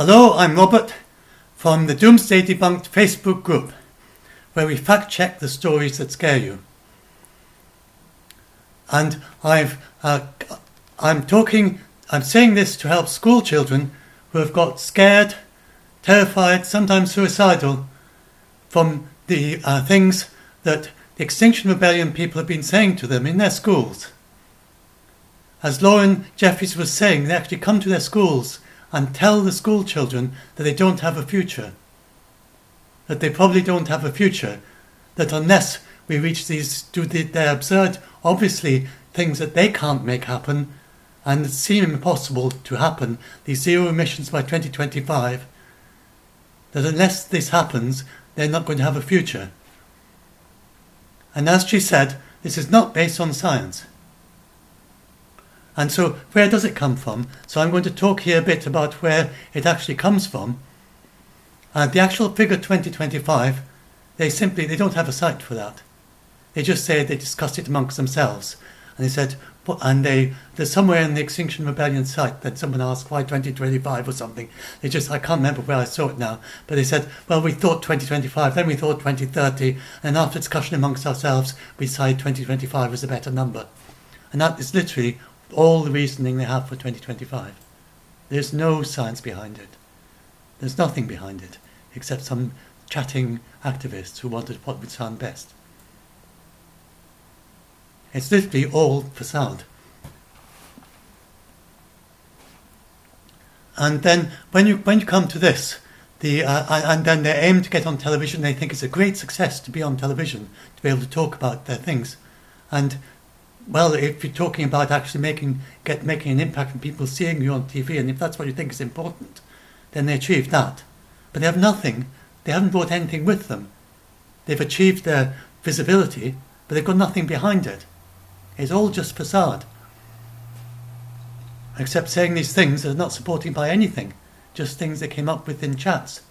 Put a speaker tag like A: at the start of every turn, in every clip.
A: Hello, I'm Robert from the Doomsday Debunked Facebook group, where we fact-check the stories that scare you. And I'm saying this to help school children who have got scared, terrified, sometimes suicidal from the things that the Extinction Rebellion people have been saying to them in their schools. As Lauren Jeffries was saying, they actually come to their schools and tell the school children that they don't have a future, that they probably don't have a future, that unless we reach their absurd, obviously, things that they can't make happen and that seem impossible to happen, these zero emissions by 2025, that unless this happens, they're not going to have a future. And as she said, this is not based on science. And so where does it come from? So I'm going to talk here a bit about where it actually comes from. The actual figure 2025, they don't have a site for that. They just say they discussed it amongst themselves. And they said, there's somewhere in the Extinction Rebellion site that someone asked why 2025 or something. I can't remember where I saw it now, but they said, well, we thought 2025, then we thought 2030, and after discussion amongst ourselves, we decided 2025 was a better number. And that is literally all the reasoning they have for 2025. There's no science behind it. There's nothing behind it, except some chatting activists who wanted what would sound best. It's literally all facade. And then when you come to this, and then they aim to get on television, they think it's a great success to be on television, to be able to talk about their things. And well, if you're talking about actually making an impact on people seeing you on TV, and if that's what you think is important, then they achieved that. But they have nothing. They haven't brought anything with them. They've achieved their visibility, but they've got nothing behind it. It's all just facade. Except saying these things that are not supported by anything, just things they came up with in chats.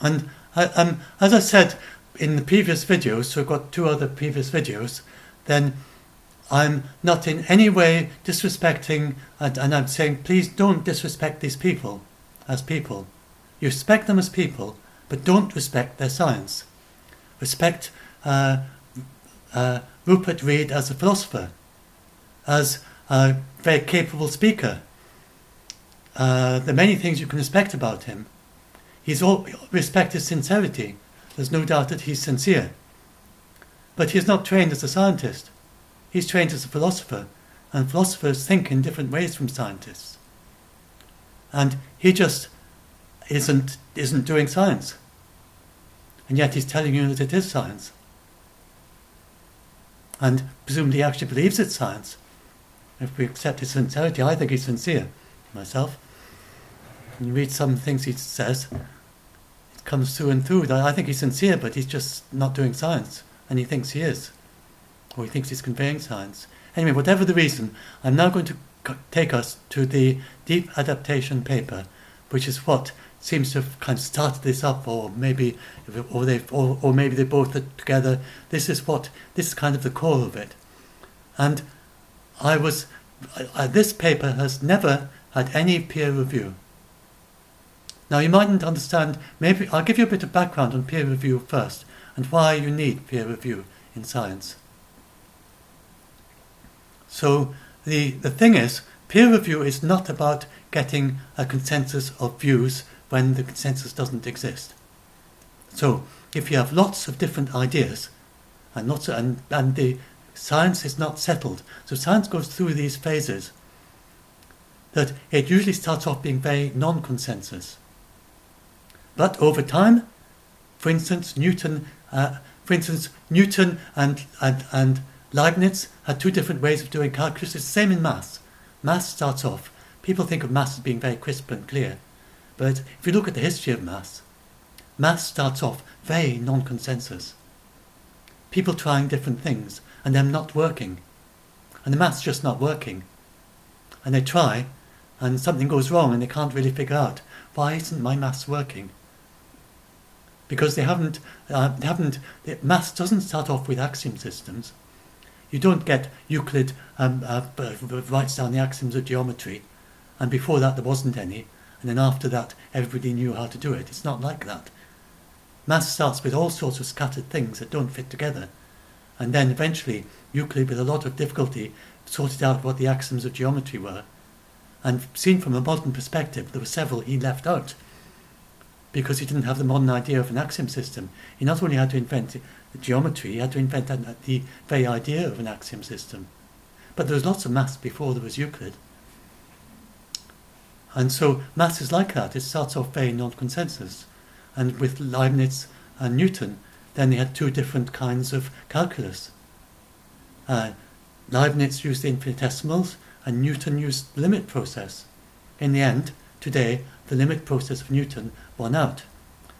A: And as I said in the previous videos, so I've got 2 other previous videos, then I'm not in any way disrespecting, and I'm saying please don't disrespect these people as people. You respect them as people, but don't respect their science. Respect Rupert Read as a philosopher, as a very capable speaker. There are many things you can respect about him. Respect his sincerity. There's no doubt that he's sincere. But he's not trained as a scientist. He's trained as a philosopher, and philosophers think in different ways from scientists. And he just isn't doing science. And yet he's telling you that it is science. And presumably he actually believes it's science. If we accept his sincerity, I think he's sincere, myself. When you read some things he says, it comes through and through. I think he's sincere, but he's just not doing science. And he thinks he is. Or he thinks he's conveying science. Anyway, whatever the reason, I'm now going to take us to the deep adaptation paper, which is what seems to have kind of started this up, or maybe they both are together. This is kind of the core of it. And this paper has never had any peer review. Now you mightn't understand, maybe I'll give you a bit of background on peer review first, and why you need peer review in science. So the thing is, peer review is not about getting a consensus of views when the consensus doesn't exist. So if you have lots of different ideas, and the science is not settled, so science goes through these phases, that it usually starts off being very non-consensus. But over time, for instance, Newton and Leibniz had 2 different ways of doing calculus. It's the same in maths. Maths starts off, people think of maths as being very crisp and clear. But if you look at the history of maths starts off very non-consensus. People trying different things and them not working. And the maths just not working. And they try, and something goes wrong and they can't really figure out, why isn't my maths working? Because maths doesn't start off with axiom systems. You don't get Euclid writes down the axioms of geometry and before that there wasn't any, and then after that everybody knew how to do it. It's not like that. Maths starts with all sorts of scattered things that don't fit together, and then eventually Euclid, with a lot of difficulty, sorted out what the axioms of geometry were. And seen from a modern perspective, there were several he left out, because he didn't have the modern idea of an axiom system. He not only had to invent geometry, he had to invent the very idea of an axiom system. But there was lots of maths before there was Euclid. And so maths is like that. It starts off very non-consensus. And with Leibniz and Newton, then they had two different kinds of calculus. Leibniz used the infinitesimals, and Newton used the limit process. In the end, today, the limit process of Newton won out.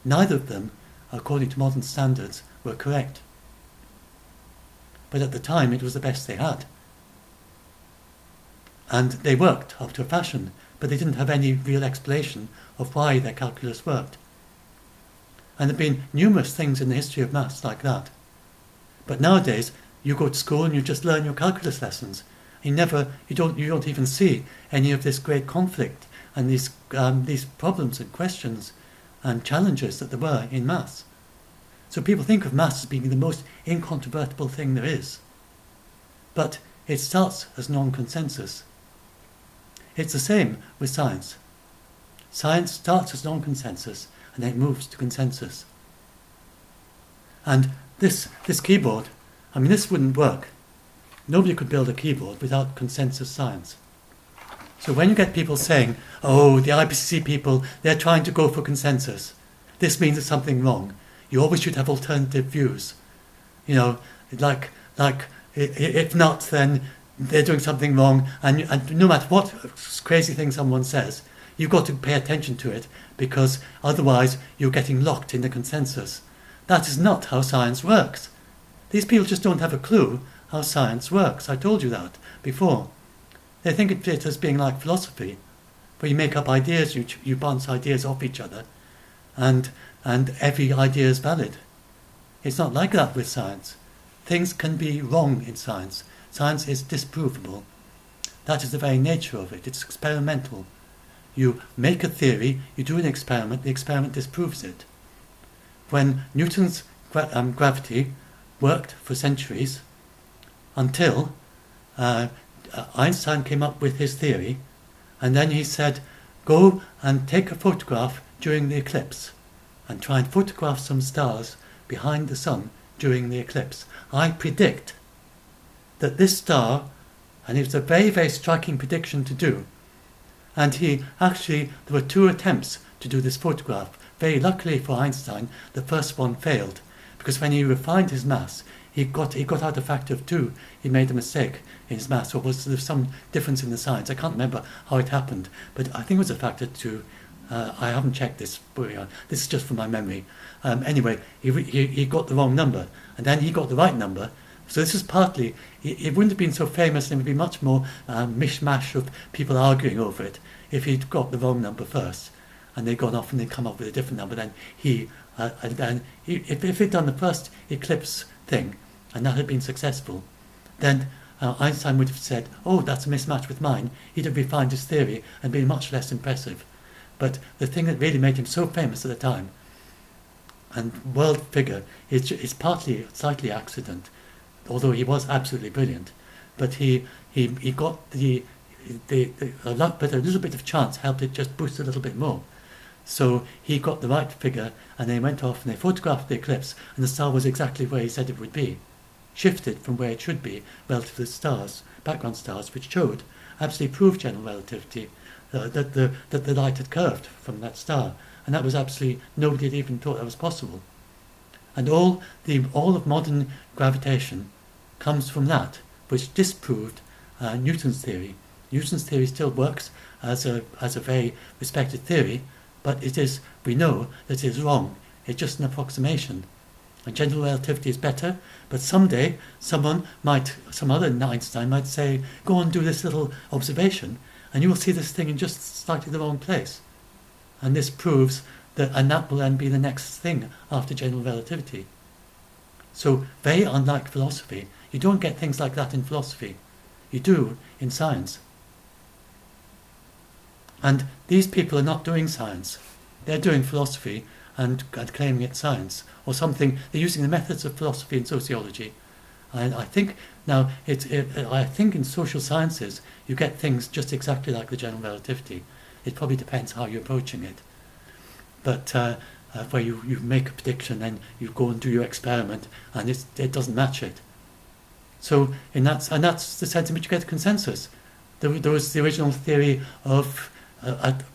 A: Neither of them, according to modern standards, were correct. But at the time, it was the best they had. And they worked up to a fashion, but they didn't have any real explanation of why their calculus worked. And there have been numerous things in the history of maths like that. But nowadays, you go to school and you just learn your calculus lessons. You don't even see any of this great conflict and these problems and questions and challenges that there were in maths. So people think of maths as being the most incontrovertible thing there is. But it starts as non-consensus. It's the same with science. Science starts as non-consensus and then it moves to consensus. And this keyboard, I mean, this wouldn't work. Nobody could build a keyboard without consensus science. So when you get people saying, oh, the IPCC people, they're trying to go for consensus, this means there's something wrong. You always should have alternative views. You know, like if not, then they're doing something wrong. And no matter what crazy thing someone says, you've got to pay attention to it, because otherwise you're getting locked in the consensus. That is not how science works. These people just don't have a clue how science works. I told you that before. They think of it as being like philosophy, where you make up ideas, you bounce ideas off each other, and every idea is valid. It's not like that with science. Things can be wrong in science. Science is disprovable. That is the very nature of it. It's experimental. You make a theory, you do an experiment, the experiment disproves it. When Newton's gravity worked for centuries, until Einstein came up with his theory, and then he said, go and take a photograph during the eclipse, and try and photograph some stars behind the sun during the eclipse. I predict that this star, and it was a very, very striking prediction to do, and there were 2 attempts to do this photograph. Very luckily for Einstein, the first one failed, because when he refined his maths, he got out a factor of 2. He made a mistake in his maths, or was there some difference in the science? I can't remember how it happened, but I think it was a factor 2. I haven't checked this. This is just from my memory. Anyway, he got the wrong number, and then he got the right number. So this is partly, it wouldn't have been so famous, and it would be much more mishmash of people arguing over it if he'd got the wrong number first, and they'd gone off and they'd come up with a different number. Then if he'd done the first eclipse thing, and that had been successful, then Einstein would have said, oh, that's a mismatch with mine. He'd have refined his theory and been much less impressive. But the thing that really made him so famous at the time, and world figure, is partly slightly accident, although he was absolutely brilliant. But he got a little bit of chance helped it just boost a little bit more. So he got the right figure, and they went off and they photographed the eclipse, and the star was exactly where he said it would be, shifted from where it should be relative to the stars, background stars, which showed, absolutely proved general relativity, that the light had curved from that star, and that was absolutely, nobody had even thought that was possible. And all of modern gravitation comes from that, which disproved Newton's theory. Newton's theory still works as a very respected theory, but we know that it is wrong. It's just an approximation. And general relativity is better, but someday some other Einstein might say, go and do this little observation, and you will see this thing in just slightly the wrong place. And this proves that, and that will then be the next thing after general relativity. So very unlike philosophy. You don't get things like that in philosophy. You do in science. And these people are not doing science. They're doing philosophy and claiming it's science or something. They're using the methods of philosophy and sociology. And I think now, I think in social sciences you get things just exactly like the general relativity. It probably depends how you're approaching it. But where you make a prediction and you go and do your experiment and it doesn't match it. So that's the sense in which you get a consensus. There was the original theory of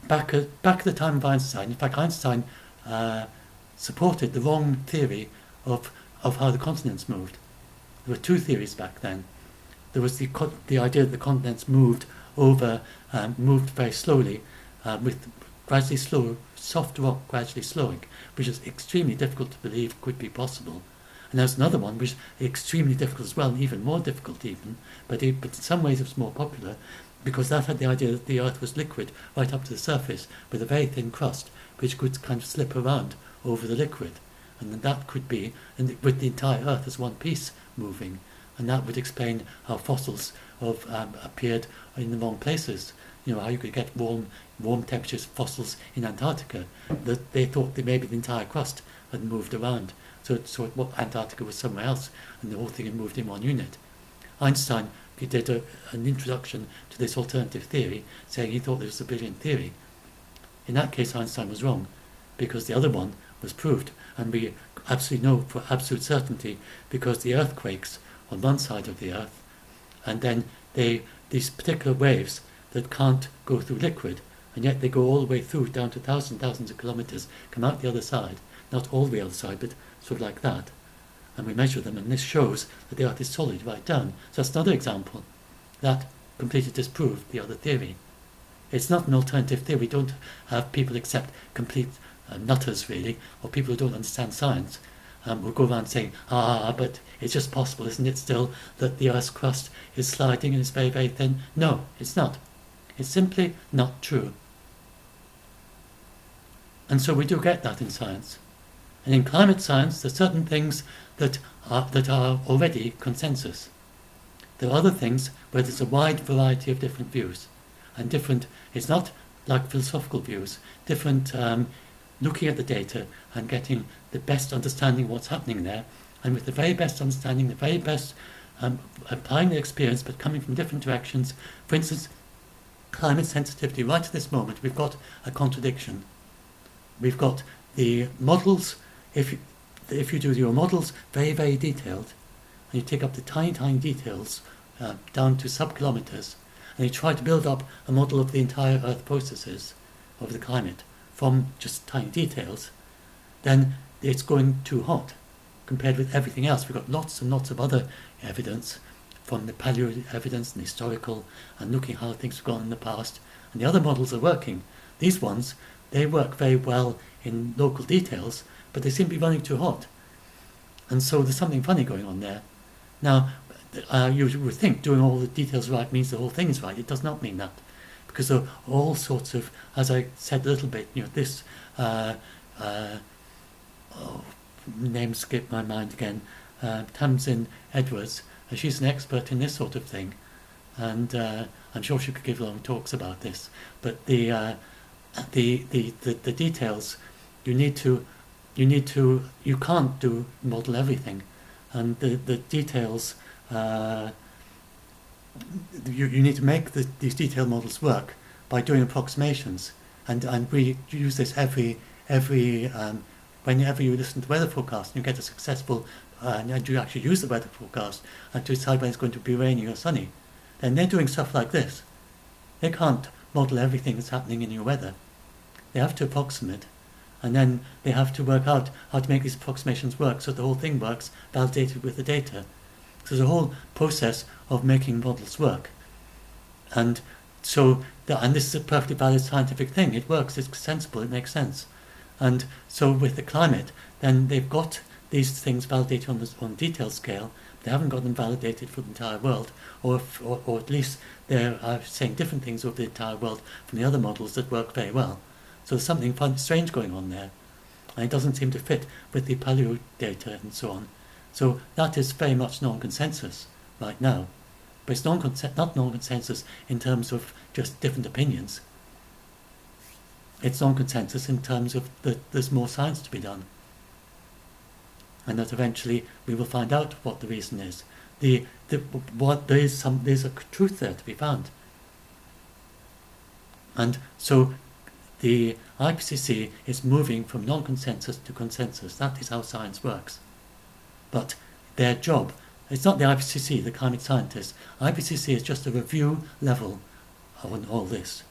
A: back at the time of Einstein. In fact, Einstein supported the wrong theory of how the continents moved. There were two theories back then. There was the idea that the continents moved very slowly, with gradually slow, soft rock gradually slowing, which is extremely difficult to believe could be possible. And there's another one which is extremely difficult as well, and even more difficult even, but in some ways it's more popular, because that had the idea that the Earth was liquid right up to the surface with a very thin crust, which could kind of slip around over the liquid. And that could be, with the entire Earth as one piece moving, and that would explain how fossils have appeared in the wrong places. You know, how you could get warm temperatures fossils in Antarctica. That they thought that maybe the entire crust had moved around. So Antarctica was somewhere else, and the whole thing had moved in one unit. Einstein did an introduction to this alternative theory, saying he thought there was a brilliant theory. In that case, Einstein was wrong, because the other one was proved, and we absolutely know for absolute certainty, because the earthquakes on one side of the Earth, and then these particular waves that can't go through liquid, and yet they go all the way through down to thousands of kilometers, come out the other side, not all the other side, but sort of like that. And we measure them, and this shows that the Earth is solid right down. So that's another example that completely disproved the other theory. It's not an alternative theory. We don't have people accept complete nutters, really, or people who don't understand science, will go around saying, but it's just possible, isn't it still, that the Earth's crust is sliding and it's very, very thin? No, it's not. It's simply not true. And so we do get that in science. And in climate science, there are certain things that are already consensus. There are other things where there's a wide variety of different views. And it's not like philosophical views, different looking at the data and getting the best understanding of what's happening there, and with the very best understanding, the very best applying the experience, but coming from different directions. For instance, climate sensitivity, right at this moment, we've got a contradiction. We've got the models, if you do your models very, very detailed, and you take up the tiny, tiny details down to sub-kilometers, and you try to build up a model of the entire Earth processes of the climate from just tiny details, then it's going too hot compared with everything else. We've got lots and lots of other evidence, from the paleo evidence and historical, and looking how things have gone in the past, and the other models are working. These ones, they work very well in local details, but they seem to be running too hot. And so there's something funny going on there. Now, you would think doing all the details right means the whole thing is right. It does not mean that, because there are all sorts of, as I said a little bit, this name skipped my mind again, Tamsin Edwards. She's an expert in this sort of thing, and I'm sure she could give long talks about this. But the details, you can't model everything, and the details, you need to make these detailed models work by doing approximations, and we use this every whenever you listen to weather forecasts, you get a successful, and you actually use the weather forecast to decide when it's going to be raining or sunny. Then they're doing stuff like this. They can't model everything that's happening in your weather. They have to approximate, and then they have to work out how to make these approximations work so the whole thing works, validated with the data. So there's a whole process of making models work. And so, and this is a perfectly valid scientific thing. It works, it's sensible, it makes sense. And so with the climate, then they've got these things validated on a detailed scale. They haven't got them validated for the entire world, or at least they're saying different things over the entire world from the other models that work very well. So there's something strange going on there, and it doesn't seem to fit with the paleo data and so on. So that is very much non-consensus right now, but it's not non-consensus in terms of just different opinions. it's non-consensus in terms of that there's more science to be done, and that eventually we will find out what the reason is. There's a truth there to be found, and so the IPCC is moving from non-consensus to consensus. That is how science works. But their job, it's not the IPCC, the climate scientists. IPCC is just a review level on all this.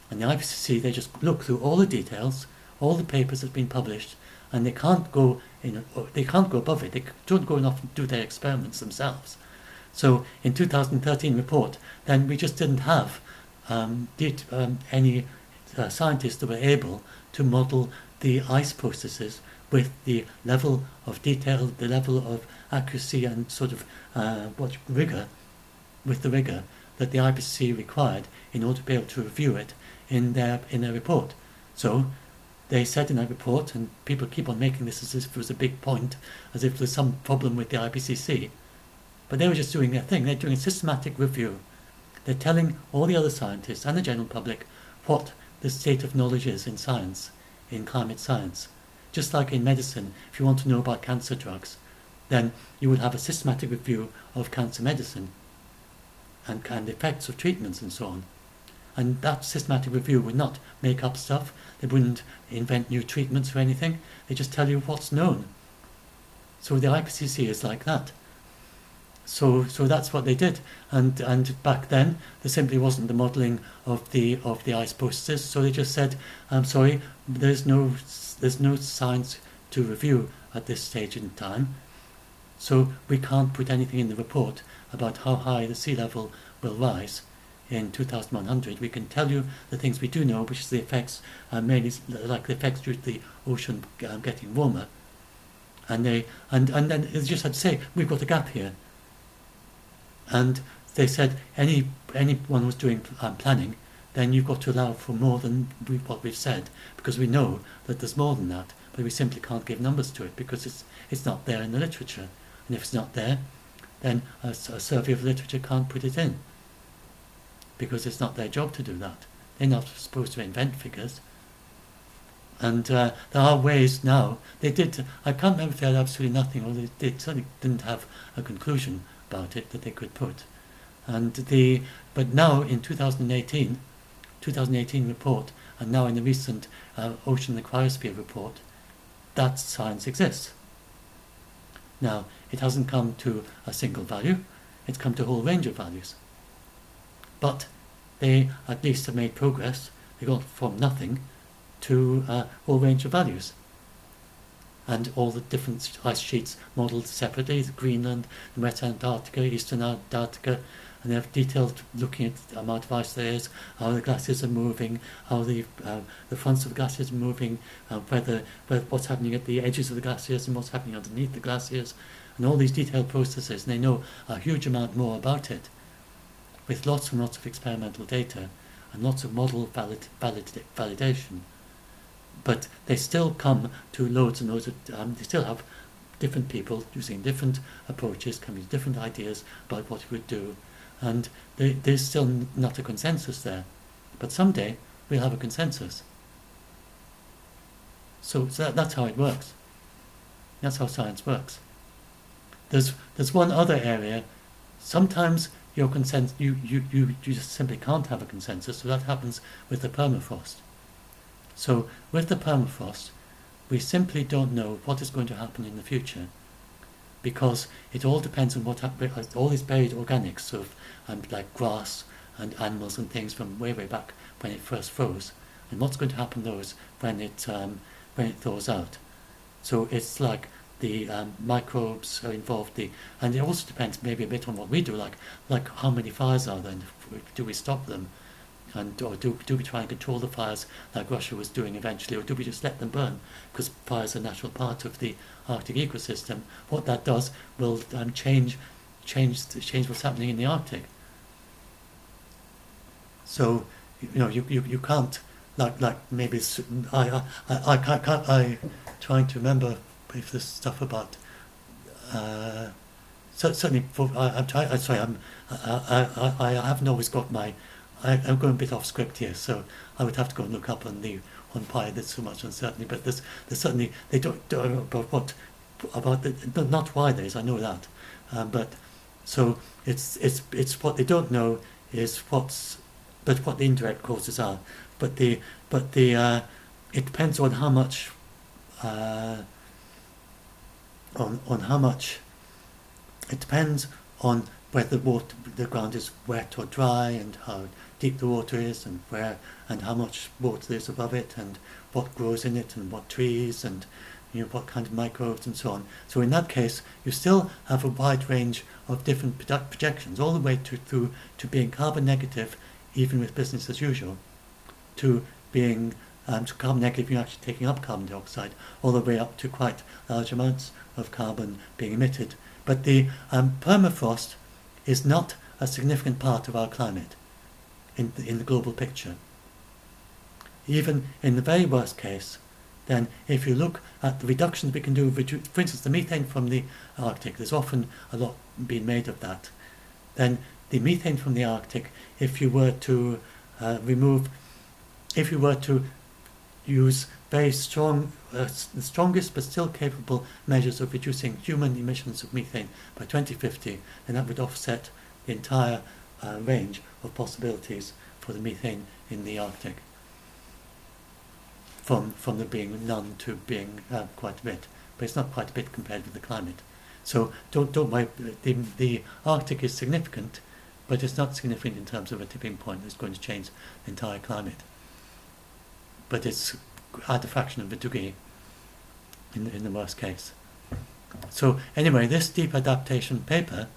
A: And the IPCC, they just look through all the details, all the papers that have been published, and they can't go above it. They don't go enough and do their experiments themselves. So in 2013 report, then we just didn't have any scientists that were able to model the ice processes with the level of detail, the level of accuracy, and sort of rigor that the IPCC required in order to be able to review it in their report. So they said in their report, and people keep on making this as if it was a big point, as if there's some problem with the IPCC, but they were just doing their thing. They're doing a systematic review. They're telling all the other scientists and the general public what the state of knowledge is in science, in climate science. Just like in medicine, if you want to know about cancer drugs, then you would have a systematic review of cancer medicine and the effects of treatments and so on. And that systematic review would not make up stuff. They wouldn't invent new treatments or anything. They just tell you what's known. So the IPCC is like that. So that's what they did, and back then there simply wasn't the modelling of the ice processes. So they just said, "I'm sorry, there's no science to review at this stage in time, so we can't put anything in the report about how high the sea level will rise in 2100. We can tell you the things we do know, which is the effects, mainly like the effects due to the ocean getting warmer." And then they just had to say, "We've got a gap here." And they said, anyone who's doing planning, then you've got to allow for more than what we've said, because we know that there's more than that, but we simply can't give numbers to it because it's not there in the literature. And if it's not there, then a survey of literature can't put it in, because it's not their job to do that. They're not supposed to invent figures. And there are ways now. They did. I can't remember if they had absolutely nothing, or they certainly didn't have a conclusion about it that they could put. But now in 2018 report, and now in the recent Ocean and Cryosphere report, that science exists. Now, it hasn't come to a single value, it's come to a whole range of values. But they at least have made progress. They got from nothing to a whole range of values. And all the different ice sheets modelled separately, Greenland, the West Antarctica, Eastern Antarctica, and they have detailed looking at the amount of ice there is, how the glaciers are moving, how the fronts of the glaciers are moving, what's happening at the edges of the glaciers and what's happening underneath the glaciers, and all these detailed processes. And they know a huge amount more about it, with lots and lots of experimental data and lots of model validation. But they still come to loads and loads of, they still have different people using different approaches, coming to different ideas about what you would do, and there's still not a consensus there. But someday we'll have a consensus. So that's how it works. That's how science works. There's one other area. Sometimes your consensus, you just simply can't have a consensus, so that happens with the permafrost. So with the permafrost, we simply don't know what is going to happen in the future, because it all depends on what happens. All these buried organics of like grass and animals and things from way back when it first froze, and what's going to happen to those when it thaws out. So it's like the microbes are involved, and it also depends maybe a bit on what we do, like how many fires are there, and do we stop them? Or do we try and control the fires like Russia was doing eventually, or do we just let them burn? Because fires are a natural part of the Arctic ecosystem. What that does will change what's happening in the Arctic. So you can't like maybe I trying to remember if there's stuff about certainly for I haven't always got my I'm going a bit off script here, so I would have to go and look up on why there's so much uncertainty. But there's certainly, they don't about not why there is. I know that, but so it's what they don't know is what the indirect causes are. But it depends on how much on how much. It depends on whether the ground is wet or dry, and how deep the water is, and where and how much water there is above it, and what grows in it, and what trees, and what kind of microbes and so on. So in that case, you still have a wide range of different projections, all the way through to being carbon negative, even with business as usual, to being to carbon negative, you're actually taking up carbon dioxide, all the way up to quite large amounts of carbon being emitted. But the permafrost is not a significant part of our climate in the global picture. Even in the very worst case, then if you look at the reductions we can do, for instance, the methane from the Arctic, there's often a lot being made of that. Then the methane from the Arctic, if you were to use very strong, the strongest but still capable measures of reducing human emissions of methane by 2050, then that would offset the entire range of possibilities for the methane in the Arctic, from there being none to being quite a bit. But it's not quite a bit compared with the climate. So don't worry. The Arctic is significant, but it's not significant in terms of a tipping point that's going to change the entire climate. But it's at a fraction of a degree in the worst case. So anyway, this deep adaptation paper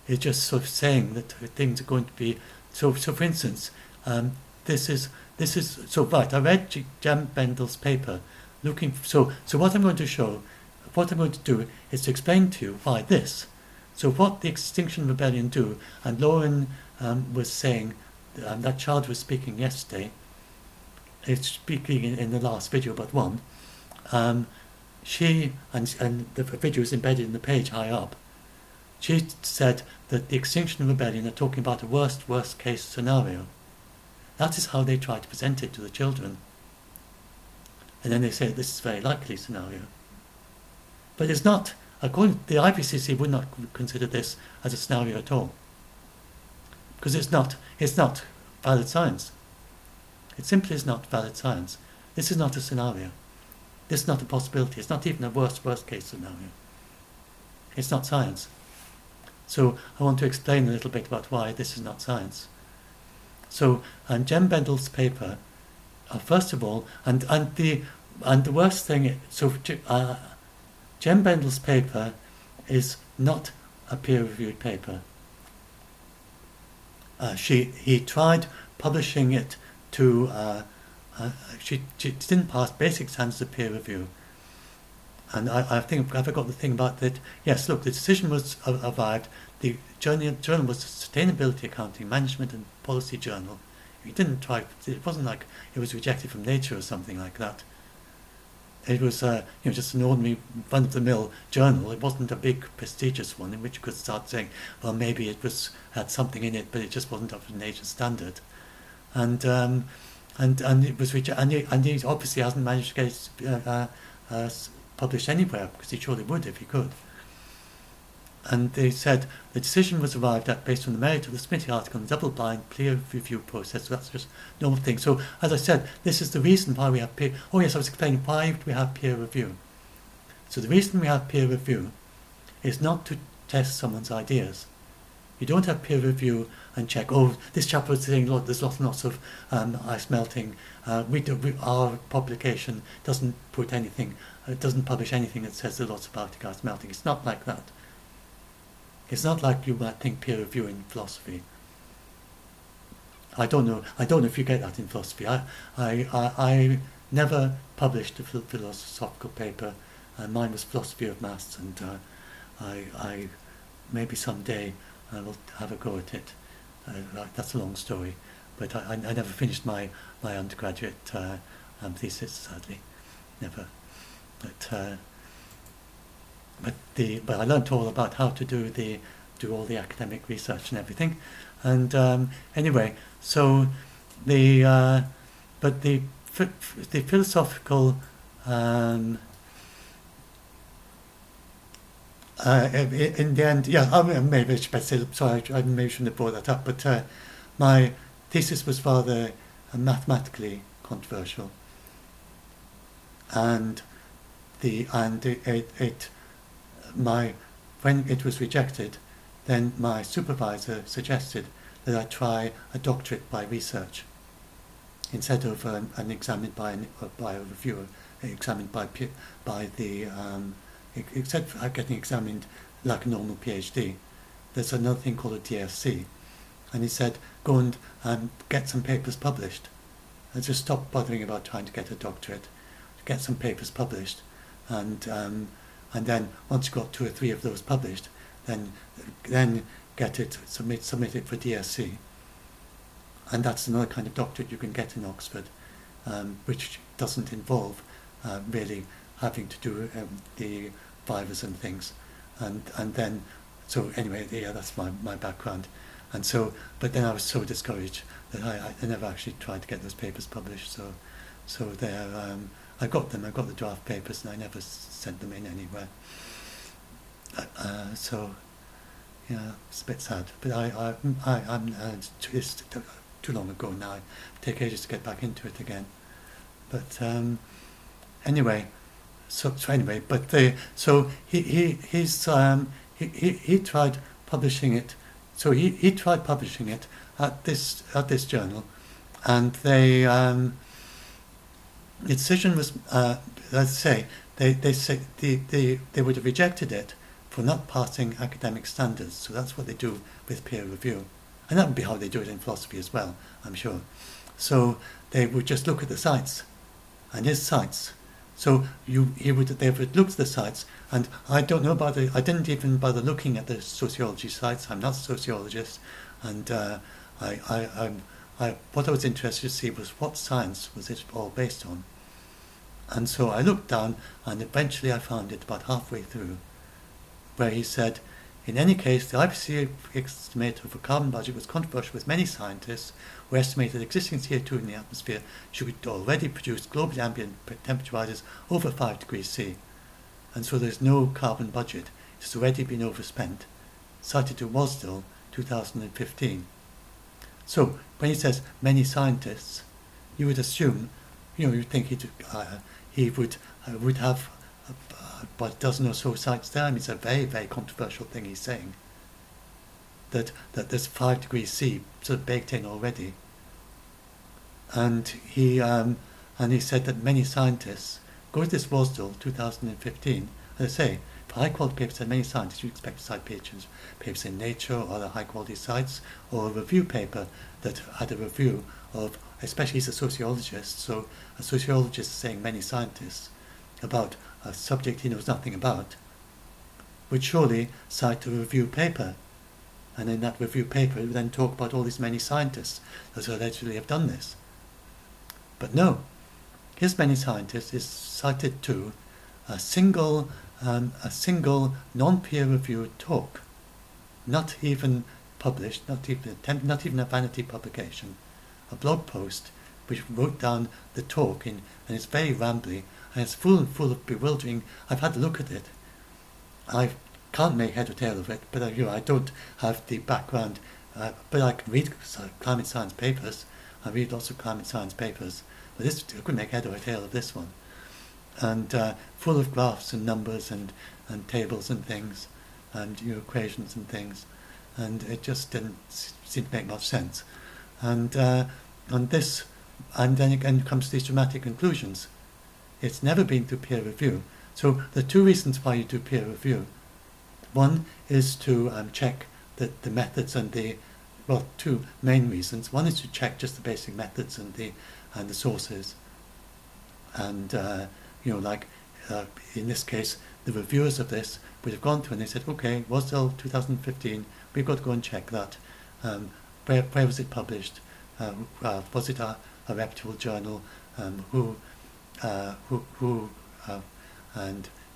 A: is just sort of saying that things are going to be so for instance, this is so right. I read Jem Bendel's paper so what I'm going to do is to explain to you why this. So what the Extinction Rebellion do, and Lauren was saying, that child was speaking yesterday, it's speaking in the last video but one, she, and the video is embedded in the page high up, she said that the Extinction Rebellion are talking about a worst case scenario. That is how they try to present it to the children. And then they say this is a very likely scenario. But it's not, according to the IPCC would not consider this as a scenario at all. Because it's not valid science. It simply is not valid science. This is not a scenario. This is not a possibility. It's not even a worst case scenario. It's not science. So I want to explain a little bit about why this is not science. So Jem Bendel's paper, first of all, and the worst thing, so Jem Bendel's paper is not a peer-reviewed paper. He tried publishing it to, she didn't pass basic standards of peer review. And I think I forgot the thing about that. Yes, look, the decision was arrived. The journal was Sustainability Accounting Management and Policy Journal. It wasn't like it was rejected from Nature or something like that. It was just an ordinary run-of-the-mill journal. It wasn't a big prestigious one in which you could start saying, well, maybe it had something in it, but it just wasn't up to Nature standard. And it was and he obviously hasn't managed to get it published anywhere, because he surely would if he could. And they said the decision was arrived at based on the merit of the Smithy article and double-blind peer review process. So that's just a normal thing. So as I said, this is the reason why we have peer. Oh yes, I was explaining why we have peer review. So the reason we have peer review is not to test someone's ideas. You don't have peer review and check, oh, this chap was saying, look, there's lots and lots of ice melting. Our publication doesn't put anything, it doesn't publish anything that says there's lots of Arctic ice melting. It's not like that. It's not like you might think peer review in philosophy. I don't know if you get that in philosophy. I never published a philosophical paper. Mine was philosophy of maths, and I maybe someday I will have a go at it. That's a long story, but I never finished my undergraduate thesis, sadly, never. But I learnt all about how to do all the academic research and everything, And anyway, so but the philosophical in the end, yeah, maybe I should better say, sorry, I maybe shouldn't have brought that up, but my thesis was rather mathematically controversial, and when it was rejected, then my supervisor suggested that I try a doctorate by research instead of an examined by a reviewer, examined by the except for getting examined like a normal PhD. There's another thing called a DSC, and he said go and get some papers published. And just stop bothering about trying to get a doctorate. Get some papers published, and then once you got 2 or 3 of those published, then get it submit it for DSC, and that's another kind of doctorate you can get in Oxford, which doesn't involve really having to do the vivas and things, and then so anyway, yeah, that's my background, and so but then I was so discouraged that I never actually tried to get those papers published. So they're I got the draft papers, and I never sent them in anywhere. So, yeah, it's a bit sad. But it's too long ago now. It take ages to get back into it again. But anyway, he tried publishing it. So he tried publishing it at this journal, and they. The decision was, let's say, they say they would have rejected it for not passing academic standards. So that's what they do with peer review, and that would be how they do it in philosophy as well, I'm sure. So they would just look at the sites, and his sites. So they would look at the sites, and I don't know about I didn't even bother looking at the sociology sites. I'm not a sociologist, and what I was interested to see was what science was it all based on. And so I looked down, and eventually I found it about halfway through, where he said, in any case, the IPCC estimate of a carbon budget was controversial, with many scientists who estimated existing CO2 in the atmosphere should already produce global ambient temperature rises over 5 degrees C. And so there's no carbon budget. It has already been overspent. Cited to Wasdell, 2015. So when he says many scientists, you would assume, you'd think he would have about a dozen or so sites there. I mean, it's a very, very controversial thing he's saying. That there's 5 degrees C sort of baked in already. And he said that many scientists go to this Wasdell 2015. As I say, for high quality papers and many scientists, you expect to cite papers in Nature or other high quality sites, or a review paper that had a review of, especially he's a sociologist, so a sociologist saying many scientists about a subject he knows nothing about, would surely cite a review paper, and in that review paper would then talk about all these many scientists that allegedly have done this. But no, his many scientists is cited to a single non-peer reviewed talk, not even published, not even a vanity publication, a blog post which wrote down the talk and it's very rambly, and it's full of bewildering. I've had a look at it. I can't make head or tail of it, but I don't have the background, but I can read climate science papers. I read lots of climate science papers, but I couldn't make head or tail of this one. And full of graphs and numbers and tables and things, and equations and things, and it just didn't seem to make much sense. And then again comes to these dramatic conclusions. It's never been through peer review. So there are 2 reasons why you do peer review. One is to check that the methods and 2 main reasons. One is to check just the basic methods and the sources, and in this case, the reviewers of this would have gone through and they said, okay, Wasdell 2015, we've got to go and check that. Where was it published? Was it a reputable journal? And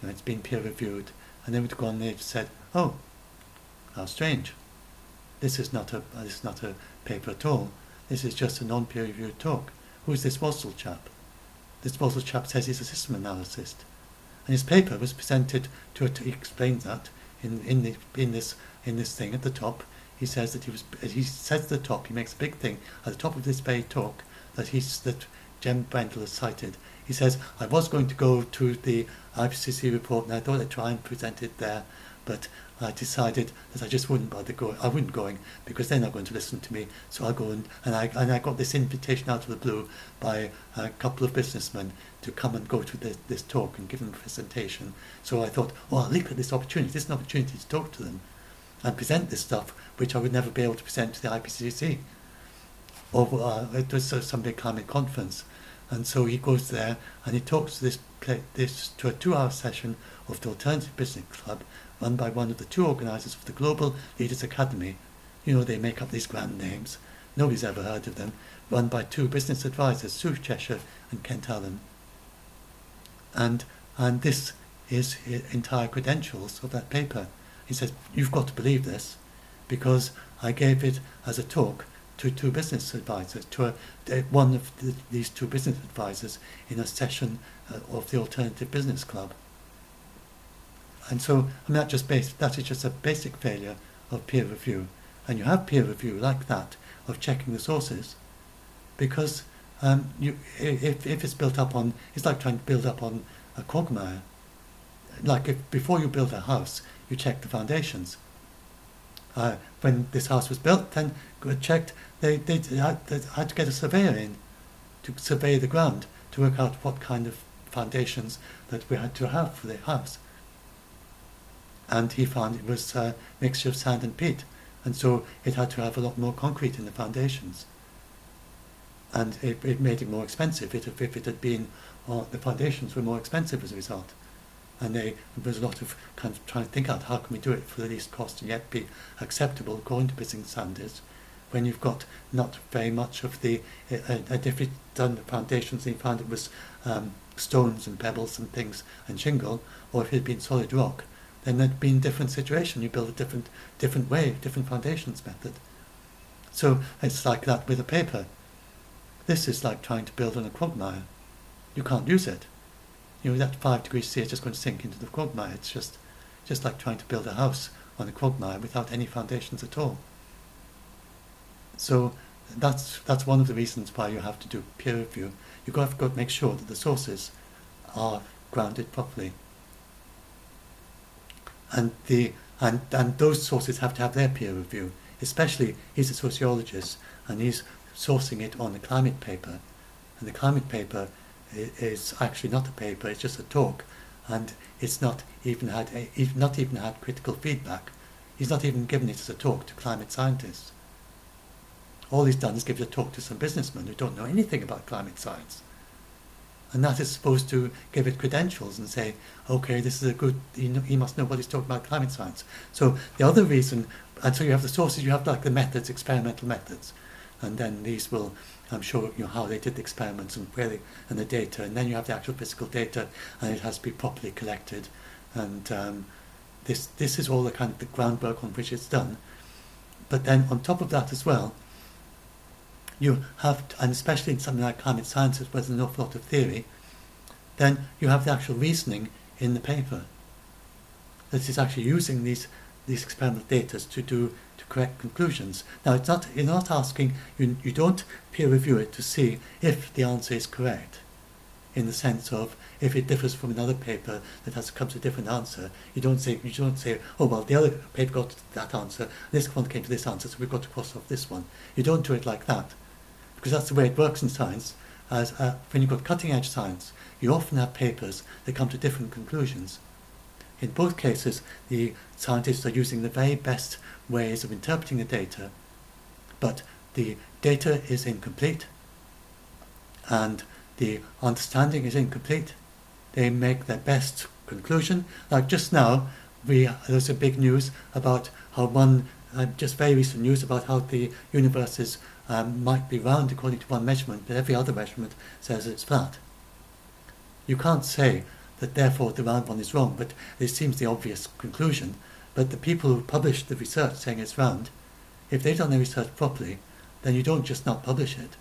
A: it's been peer reviewed. And then we'd gone and they'd said, oh, how strange. this is not a paper at all. This is just a non-peer-reviewed talk. Who's this Wassel chap? This Wassel chap says he's a system analyst, and his paper was presented to explain that in this thing at the top. He says that he says at the top, he makes a big thing at the top of this very talk that Jem Brendel has cited. He says, I was going to go to the IPCC report and I thought I'd try and present it there, but I decided that I just wouldn't bother going. I wouldn't going because they're not going to listen to me. So I'll go and I got this invitation out of the blue by a couple of businessmen to come and go to this talk and give them a presentation. So I thought, I'll leap at this opportunity. This is an opportunity to talk to them and present this stuff, which I would never be able to present to the IPCC. Or it was some big climate conference. And so he goes there and he talks to to a 2-hour session of the Alternative Business Club run by one of the 2 organisers of the Global Leaders Academy. You know, they make up these grand names. Nobody's ever heard of them. Run by 2 business advisors, Sue Cheshire and Kent Allen. And this is his entire credentials of that paper. He says, you've got to believe this, because I gave it as a talk to 2 business advisors, to one of these 2 business advisors in a session of the Alternative Business Club. And so, that is just a basic failure of peer review. And you have peer review like that, of checking the sources, because if it's built up on, it's like trying to build up on a quagmire. Like before you build a house, you check the foundations. When this house was built, then checked, they had to get a surveyor in to survey the ground to work out what kind of foundations that we had to have for the house. And he found it was a mixture of sand and peat, and so it had to have a lot more concrete in the foundations. And it made it more expensive. If it had been, the foundations were more expensive as a result. And there was a lot of kind of trying to think out how can we do it for the least cost and yet be acceptable according to business standards, when you've got not very much of if you'd done the foundations and you found it was stones and pebbles and things and shingle, or if it had been solid rock, then there'd been a different situation. You build a different way, different foundations method. So it's like that with a paper. This is like trying to build on a quagmire. You can't use it. That 5 degrees C is just going to sink into the quagmire. It's just like trying to build a house on a quagmire without any foundations at all. So that's one of the reasons why you have to do peer review. You've got to make sure that the sources are grounded properly. And those sources have to have their peer review. Especially, he's a sociologist and he's sourcing it on the climate paper. And the climate paper is actually not a paper, it's just a talk, and it's not even had critical feedback. He's not even given it as a talk to climate scientists. All he's done is give a talk to some businessmen who don't know anything about climate science. And that is supposed to give it credentials and say, okay, this is a good, he must know what he's talking about climate science. So the other reason, and so you have the sources, you have like the methods, experimental methods, and then these will, I'm sure, how they did the experiments and and the data, and then you have the actual physical data, and it has to be properly collected, and this is all the kind of the groundwork on which it's done. But then on top of that as well, you have, and especially in something like climate sciences where there's an awful lot of theory, then you have the actual reasoning in the paper. That is actually using these experimental data to correct conclusions. Now you're not asking, you don't peer review it to see if the answer is correct, in the sense of if it differs from another paper that has come to a different answer. You don't say, oh well, the other paper got to that answer, this one came to this answer, so we've got to cross off this one. You don't do it like that, because that's the way it works in science. As when you've got cutting edge science, you often have papers that come to different conclusions. In both cases, the scientists are using the very best ways of interpreting the data, but the data is incomplete and the understanding is incomplete. They make their best conclusion. Like just now, there's a big news about how just very recent news about how the universe might be round according to one measurement, but every other measurement says it's flat. You can't say that therefore the round one is wrong, but it seems the obvious conclusion. But the people who published the research saying it's round, if they've done their research properly, then you don't just not publish it.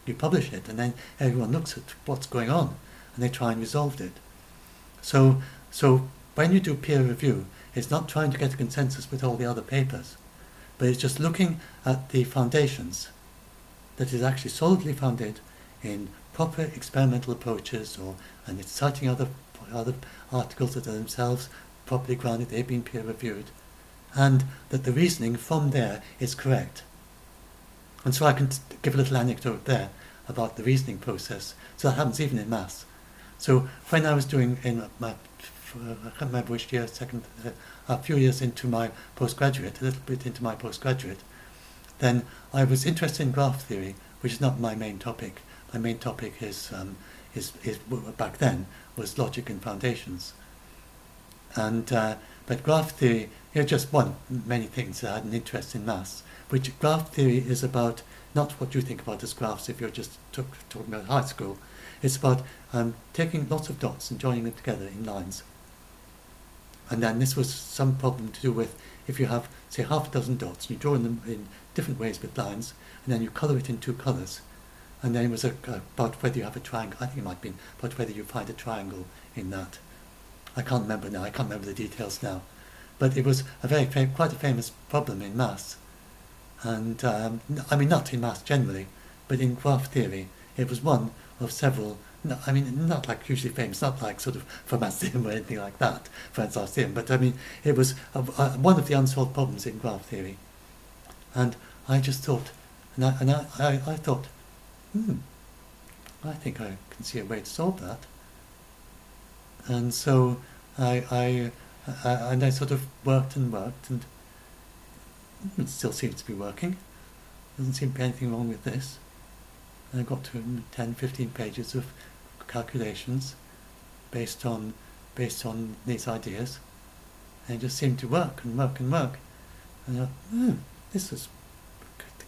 A: You publish it, and then everyone looks at what's going on, and they try and resolve it. So when you do peer review, it's not trying to get a consensus with all the other papers, but it's just looking at the foundations that is actually solidly founded in proper experimental approaches, and it's citing other articles that are themselves properly grounded, they've been peer reviewed, and that the reasoning from there is correct. And so I can give a little anecdote there about the reasoning process. So that happens even in maths. So when I was doing in my, I can't remember which year, a few years into my postgraduate, a little bit into my postgraduate, then I was interested in graph theory, which is not my main topic. My main topic is back then was logic and foundations. And but graph theory, just one many things that I had an interest in maths. Which graph theory is about not what you think about as graphs if you're just talking about high school. It's about taking lots of dots and joining them together in lines. And then this was some problem to do with if you have, say, half a dozen dots, you draw them in different ways with lines, and then you colour it in two colours. And then it was about whether you have a triangle. I think it might be about whether you find a triangle in that. I can't remember now. I can't remember the details now. But it was a quite a famous problem in maths. And I mean, not in maths generally, but in graph theory, it was one of several. No, I mean, not like hugely famous, not like sort of Fermat's theorem or anything like that, Fermat's theorem. But I mean, it was one of the unsolved problems in graph theory. And I just thought, I thought, I think I can see a way to solve that. And so I sort of worked, and it still seems to be working. Doesn't seem to be anything wrong with this. And I got to 10, 15 pages of calculations based on these ideas, and it just seemed to work and work and work. And I thought, this is,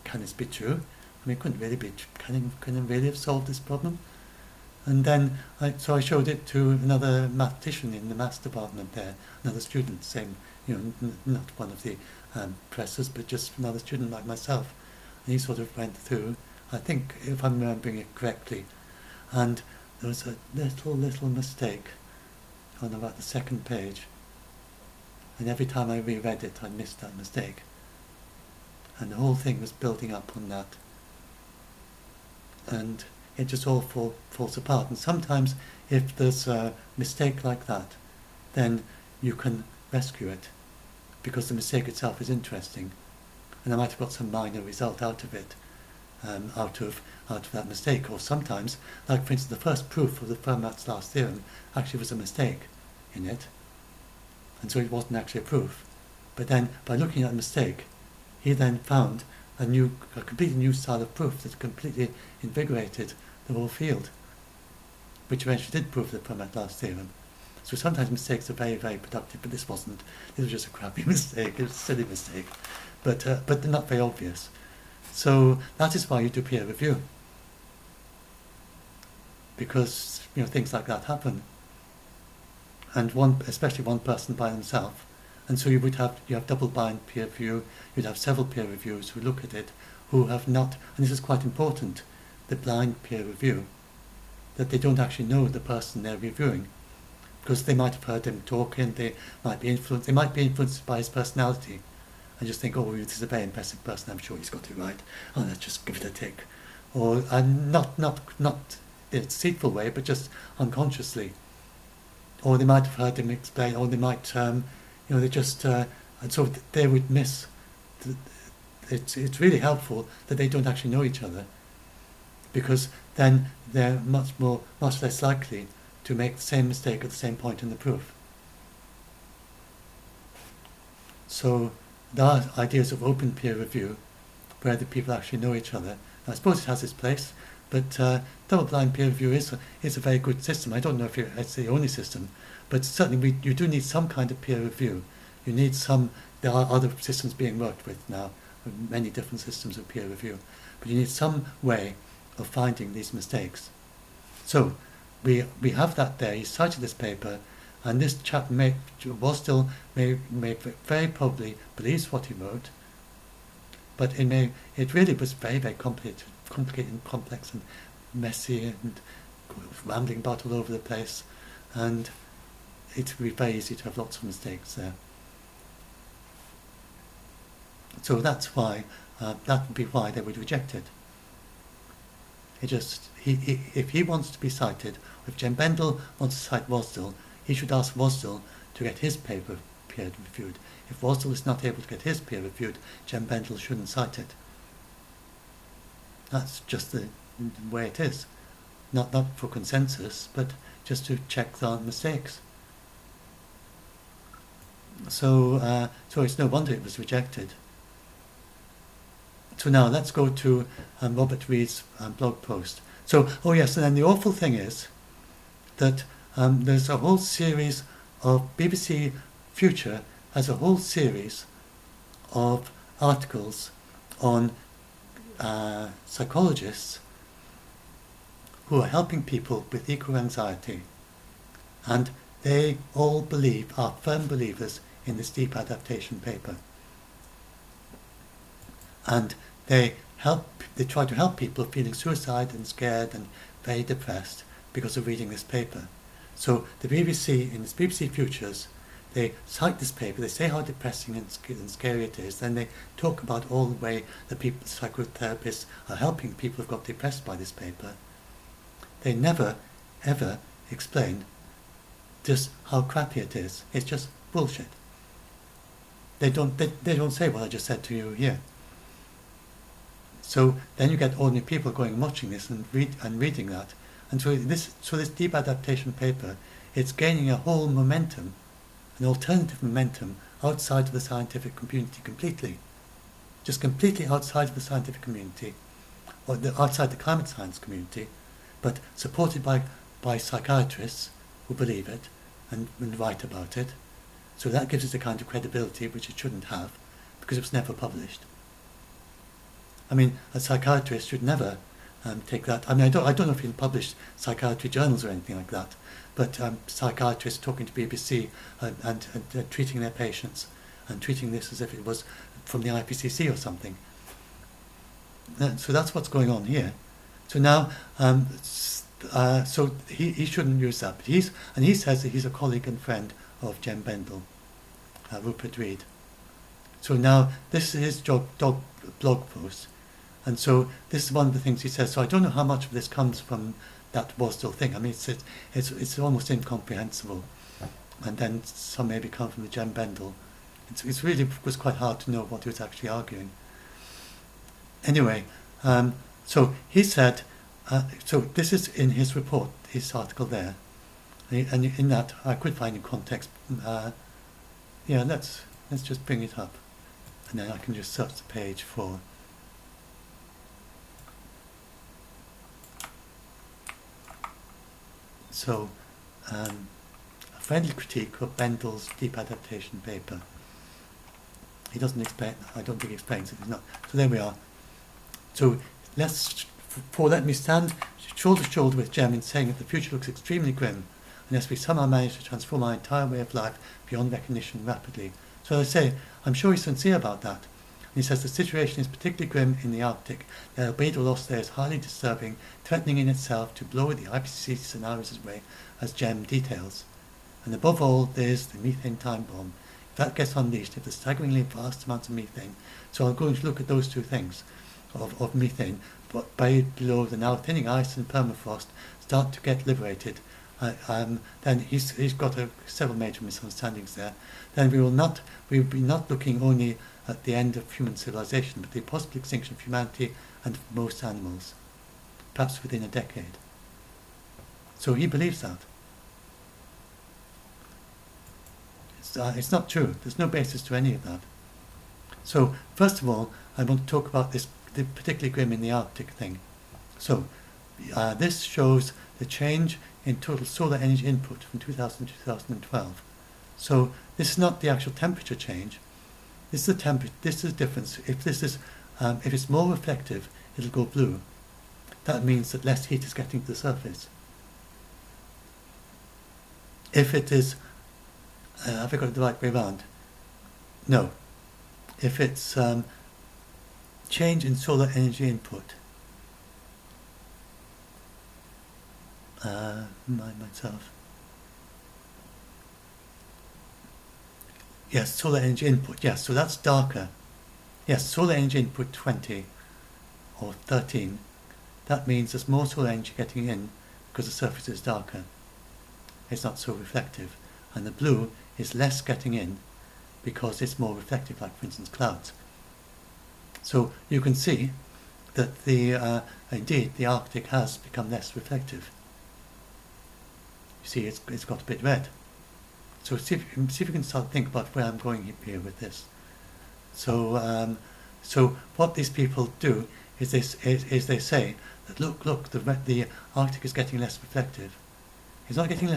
A: can this be true? I mean, couldn't it really have solved this problem? And then I showed it to another mathematician in the maths department there, another student, same, not one of the professors, but just another student like myself. And he sort of went through, I think, if I'm remembering it correctly, and there was a little mistake on about the second page. And every time I reread it, I missed that mistake. And the whole thing was building up on that. And it just all falls apart. And sometimes if there's a mistake like that, then you can rescue it, because the mistake itself is interesting. And I might have got some minor result out of it, out of that mistake. Or sometimes, like for instance, the first proof of the Fermat's last theorem actually was a mistake in it. And so it wasn't actually a proof. But then, by looking at the mistake, he then found a completely new style of proof that completely invigorated the whole field, which eventually did prove the Fermat's last theorem. So sometimes mistakes are very, very productive, but this wasn't. This was just a crappy mistake. It was a silly mistake, but they're not very obvious. So that is why you do peer review, because things like that happen, and especially one person by themselves. And so you have double-blind peer review. You'd have several peer reviewers who look at it, who have not, and this is quite important, the blind peer review, that they don't actually know the person they're reviewing, because they might have heard him talking. They might be influenced by his personality, and just think, oh, this is a very impressive person. I'm sure he's got it right. Oh, let's just give it a tick, or not in a deceitful way, but just unconsciously. Or they might have heard him explain, or they might. They just, and so they would miss. It's really helpful that they don't actually know each other, because then they're much less likely to make the same mistake at the same point in the proof. So there are ideas of open peer review, where the people actually know each other. And I suppose it has its place, but double-blind peer review is a very good system. I don't know if it's the only system, but certainly you do need some kind of peer review. You need there are other systems being worked with now, many different systems of peer review, but you need some way of finding these mistakes. So we have that there. He cited this paper, and this chap very probably believes what he wrote, but it really was very, very complicated and complex and messy and rambling about all over the place, and it would be very easy to have lots of mistakes there. So that's why, that would be why they would reject it. If he wants to be cited, if Jem Bendel wants to cite Wasdell, he should ask Wasdell to get his paper peer reviewed. If Wasdell is not able to get his peer reviewed, Jem Bendel shouldn't cite it. That's just the way it is. Not for consensus, but just to check there aren't mistakes. So it's no wonder it was rejected. So now let's go to Robert Reed's blog post. So, oh yes, and then the awful thing is that there's a whole series of BBC Future has a whole series of articles on psychologists who are helping people with eco-anxiety, and they all are firm believers in this deep adaptation paper. And they try to help people feeling suicidal and scared and very depressed because of reading this paper. So the BBC, in this BBC Futures, they cite this paper, they say how depressing and scary it is, then they talk about all the way that psychotherapists are helping people who've got depressed by this paper. They never, ever explain just how crappy it is. It's just bullshit. They don't say what I just said to you here. So then you get ordinary people going and watching this and reading that, and so this deep adaptation paper, it's gaining a whole momentum, an alternative momentum outside of the scientific community completely, just completely outside of the scientific community, or outside the climate science community, but supported by psychiatrists who believe it and write about it. So that gives it a kind of credibility which it shouldn't have, because it was never published. I mean, a psychiatrist should never take that. I mean, I don't know if you can publish psychiatry journals or anything like that, but psychiatrists talking to BBC and treating their patients and treating this as if it was from the IPCC or something. So that's what's going on here. So now, so he shouldn't use that. But he says that he's a colleague and friend of Jem Bendel, Rupert Reed. So now this is his blog post. And so this is one of the things he says. So I don't know how much of this comes from that Wasdell thing. I mean, it's almost incomprehensible. And then some maybe come from the Jem Bendel. It really was quite hard to know what he was actually arguing. Anyway, so he said, so this is in his report, his article there. And in that, I could find in context, yeah, let's just bring it up. And then I can just search the page for... So, a friendly critique of Bendel's deep adaptation paper. He doesn't explain, I don't think he explains it, he's not. So there we are. So let me stand shoulder to shoulder with Jem in saying that the future looks extremely grim unless we somehow manage to transform our entire way of life beyond recognition rapidly. So as I say, I'm sure he's sincere about that. And he says the situation is particularly grim in the Arctic. The albedo loss there is highly disturbing, threatening in itself to blow the IPCC scenarios away, as Jem details. And above all, there's the methane time bomb. If that gets unleashed, if the staggeringly vast amounts of methane, so I'm going to look at those two things of methane, but buried below the now thinning ice and permafrost, start to get liberated. Then he's got several major misunderstandings there. Then we will be not looking only at the end of human civilization, but the possible extinction of humanity and of most animals, perhaps within a decade. So he believes that. It's not true. There's no basis to any of that. So first of all, I want to talk about this particularly grim in the Arctic thing. So this shows the change in total solar energy input from 2000 to 2012. So this is not the actual temperature change. This is the temperature. This is the difference. If it's more reflective, it'll go blue. That means that less heat is getting to the surface. If it is, have I got it the right way around? No. If it's change in solar energy input. Myself. Yes, solar energy input. Yes, so that's darker. Yes, solar energy input 20 or 13. That means there's more solar energy getting in because the surface is darker. It's not so reflective. And the blue is less getting in because it's more reflective, like for instance clouds. So you can see that indeed the Arctic has become less reflective. You see, it's got a bit red. So see if you can start to think about where I'm going here with this. So what these people do is they say that look, the Arctic is getting less reflective. It's not getting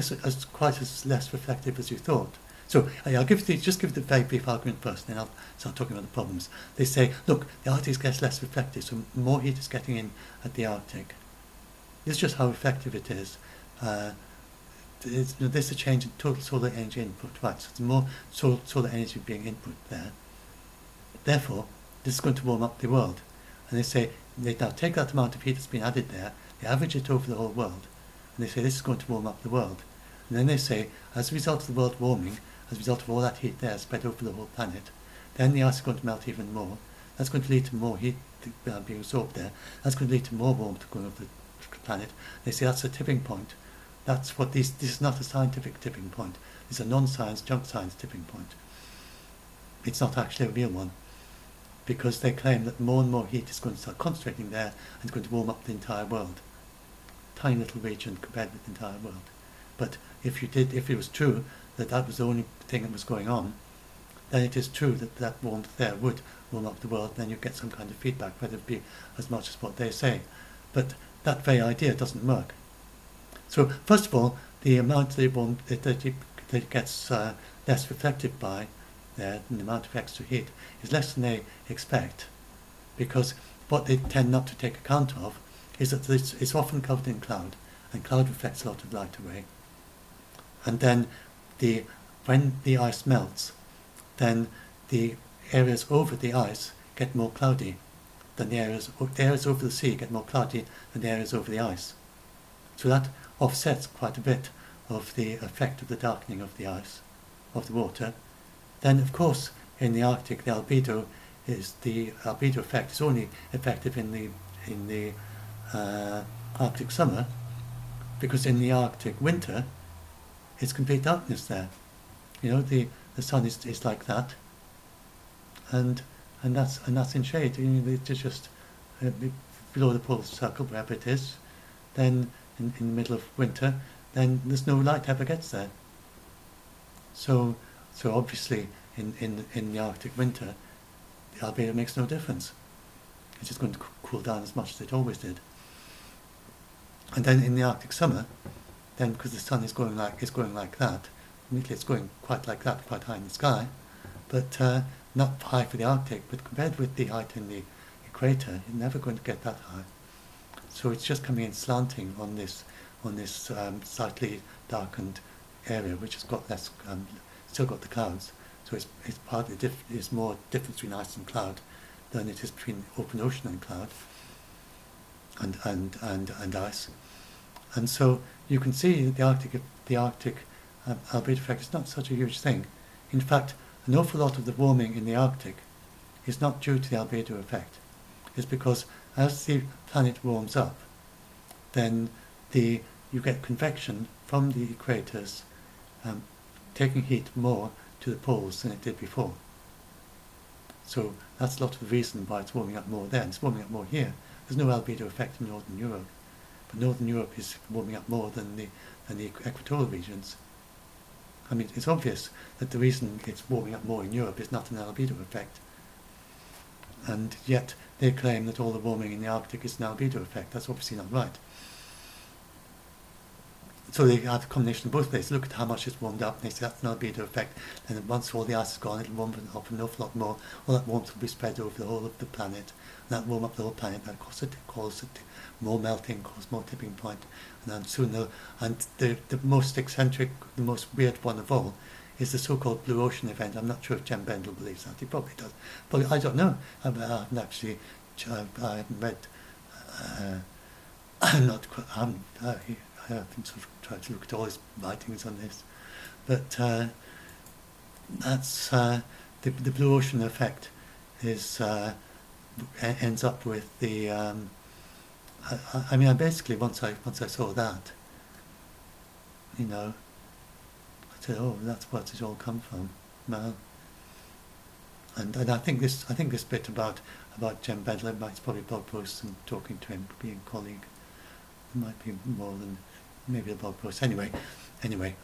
A: quite as less reflective as you thought. So I'll just give the very brief argument first, then I'll start talking about the problems. They say, look, the Arctic gets less reflective, so more heat is getting in at the Arctic. This is just how reflective it is. This is a change in total solar energy input, right? So there's more solar energy being input there. Therefore, this is going to warm up the world. And they say, they now take that amount of heat that's been added there, they average it over the whole world, and they say this is going to warm up the world. And then they say, as a result of the world warming, as a result of all that heat there spread over the whole planet, then the ice is going to melt even more. That's going to lead to more heat being absorbed there. That's going to lead to more warmth going over the planet. They say that's a tipping point. That's what this is not a scientific tipping point. It's a non-science, junk science tipping point. It's not actually a real one, because they claim that more and more heat is going to start concentrating there and it's going to warm up the entire world. Tiny little region compared with the entire world. But if it was true that was the only thing that was going on, then it is true that warmth there would warm up the world, and then you get some kind of feedback, whether it be as much as what they say. But that very idea doesn't work. So first of all, the amount that it gets less reflective by there, and the amount of extra heat, is less than they expect, because what they tend not to take account of is that it's often covered in cloud, and cloud reflects a lot of light away. And then when the ice melts, then the areas over the ice get more cloudy than the areas over the sea get more cloudy than the areas over the ice. So that offsets quite a bit of the effect of the darkening of the ice, of the water. Then, of course, in the Arctic, the albedo effect is only effective in the Arctic summer, because in the Arctic winter, it's complete darkness there. You know, the sun is like that, and that's in shade. You know, it's just below the polar circle, wherever it is. Then in the middle of winter, then there's no light ever gets there. So obviously in the Arctic winter, the albedo makes no difference. It's just going to cool down as much as it always did. And then in the Arctic summer, then because the sun is going like that, immediately it's going quite like that, quite high in the sky, but not high for the Arctic. But compared with the height in the equator, you're never going to get that high. So it's just coming in slanting on this slightly darkened area, which has got less, still got the clouds. So it's partly it's more difference between ice and cloud than it is between open ocean and cloud and ice. And so you can see that the Arctic albedo effect is not such a huge thing. In fact, an awful lot of the warming in the Arctic is not due to the albedo effect. It's because as the planet warms up, then you get convection from the equators taking heat more to the poles than it did before. So that's a lot of the reason why it's warming up more there. It's warming up more here. There's no albedo effect in Northern Europe, but Northern Europe is warming up more than the equatorial regions. I mean, it's obvious that the reason it's warming up more in Europe is not an albedo effect, and yet they claim that all the warming in the Arctic is an albedo effect. That's obviously not right. So they have a combination of both places. Look at how much it's warmed up, and they say that's an albedo effect. And once all the ice is gone, it'll warm up an awful lot more. All that warmth will be spread over the whole of the planet, and that warm up the whole planet. That causes more melting, cause more tipping point, and then soon the most eccentric, the most weird one of all is the so-called blue ocean event. I'm not sure if Jem Bendel believes that. He probably does, but I don't know. I haven't actually which I haven't read. I'm not quite, I haven't sort of tried to look at all his writings on this, but that's the blue ocean effect is ends up with the. I mean, I basically once I saw that, you know, I said, oh, that's where it all come from. Well, and I think this bit about Jem Bedler, it's probably blog posts and talking to him, being a colleague. It might be more than maybe a blog post. Anyway,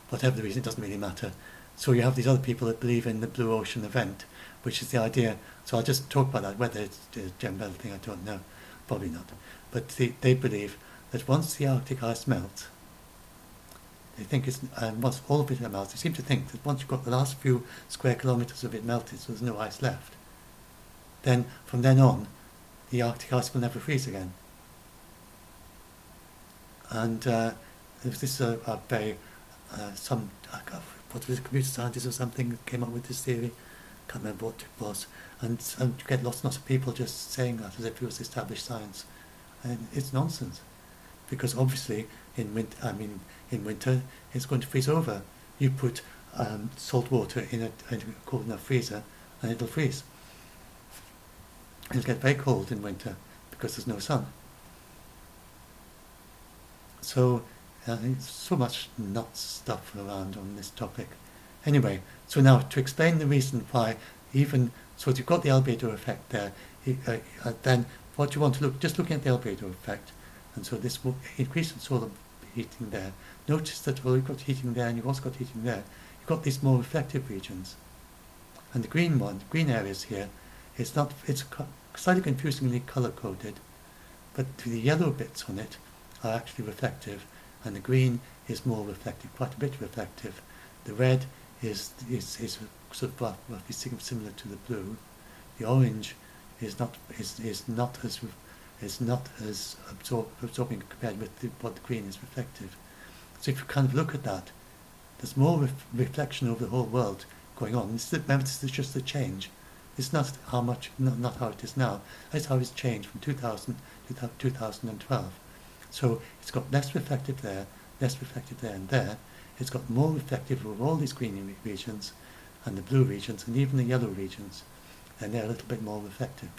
A: whatever the reason, it doesn't really matter. So you have these other people that believe in the blue ocean event, which is the idea. So I'll just talk about that. Whether it's a Jem Bedler thing, I don't know. Probably not. But they believe that once the Arctic ice melts, they think it's, and once all of it melts, they seem to think that once you've got the last few square kilometres of it melted, so there's no ice left, then from then on, the Arctic ice will never freeze again. And this is a very, what was a computer scientist or something that came up with this theory, can't remember what it was, and you get lots and lots of people just saying that as if it was established science. And it's nonsense, because obviously in winter it's going to freeze over. You put salt water in a cold enough freezer and it'll freeze. It'll get very cold in winter because there's no sun. So it's so much nuts stuff around on this topic. Anyway, so now to explain the reason why, even so, you've got the albedo effect there. Then what you want to just looking at the albedo effect, and so this will increase in solar heating there. Notice that you've got heating there, and you've also got heating there. You've got these more reflective regions, and the green areas here, it's slightly confusingly color coded, but the yellow bits on it are actually reflective, and the green is more reflective, quite a bit reflective. The red is sort of roughly similar to the blue. The orange is not as absorbing compared with what the green is reflective. So if you kind of look at that, there's more reflection over the whole world going on. Remember, this is just a change. It's not how much, not how it is now. That's how it's changed from 2000 to 2012. So it's got less reflective there, and there. It's got more reflective over all these green regions, and the blue regions, and even the yellow regions, and they're a little bit more reflective.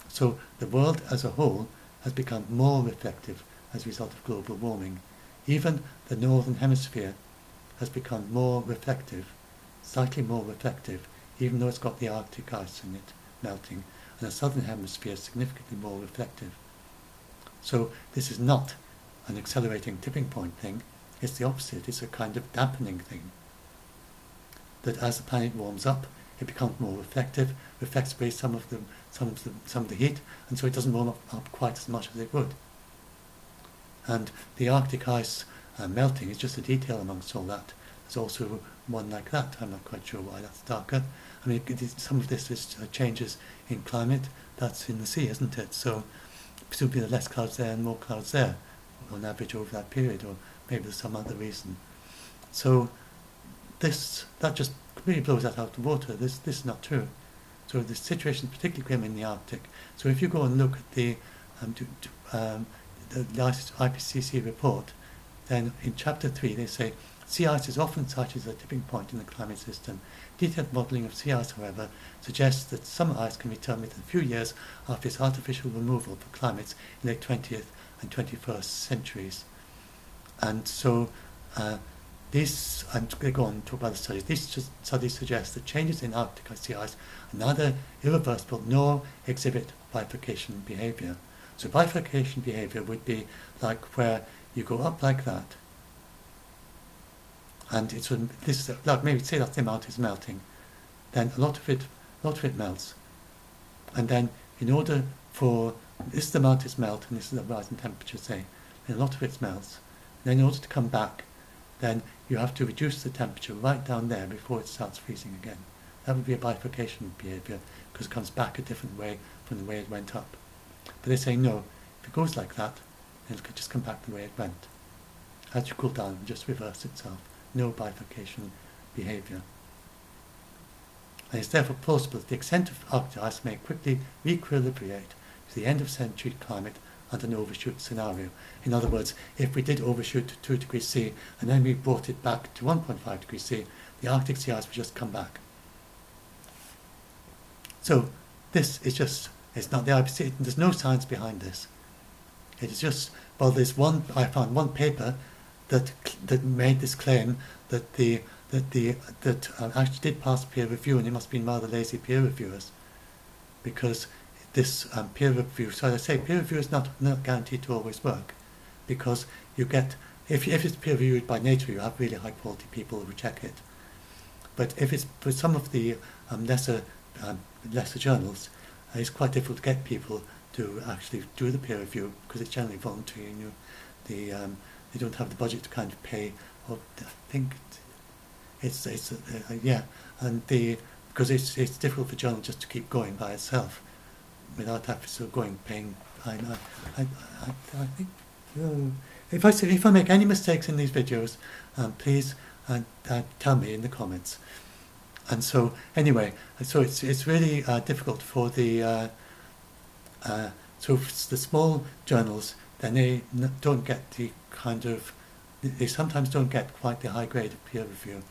A: So the world as a whole has become more reflective as a result of global warming. Even the northern hemisphere has become more reflective, slightly more reflective, even though it's got the Arctic ice in it melting, and the southern hemisphere is significantly more reflective. So this is not an accelerating tipping point thing, it's the opposite. It's a kind of dampening thing. That as the planet warms up, it becomes more reflective, reflects away some of the heat, and so it doesn't warm up quite as much as it would. And the Arctic ice melting is just a detail amongst all that. There's also one like that. I'm not quite sure why that's darker. I mean, some of this is changes in climate. That's in the sea, isn't it? So presumably there are less clouds there and more clouds there on average over that period, or maybe there's some other reason. So that just completely blows that out of the water. This is not true. So the situation is particularly grim in the Arctic. So if you go and look at the last IPCC report, then in chapter 3 they say sea ice is often cited as a tipping point in the climate system. Detailed modelling of sea ice, however, suggests that summer ice can return within a few years after its artificial removal for climates in the 20th and 21st centuries. And so these, I'm going to go on and talk about the studies. These studies suggest that changes in Arctic sea ice are neither irreversible nor exhibit bifurcation behaviour. So bifurcation behaviour would be like where you go up like that, and it's this like maybe say that the amount is melting, then a lot of it melts, and then in order for this amount is melt, and this is a rise in temperature, say, and a lot of it melts. Then in order to come back, then you have to reduce the temperature right down there before it starts freezing again. That would be a bifurcation behaviour, because it comes back a different way from the way it went up. But they say no, if it goes like that, then it could just come back the way it went. As you cool down, it just reverse itself. No bifurcation behaviour. and it's therefore plausible that the extent of Arctic ice may quickly re-equilibrate to the end of century climate under an overshoot scenario. In other words, if we did overshoot to 2 degrees C and then we brought it back to 1.5 degrees C, the Arctic sea ice would just come back. So this is just, it's not the IPCC, there's no science behind this. It is just, well, I found one paper that made this claim that actually did pass peer review, and it must have been rather lazy peer reviewers, because this peer review, so as I say, peer review is not guaranteed to always work, because you get, if it's peer reviewed by Nature, you have really high quality people who check it. But if it's for some of the lesser journals, it's quite difficult to get people to actually do the peer review, because it's generally voluntary, and they don't have the budget to kind of pay. Or I think because it's difficult for a journal just to keep going by itself without actually paying. I think if I make any mistakes in these videos, please tell me in the comments. And so anyway, so it's really difficult for the small journals. Then they don't get the kind of, they sometimes don't get quite the high grade of peer review.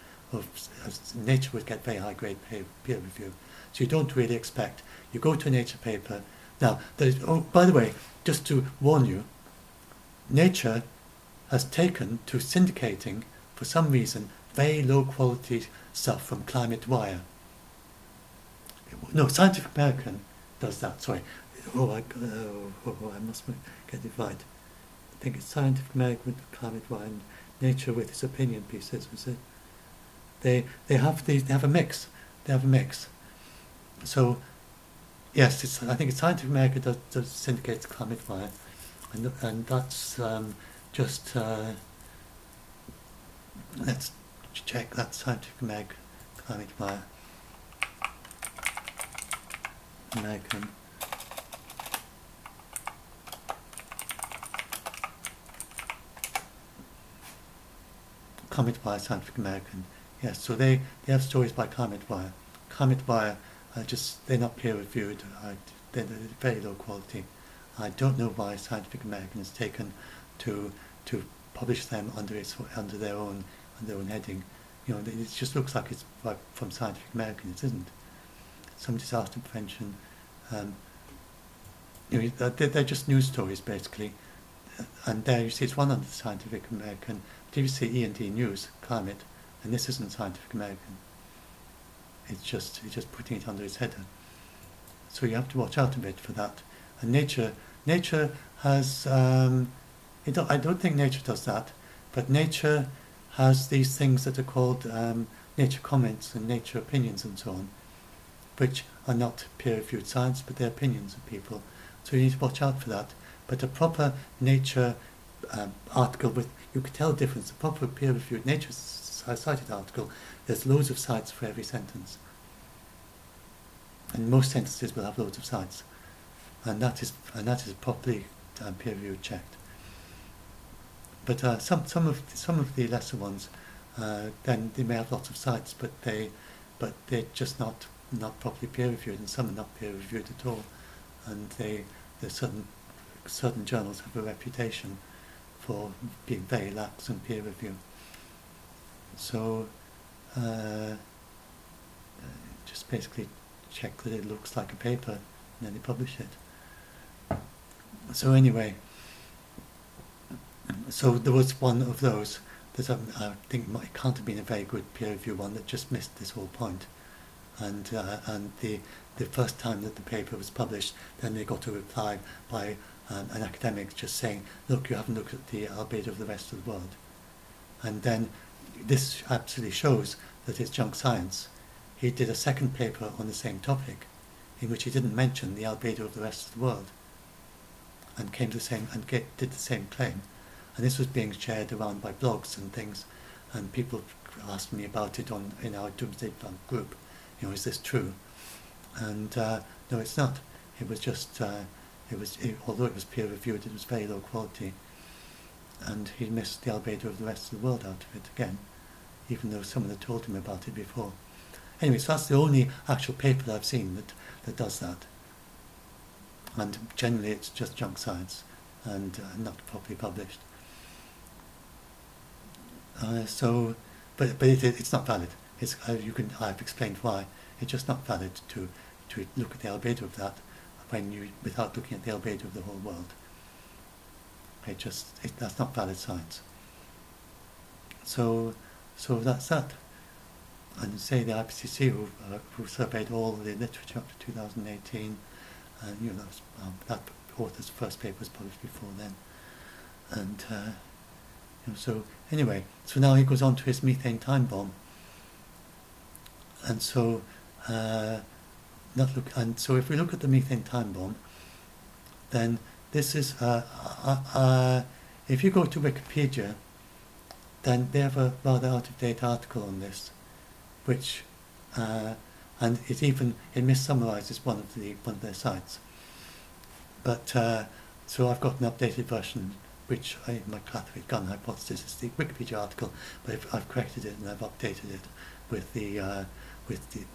A: Nature would get very high grade peer review. So you don't really expect, you go to a Nature paper. Now, by the way, just to warn you, Nature has taken to syndicating, for some reason, very low quality stuff from Climate Wire. No, Scientific American does that, sorry. I must get it right. I think it's Scientific American with Climate Wire and Nature with its opinion pieces, was it? They have a mix. They have a mix. So yes, I think it's Scientific American that syndicates Climate Wire, and that's just let's check that Scientific American Climate Wire American. Climate Wire, Scientific American. Yes, so they have stories by Climate Wire. Climate Wire they're not peer reviewed. They're very low quality. I don't know why Scientific American has taken to publish them under their own heading. You know, it just looks like it's from Scientific American. It isn't. Some disaster prevention. They're just news stories basically. And there you see it's one under Scientific American. But if you see E&D News, Climate, and this isn't Scientific American. It's just putting it under its header. So you have to watch out a bit for that. And Nature has, I don't think Nature does that, but Nature has these things that are called Nature Comments and Nature Opinions and so on, which are not peer-reviewed science, but they're opinions of people. So you need to watch out for that. But a proper Nature article with, you could tell the difference, a proper peer-reviewed Nature cited article, there's loads of cites for every sentence. And most sentences will have loads of cites. And that is properly peer-reviewed checked. But some of the lesser ones, then they may have lots of cites, but they're just not properly peer-reviewed, and some are not peer-reviewed at all. And there's certain journals have a reputation for being very lax in peer review. So just basically check that it looks like a paper, and then they publish it. So anyway, so there was one of those that I think it can't have been a very good peer review one that just missed this whole point. And the first time that the paper was published, then they got a reply by an academic just saying, look, you haven't looked at the albedo of the rest of the world. And then this absolutely shows that it's junk science. He did a second paper on the same topic, in which he didn't mention the albedo of the rest of the world, and came to the same did the same claim. And this was being shared around by blogs and things, and people asked me about it in our Doomsday Plan group. You know, is this true? And no, it's not. It was just although it was peer reviewed, it was very low quality, and he missed the albedo of the rest of the world out of it again, even though someone had told him about it before. Anyway, so that's the only actual paper that I've seen that does that. And generally it's just junk science and not properly published. But it's not valid. I've explained why. It's just not valid to look at the albedo of that without looking at the albedo of the whole world. That's not valid science. So that's that. And say the IPCC who surveyed all the literature up to 2018, and that author's first paper was published before then, and so anyway, so now he goes on to his methane time bomb, and so if we look at the methane time bomb, then this is if you go to Wikipedia, then they have a rather out-of-date article on this, which and it mis-summarises one of their sites. But so I've got an updated version, which my Clathrate gun hypothesis is the Wikipedia article, but I've corrected it and I've updated it with the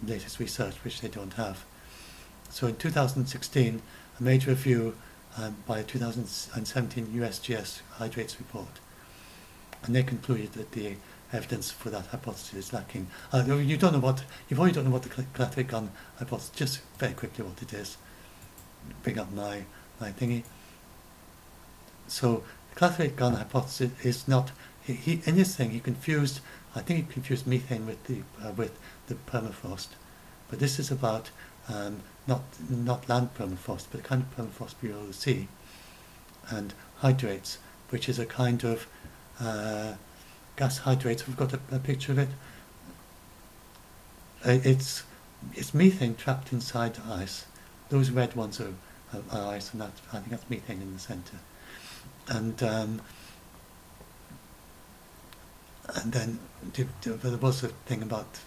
A: latest research, which they don't have. So in 2016, a major review by the 2017 USGS hydrates report, and they concluded that the evidence for that hypothesis is lacking. You probably don't know what the Clathrate gun hypothesis. Just very quickly, what it is. Bring up my thingy. So the Clathrate gun hypothesis is not. In his thing, he confused. I think he confused methane with the permafrost, but this is about not land permafrost, but a kind of permafrost below the sea, and hydrates, which is a kind of gas hydrates. We've got a picture of it. It's methane trapped inside ice. Those red ones are ice, and I think that's methane in the centre. And then there was a thing about,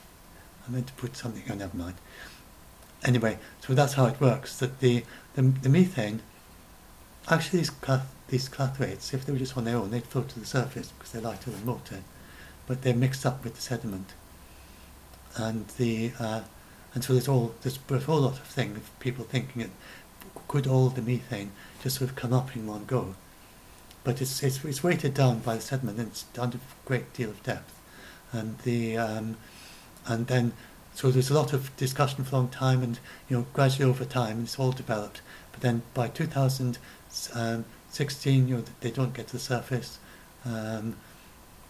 A: I meant to put something. Oh, never mind. Anyway, so that's how it works. That the methane, actually these clathrates, if they were just on their own, they'd float to the surface because they're lighter than water, but they're mixed up with the sediment, and so there's a whole lot of things. People thinking it could all the methane just sort of come up in one go, but it's weighted down by the sediment, and it's down to a great deal of depth, and then so there's a lot of discussion for a long time, and gradually over time it's all developed. But then by 2016, they don't get to the surface.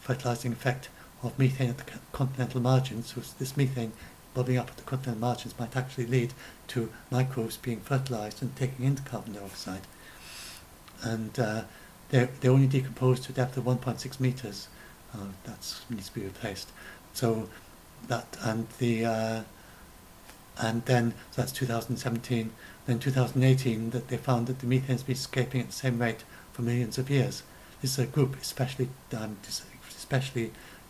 A: Fertilising effect of methane at the continental margins. So this methane bubbling up at the continental margins might actually lead to microbes being fertilised and taking into carbon dioxide. And they only decompose to a depth of 1.6 metres. That needs to be replaced. So that so that's 2017. Then 2018, that they found that the methane has been escaping at the same rate for millions of years. This is a group especially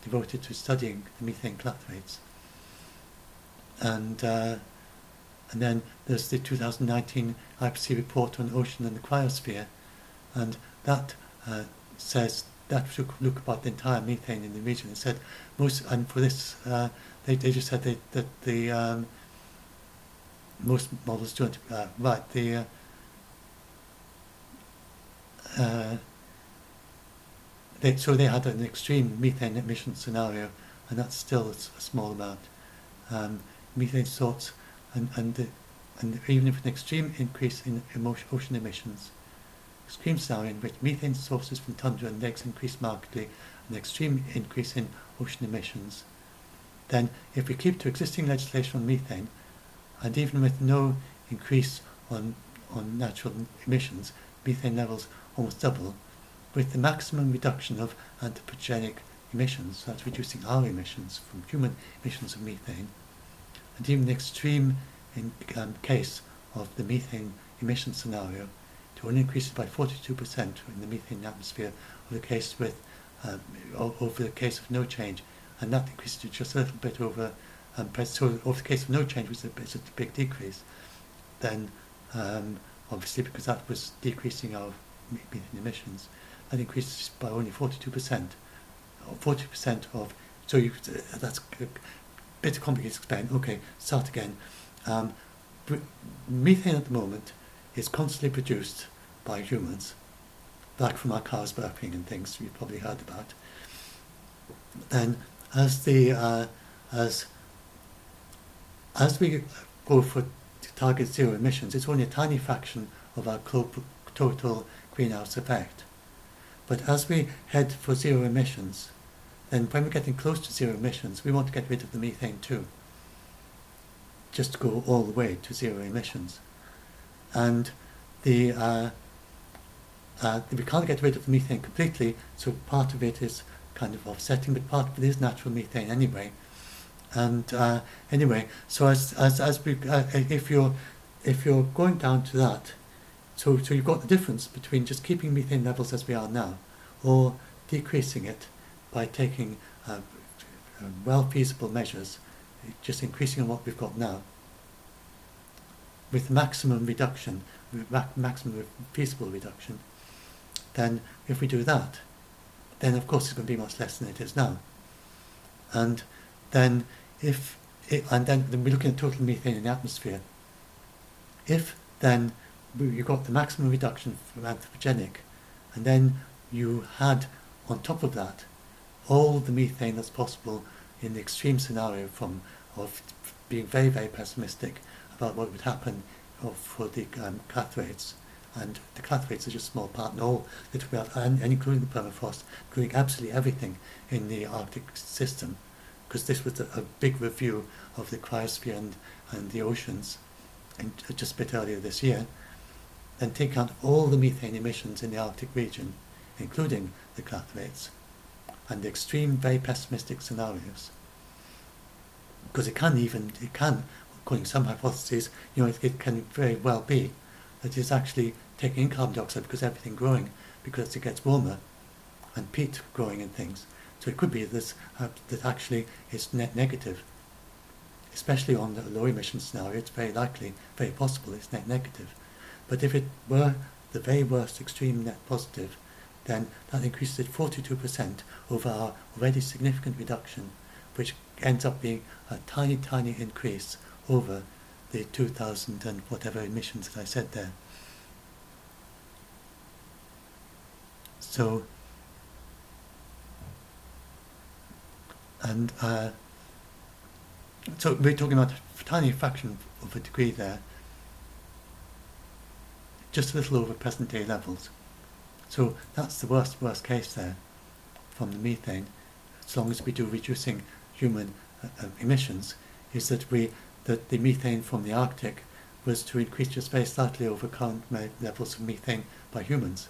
A: devoted to studying the methane clathrates. And then there's the 2019 IPCC report on ocean and the cryosphere, and that says that took a look about the entire methane in the region. It said and for this they just said that the most models don't so they had an extreme methane emission scenario, and that's still a small amount. Methane sorts, and even if an extreme increase in ocean emissions, extreme scenario in which methane sources from tundra and lakes increase markedly, an extreme increase in ocean emissions, then if we keep to existing legislation on methane, and even with no increase on natural emissions, methane levels almost double, with the maximum reduction of anthropogenic emissions, so that's reducing our emissions from human emissions of methane, and even the extreme case of the methane emission scenario to only increase by 42% in the methane atmosphere over the case of no change, and that increases to just a little bit over. So over the case of no change was a big decrease. Then obviously because that was decreasing our methane emissions, that increases by only 42%. 40% of that's bit complicated to explain. Okay, start again. Um, Methane at the moment is constantly produced by humans, like from our cars burping and things you've probably heard about. Then, as we go for to target zero emissions, it's only a tiny fraction of our total greenhouse effect. But as we head for zero emissions, then when we're getting close to zero emissions, we want to get rid of the methane too, just to go all the way to zero emissions. And we can't get rid of the methane completely, so part of it is kind of offsetting, but part of it is natural methane anyway. And anyway, so if you're going down to that, so you've got the difference between just keeping methane levels as we are now, or decreasing it by taking well feasible measures, just increasing on what we've got now, with maximum reduction, maximum feasible reduction. Then if we do that, then of course it's going to be much less than it is now. And then then we're looking at total methane in the atmosphere. If then you've got the maximum reduction from anthropogenic, and then you had on top of that all the methane that's possible in the extreme scenario of being very, very pessimistic about what would happen for the clathrates. And the clathrates are just a small part, and all that and including the permafrost, including absolutely everything in the Arctic system, because this was a big review of the cryosphere and the oceans just a bit earlier this year. Then take out all the methane emissions in the Arctic region, including the clathrates, and the extreme, very pessimistic scenarios. Because it can, according to some hypotheses, it can very well be that it's actually taking in carbon dioxide because everything growing, because it gets warmer, and peat growing and things. So it could be this that actually it's net negative. Especially on the low emission scenario, it's very likely, very possible it's net negative. But if it were the very worst extreme net positive, then that increases it 42% over our already significant reduction, which ends up being a tiny, tiny increase over the 2000 and whatever emissions that I said there. So, so we're talking about a tiny fraction of a degree there, just a little over present day levels. So that's the worst case there from the methane, as long as we do reducing human emissions, is that the methane from the Arctic was to increase just very slightly over current levels of methane by humans.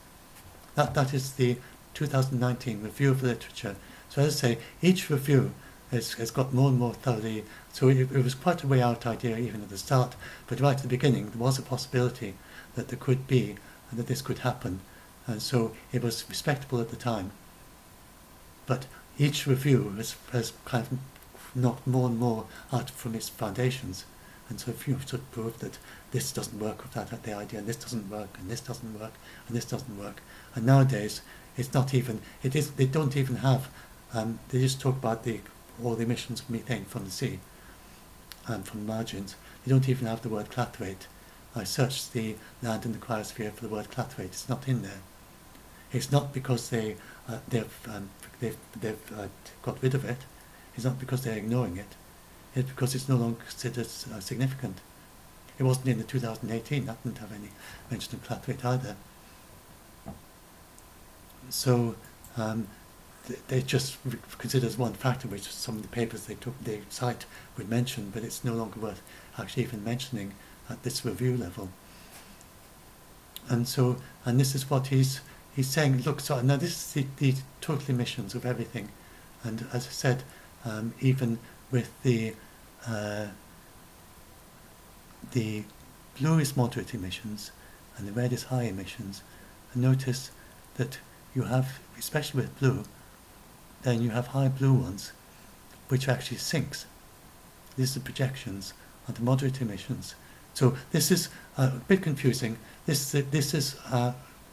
A: That is the 2019 review of the literature. So as I say, each review has got more and more thoroughly, so it was quite a way out idea even at the start, but right at the beginning there was a possibility that there could be, and that this could happen, and so it was respectable at the time. But each review has kind of knocked more and more out from its foundations, and so if you sort of prove that this doesn't work with the idea, and this doesn't work, and this doesn't work, and this doesn't work, and nowadays it's not even, they don't even have, they just talk about all the emissions of methane from the sea and from the margins. They don't even have the word clathrate. I searched the land in the cryosphere for the word clathrate. It's not in there. It's not because they've got rid of it. It's not because they're ignoring it. It's because it's no longer considered significant. It wasn't in the 2018. That didn't have any mention of clathrate either. So they just consider as one factor, which some of the papers they cite would mention, but it's no longer worth actually even mentioning at this review level. And so, and this is what he's saying. Look, so now this is the total emissions of everything, and as I said, even with the blue is moderate emissions, and the red is high emissions. And notice that you have, especially with blue, then you have high blue ones, which actually sinks. These are projections on the moderate emissions. So this is a bit confusing. This is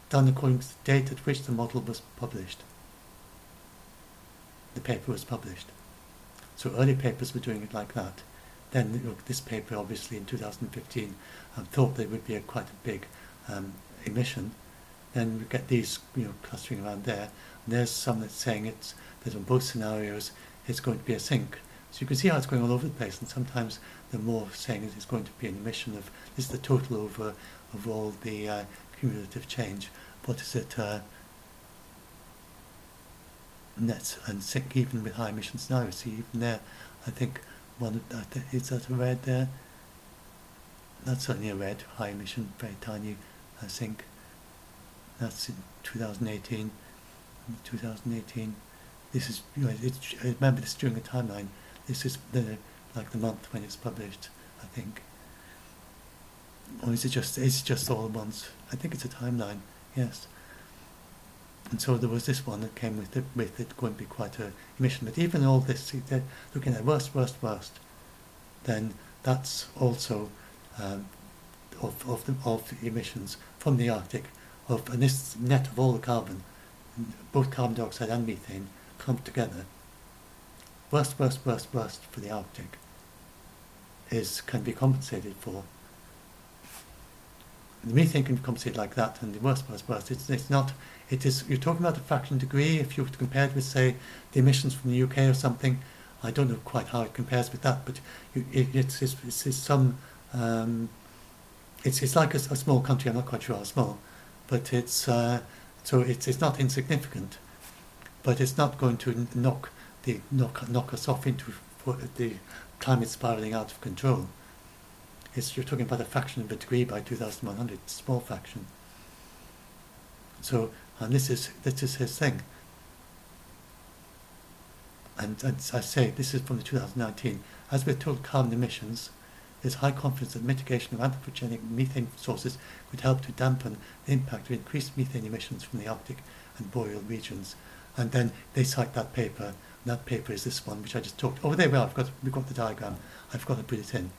A: done according to the date at which the model was published. The paper was published. So early papers were doing it like that. Then this paper, obviously in 2015, thought there would be quite a big emission. Then we get these, clustering around there. And there's some that's saying that on both scenarios it's going to be a sink. So you can see how it's going all over the place. And sometimes they're more saying it's going to be an emission of, this is the total over of all the cumulative change. What is it? Net and sink, even with high emission scenarios. See, even there, I think is that a red there? That's certainly a red, high emission, very tiny sink. That's in 2018. 2018. This is, I remember this during a timeline. This is the month when it's published, I think. Or is it just all at once? I think it's a timeline. Yes. And so there was this one that came with it going to be quite a emission. But even all this, they're looking at worst, then that's also of the emissions from the Arctic, and this net of all the carbon, both carbon dioxide and methane, clumped together. Worst for the Arctic can be compensated for. The methane can be compensated like that, and the worst. It's not. It is. You're talking about a fraction degree. If you were to compare it with, say, the emissions from the UK or something, I don't know quite how it compares with that, but it's some. It's like a small country. I'm not quite sure how small, but it's so it's not insignificant, but it's not going to knock us off into the climate spiraling out of control. You're talking about a fraction of a degree by 2100, small fraction. So, and this is his thing. And as I say, this is from the 2019. As with total carbon emissions, there's high confidence that mitigation of anthropogenic methane sources could help to dampen the impact of increased methane emissions from the Arctic and boreal regions. And then they cite that paper, and that paper is this one, which I just talked. Oh, there we are. We've got the diagram. I forgot to put it in.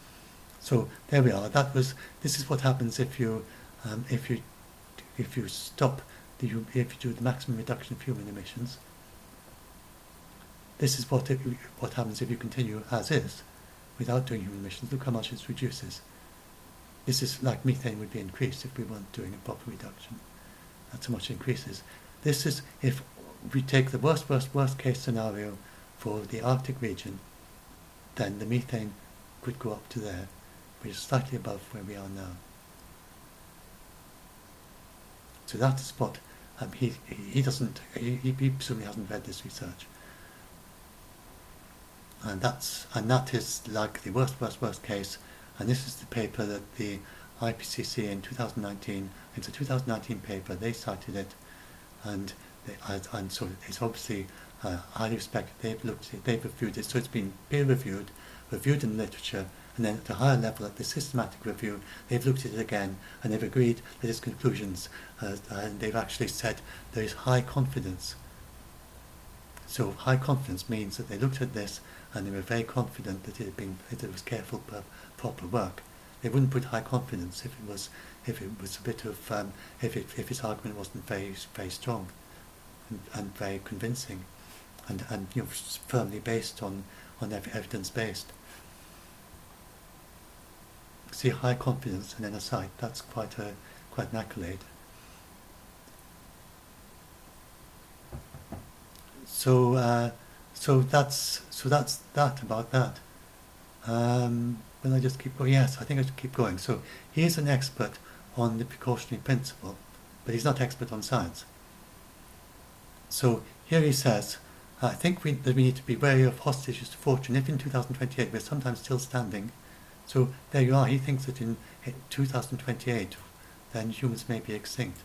A: So there we are. This is what happens if you stop if you do the maximum reduction of human emissions. This is what happens if you continue as is, without doing human emissions. Look how much it reduces. This is like methane would be increased if we weren't doing a proper reduction. That's how much it increases. This is if we take the worst case scenario for the Arctic region, then the methane could go up to there, which is slightly above where we are now. So that is what he presumably hasn't read this research, and that is like the worst case. And this is the paper that the IPCC in 2019. It's a 2019 paper. They cited it, and so it's obviously highly respected. They've reviewed it, so it's been peer reviewed in literature. And then at a higher level, at the systematic review, they've looked at it again, and they've agreed that its conclusions, and they've actually said there is high confidence. So high confidence means that they looked at this and they were very confident that it was careful, proper work. They wouldn't put high confidence if it was a bit of if its argument wasn't very strong and very convincing, and firmly based on evidence based. See, high confidence and then a site, that's quite an accolade. So that's that about that. Will I just keep going? Yes, I think I should keep going. So he is an expert on the precautionary principle, but he's not expert on science. So here he says, I think that we need to be wary of hostages to fortune if in 2028 we're sometimes still standing. So there you are. He thinks that in 2028, then humans may be extinct.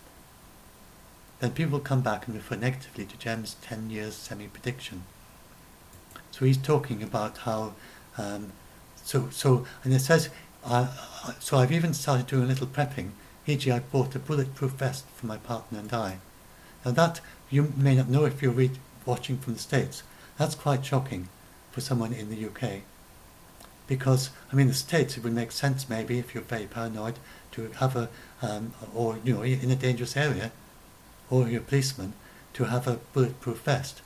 A: Then people will come back and refer negatively to Jem's 10 years semi-prediction. So he's talking about how, and it says, so I've even started doing a little prepping. E.g., I bought a bulletproof vest for my partner and I. Now that, you may not know if you're watching from the States, that's quite shocking for someone in the UK. Because, the States, it would make sense maybe if you're very paranoid to have or in a dangerous area, or you're a policeman, to have a bulletproof vest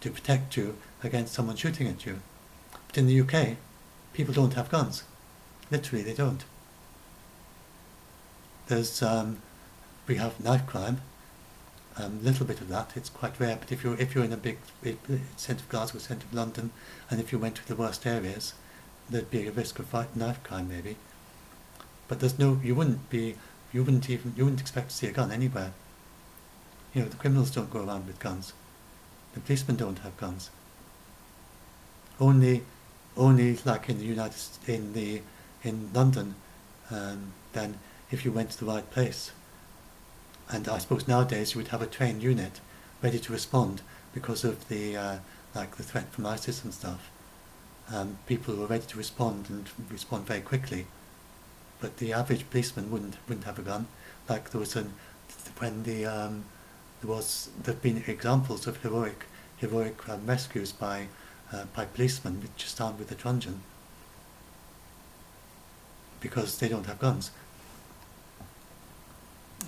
A: to protect you against someone shooting at you. But in the UK, people don't have guns. Literally, they don't. There's we have knife crime, little bit of that. It's quite rare, but if you're in a big centre of Glasgow, centre of London, and if you went to the worst areas, there'd be a risk of knife crime maybe. But there's no, you wouldn't expect to see a gun anywhere. You know, the criminals don't go around with guns. The policemen don't have guns. Only like in the in London, then if you went to the right place. And I suppose nowadays you would have a trained unit ready to respond because of the like the threat from ISIS and stuff. People were ready to respond and respond very quickly. But the average policeman wouldn't have a gun. Like there was there've been examples of heroic rescues by policemen just armed with a truncheon because they don't have guns.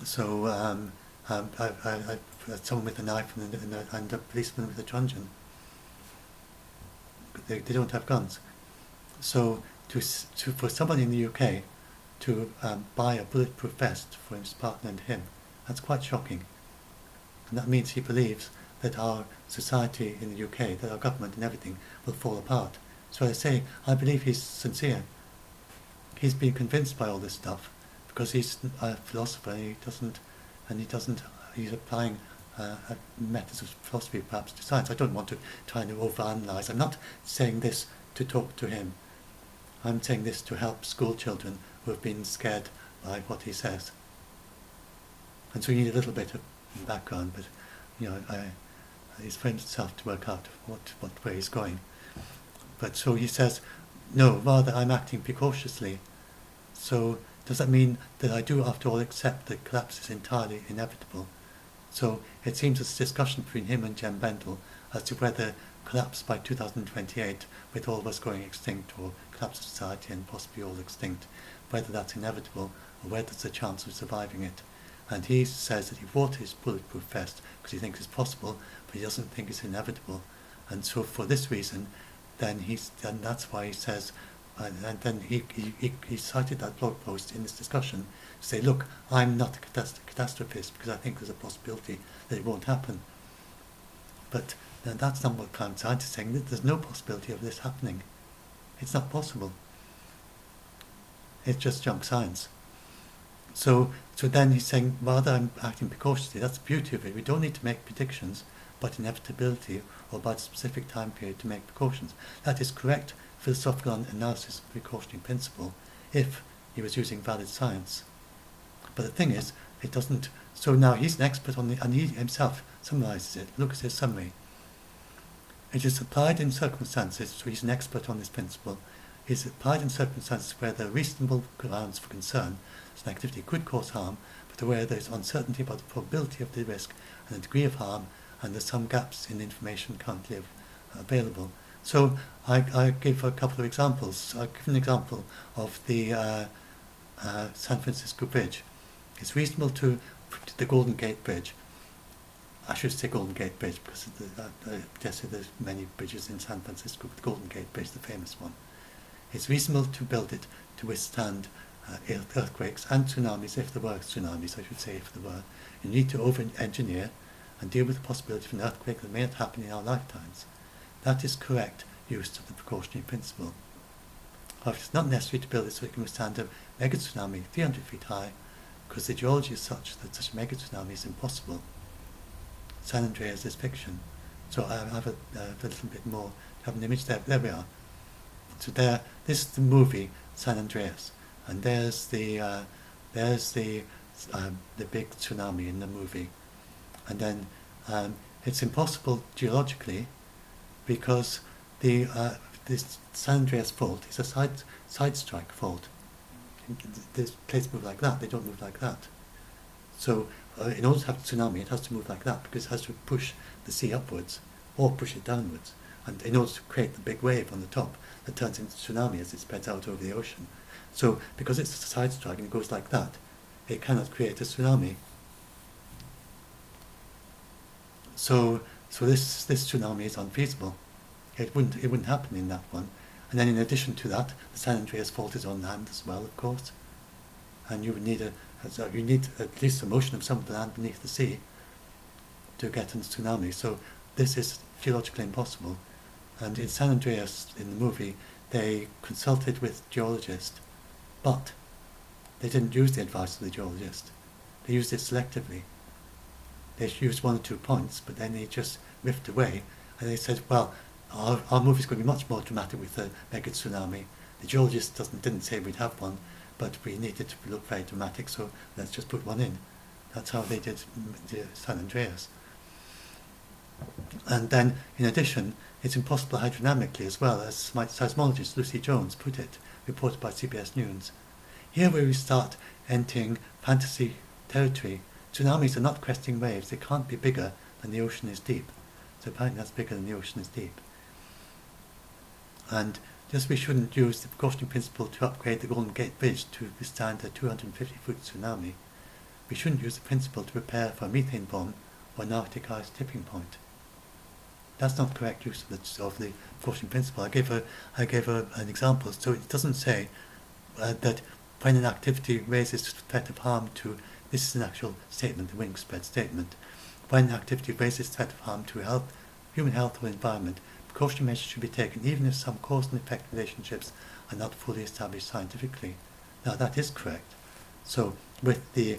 A: So someone with a knife and a policeman with a truncheon. They don't have guns. So for someone in the UK to buy a bulletproof vest for his partner and him, that's quite shocking. And that means he believes that our society in the UK, that our government and everything will fall apart. So I say, I believe he's sincere. He's been convinced by all this stuff because he's a philosopher and he's applying methods of philosophy perhaps to science. I don't want to try and overanalyze. I'm not saying this to talk to him. I'm saying this to help school children who have been scared by what he says. And so you need a little bit of background, but you know, it's for himself to work out what way he's going. But so he says, no, rather I'm acting precautiously. So does that mean that I do after all accept that collapse is entirely inevitable? So it seems it's a discussion between him and Jem Bendel as to whether collapse by 2028, with all of us going extinct, or collapse of society and possibly all extinct, whether that's inevitable or whether there's a chance of surviving it. And he says that he bought his bulletproof vest because he thinks it's possible, but he doesn't think it's inevitable. And so for this reason, then that's why he says, and then he cited that blog post in this discussion to say, look, I'm not a catastrophist because I think there's a possibility that it won't happen. But that's not what climate science is saying. There's no possibility of this happening. It's not possible. It's just junk science. So then he's saying, rather I'm acting precautiously. That's the beauty of it. We don't need to make predictions about inevitability or about a specific time period to make precautions. That is correct philosophical analysis of the precautionary principle if he was using valid science. But the thing is, it doesn't. So now he's an expert on and he himself summarizes it. Look at his summary. It is applied in circumstances, so he's an expert on this principle. It is applied in circumstances where there are reasonable grounds for concern that an activity could cause harm, but where there is uncertainty about the probability of the risk and the degree of harm, and there's some gaps in the information currently available. So I give a couple of examples. I'll give an example of the San Francisco Bridge. It's reasonable to the Golden Gate Bridge. I should say Golden Gate Bridge because there's many bridges in San Francisco, but the Golden Gate Bridge is the famous one. It's reasonable to build it to withstand earthquakes and tsunamis, if there were tsunamis, I should say, if there were. You need to over-engineer and deal with the possibility of an earthquake that may not happen in our lifetimes. That is correct use of the precautionary principle. However, it's not necessary to build it so it can withstand a mega tsunami 300 feet high, because the geology is such that such a mega tsunami is impossible. San Andreas is fiction. So I have a little bit more to have an image there. There we are. So this is the movie San Andreas, and there's the big tsunami in the movie, and then it's impossible geologically because this San Andreas fault is a side strike fault. These plates move like that; they don't move like that. So in order to have a tsunami, it has to move like that because it has to push the sea upwards or push it downwards. And in order to create the big wave on the top that turns into tsunami as it spreads out over the ocean. So because it's a side strike and it goes like that, it cannot create a tsunami. So So this tsunami is unfeasible. It wouldn't happen in that one. And then in addition to that, the San Andreas fault is on land as well, of course. And you would need you need at least the motion of some of the land beneath the sea to get a tsunami. So this is geologically impossible. And in San Andreas, in the movie, they consulted with geologists, but they didn't use the advice of the geologist. They used it selectively. They used 1 or 2 points, but then they just riffed away, and they said, well, our movie's going to be much more dramatic with the mega tsunami. The geologist didn't say we'd have one, but we needed to look very dramatic, so let's just put one in. That's how they did San Andreas. And then, in addition, it's impossible hydrodynamically as well, as my seismologist Lucy Jones put it, reported by CBS News. Here where we start entering fantasy territory, tsunamis are not cresting waves, they can't be bigger than the ocean is deep. So apparently that's bigger than the ocean is deep. And just we shouldn't use the precautionary principle to upgrade the Golden Gate Bridge to withstand a 250-foot tsunami. We shouldn't use the principle to prepare for a methane bomb or an Arctic ice tipping point. That's not correct use of the precautionary principle. I gave her an example. So it doesn't say that when an activity raises threat of harm to, this is an actual statement, the wingspread statement, when an activity raises threat of harm to human health or environment, precautionary measures should be taken even if some cause and effect relationships are not fully established scientifically. Now that is correct. So with the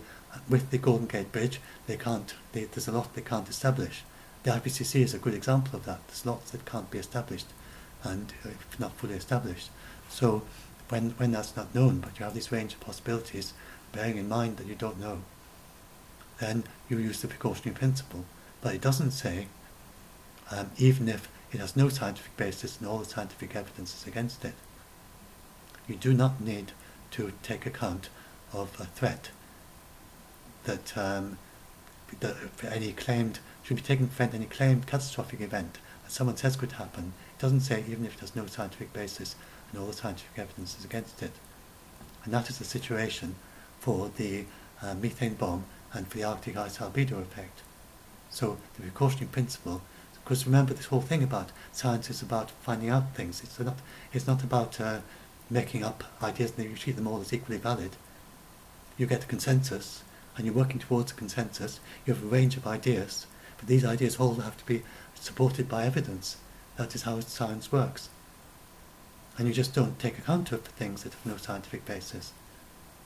A: Golden Gate Bridge, there's a lot they can't establish. The IPCC is a good example of that. There's lots that can't be established, and if not fully established. So when that's not known, but you have this range of possibilities, bearing in mind that you don't know, then you use the precautionary principle. But it doesn't say, even if it has no scientific basis and all the scientific evidence is against it, you do not need to take account of a threat that should be taken to prevent any claimed catastrophic event that someone says could happen. It doesn't say even if it has no scientific basis and all the scientific evidence is against it. And that is the situation for the methane bomb and for the Arctic ice albedo effect. So the precautionary principle, because remember this whole thing about science is about finding out things. It's not about making up ideas and you treat them all as equally valid. You get a consensus and you're working towards a consensus. You have a range of ideas, but these ideas all have to be supported by evidence. That is how science works. And you just don't take account of things that have no scientific basis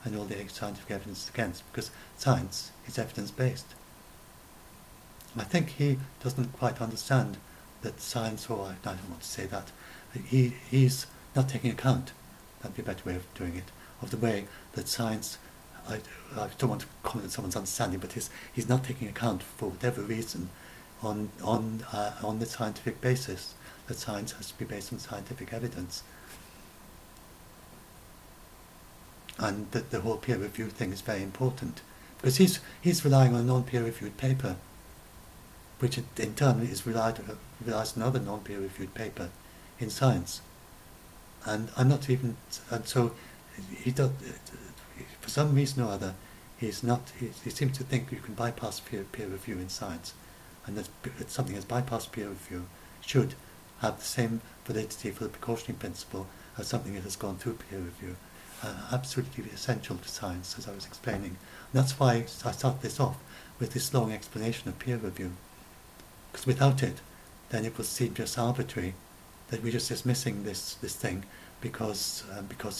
A: and all the scientific evidence is against, because science is evidence-based. I think he doesn't quite understand that science, or I don't want to say that, he's not taking account, that'd be a better way of doing it, of the way that science, I don't want to comment on someone's understanding, but he's not taking account for whatever reason on the scientific basis, that science has to be based on scientific evidence. And that the whole peer review thing is very important, because he's relying on a non-peer reviewed paper, which in turn is relies on another non-peer reviewed paper in science. And I'm not even, and so he does, for some reason or other, he seems to think you can bypass peer review in science, and that something that's bypassed peer review should have the same validity for the precautionary principle as something that has gone through peer review. Absolutely essential to science, as I was explaining. And that's why I start this off with this long explanation of peer review, because without it, then it would seem just arbitrary that we're just dismissing this thing because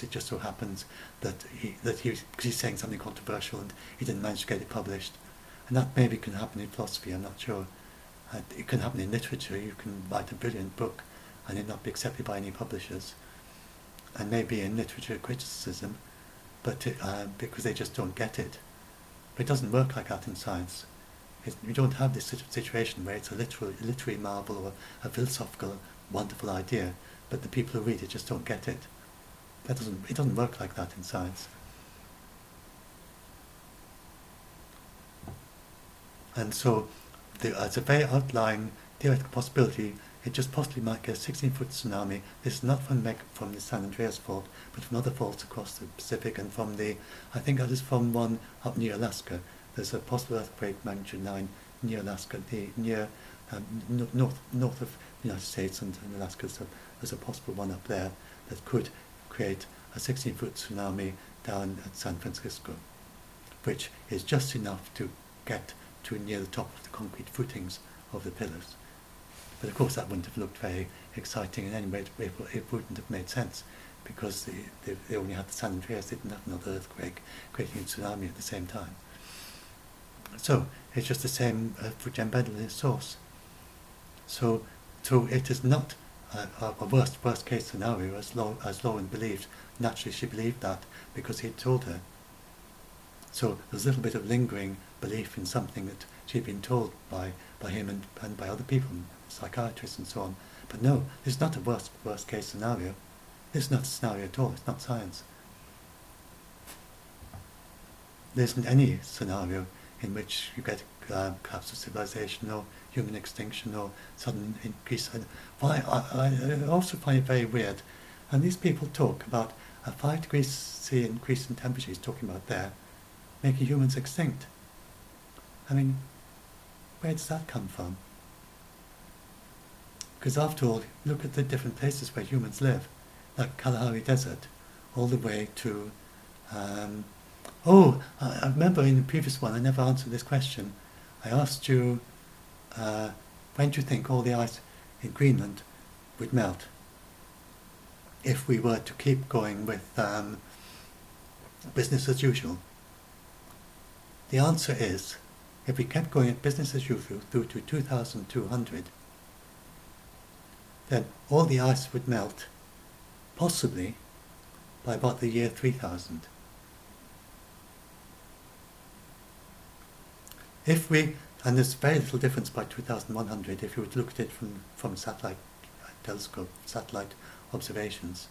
A: it just so happens that he's saying something controversial and he didn't manage to get it published. And that maybe can happen in philosophy, I'm not sure. It can happen in literature. You can write a brilliant book and it not be accepted by any publishers. And maybe in literature criticism, but because they just don't get it. But it doesn't work like that in science. We don't have this situation where it's a literary marvel or a philosophical, wonderful idea, but the people who read it just don't get it. It doesn't work like that in science. And so it's a very outlying theoretical possibility. It just possibly might get a 16-foot tsunami. This is not from the San Andreas fault, but from other faults across the Pacific, and from I think that is from one up near Alaska. There's a possible earthquake magnitude 9 near Alaska, near north of the United States and Alaska. So there's a possible one up there that could create a 16-foot tsunami down at San Francisco, which is just enough to get to near the top of the concrete footings of the pillars. But of course that wouldn't have looked very exciting in any way. It wouldn't have made sense, because they only had the San Andreas, they didn't have another earthquake creating a tsunami at the same time. So it's just the same for embedded in its source. So it is not a worst case scenario, as Lauren believed. Naturally she believed that because he told her. So there's a little bit of lingering belief in something that she'd been told by him and by other people, psychiatrists and so on. But no, this is not a worst case scenario. This is not a scenario at all. It's not science. There isn't any scenario in which you get collapse of civilization or human extinction or sudden increase. I also find it very weird, and these people talk about a 5 degrees C increase in temperature, he's talking about there, making humans extinct. I mean, where does that come from? Because after all, look at the different places where humans live, like Kalahari Desert, all the way to... I remember in the previous one, I never answered this question. I asked you, when do you think all the ice in Greenland would melt? If we were to keep going with business as usual. The answer is, if we kept going at business as usual through to 2200, then all the ice would melt, possibly, by about the year 3000. And there's very little difference by 2100 if you would look at it from satellite telescope, satellite observations.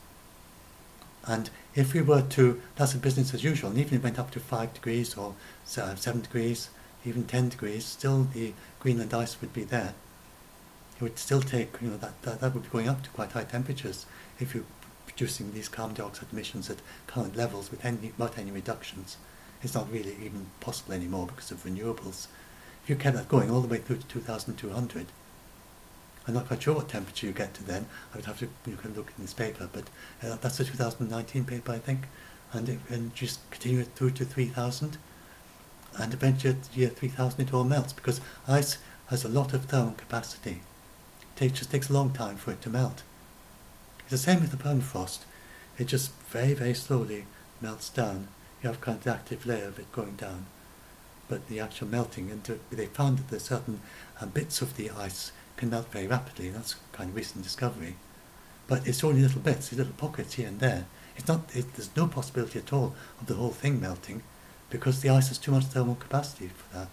A: And if we were to, that's a business as usual, and even if it went up to 5 degrees or 7 degrees, even 10 degrees, still the Greenland ice would be there. It would still take, that would be going up to quite high temperatures if you're producing these carbon dioxide emissions at current levels without any reductions. It's not really even possible anymore because of renewables. If you kept that going all the way through to 2200, I'm not quite sure what temperature you get to then. I would have to, you can look in this paper, but that's the 2019 paper, I think, and just continue it through to 3000, and eventually at the year 3000 it all melts, because ice has a lot of thermal capacity. It just takes a long time for it to melt. It's the same with the permafrost. It just very, very slowly melts down. You have kind of the active layer of it going down, but the actual melting, and they found that there's certain bits of the ice can melt very rapidly, and that's a kind of recent discovery. But it's only little bits, little pockets here and there. There's no possibility at all of the whole thing melting, because the ice has too much thermal capacity for that.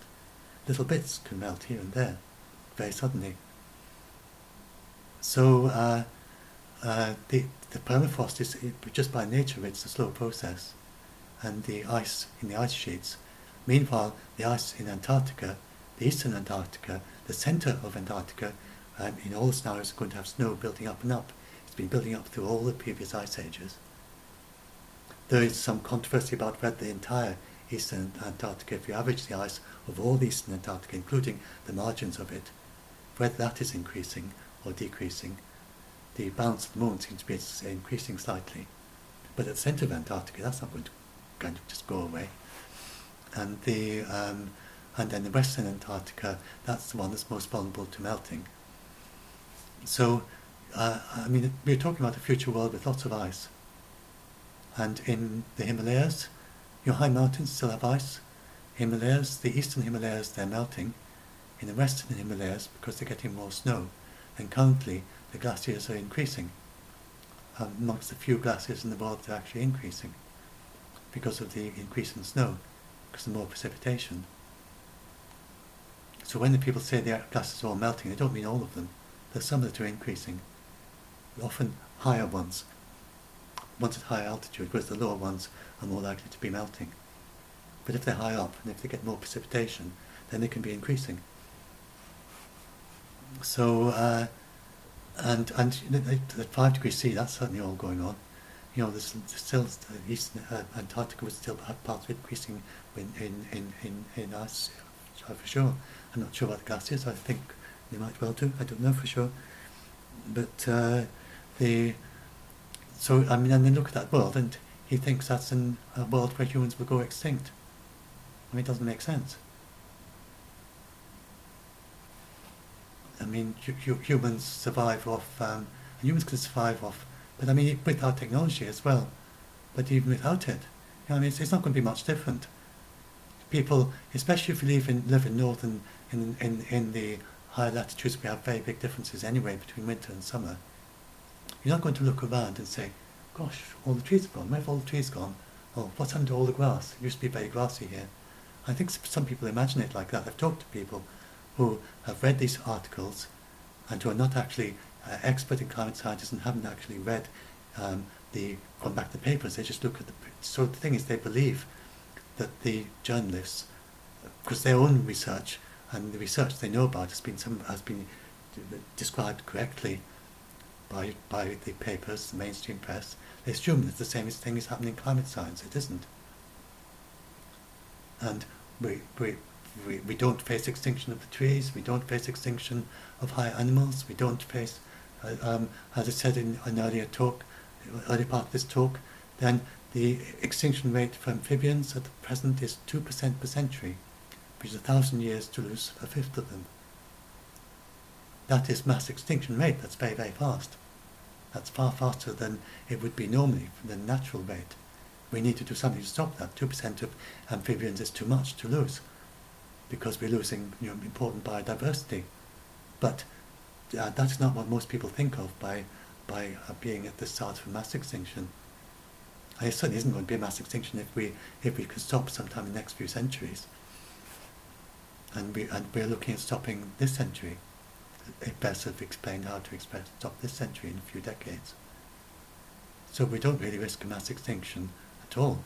A: Little bits can melt here and there, very suddenly. So the permafrost is, just by nature, it's a slow process, and the ice in the ice sheets. Meanwhile, the ice in Antarctica, the eastern Antarctica, the centre of Antarctica, in all the scenarios is going to have snow building up and up. It's been building up through all the previous ice ages. There is some controversy about whether the entire eastern Antarctica, if you average the ice of all the eastern Antarctica, including the margins of it, whether that is increasing or decreasing. The balance at the moment seems to be increasing slightly. But at the centre of Antarctica, that's not going to kind of just go away. And then the western Antarctica, that's the one that's most vulnerable to melting. So, we're talking about a future world with lots of ice. And in the Himalayas, your high mountains still have ice. Himalayas, the eastern Himalayas, they're melting. In the western Himalayas, because they're getting more snow. And currently, the glaciers are increasing. Amongst the few glaciers in the world that are actually increasing, because of the increase in snow, because of more precipitation. So when the people say the glaciers are all melting, they don't mean all of them. There's some that are increasing, often higher ones at higher altitude, whereas the lower ones are more likely to be melting. But if they're high up, and if they get more precipitation, then they can be increasing. So, and at 5 degrees C, that's certainly all going on. There's still eastern Antarctica was still parts of it increasing in ice, for sure. I'm not sure about the glaciers. I think They might well do. I don't know for sure. But and they look at that world, and he thinks that's a world where humans will go extinct. I mean, it doesn't make sense. I mean, humans survive off, humans can survive off, but I mean, with our technology as well. But even without it, I mean, it's not going to be much different. People, especially if you live in northern, in the higher latitudes, we have very big differences anyway between winter and summer. You're not going to look around and say, gosh, all the trees are gone. Where have all the trees gone? Oh, what's happened to all the grass? It used to be very grassy here. I think some people imagine it like that. I've talked to people who have read these articles and who are not actually expert in climate science and haven't actually read gone back to the papers. They just look at so the thing is, they believe that the journalists, because their own research and the research they know about has been described correctly by the papers, the mainstream press. They assume that the same thing is happening in climate science. It isn't. And we don't face extinction of the trees, we don't face extinction of higher animals, we don't face, as I said in an earlier part of this talk, then the extinction rate for amphibians at the present is 2% per century, which is 1,000 years to lose a fifth of them. That is mass extinction rate. That's very, very fast. That's far faster than it would be normally, the natural rate. We need to do something to stop that. 2% of amphibians is too much to lose, because we're losing important biodiversity. But that's not what most people think of by being at the start of a mass extinction. And it certainly isn't going to be a mass extinction if we could stop sometime in the next few centuries. And we're looking at stopping this century. It best have explained how to stop this century in a few decades. So we don't really risk a mass extinction at all.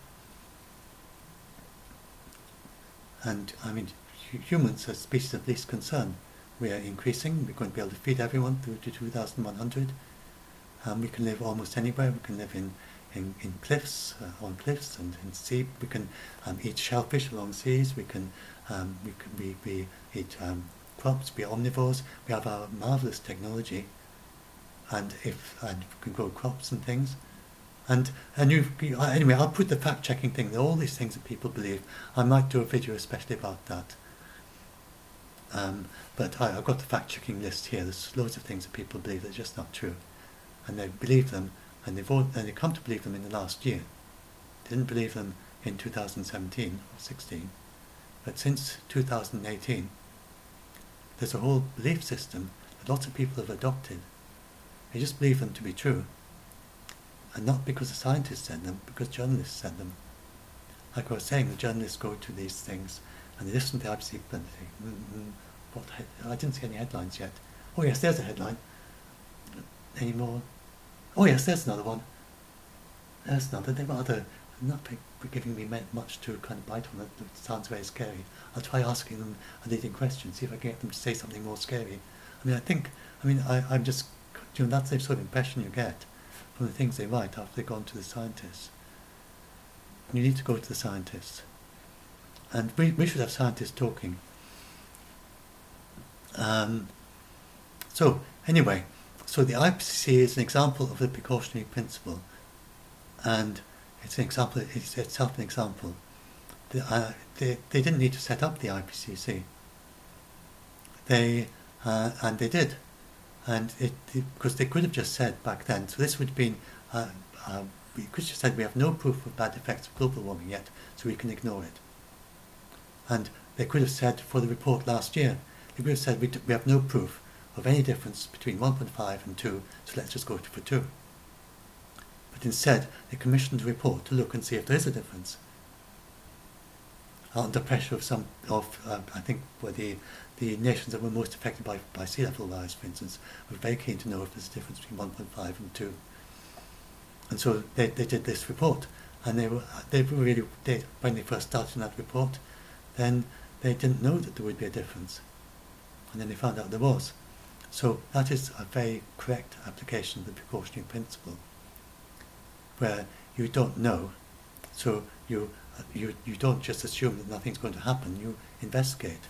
A: And I mean, humans are species of least concern. We are increasing. We're going to be able to feed everyone through to 2100. We can live almost anywhere. We can live in cliffs, on cliffs, and in sea. We can eat shellfish along seas. We eat crops. We are omnivores. We have our marvelous technology, and we can grow crops and things. Anyway, I'll put the fact-checking thing. All these things that people believe. I might do a video especially about that. But I've got the fact-checking list here. There's loads of things that people believe that are just not true, and they believe them, and they come to believe them in the last year. They didn't believe them in 2017 or 16, but since 2018, there's a whole belief system that lots of people have adopted. They just believe them to be true, and not because the scientists said them, because journalists said them. Like I was saying, the journalists go to these things and they listen to the IPCC and they think, I didn't see any headlines yet. Oh yes, there's a headline. Any more? Oh yes, there's another one. There's another. They're rather not giving me much to kind of bite on. It sounds very scary. I'll try asking them a leading question, see if I can get them to say something more scary. I'm just, that's the sort of impression you get from the things they write after they've gone to the scientists. And you need to go to the scientists. And we should have scientists talking. So the IPCC is an example of the precautionary principle, and it's itself an example. They didn't need to set up the IPCC. They did, and because they could have just said back then. So this would have been we could have said we have no proof of bad effects of global warming yet, so we can ignore it. And they could have said for the report last year, they could have said we have no proof of any difference between 1.5 and 2, so let's just go for 2. But instead, they commissioned a report to look and see if there is a difference. Under pressure I think where the nations that were most affected by sea level rise, for instance, were very keen to know if there's a difference between 1.5 and 2. And so they did this report, and when they first started that report, then they didn't know that there would be a difference, and then they found out there was. So that is a very correct application of the precautionary principle, where you don't know, so you don't just assume that nothing's going to happen, you investigate.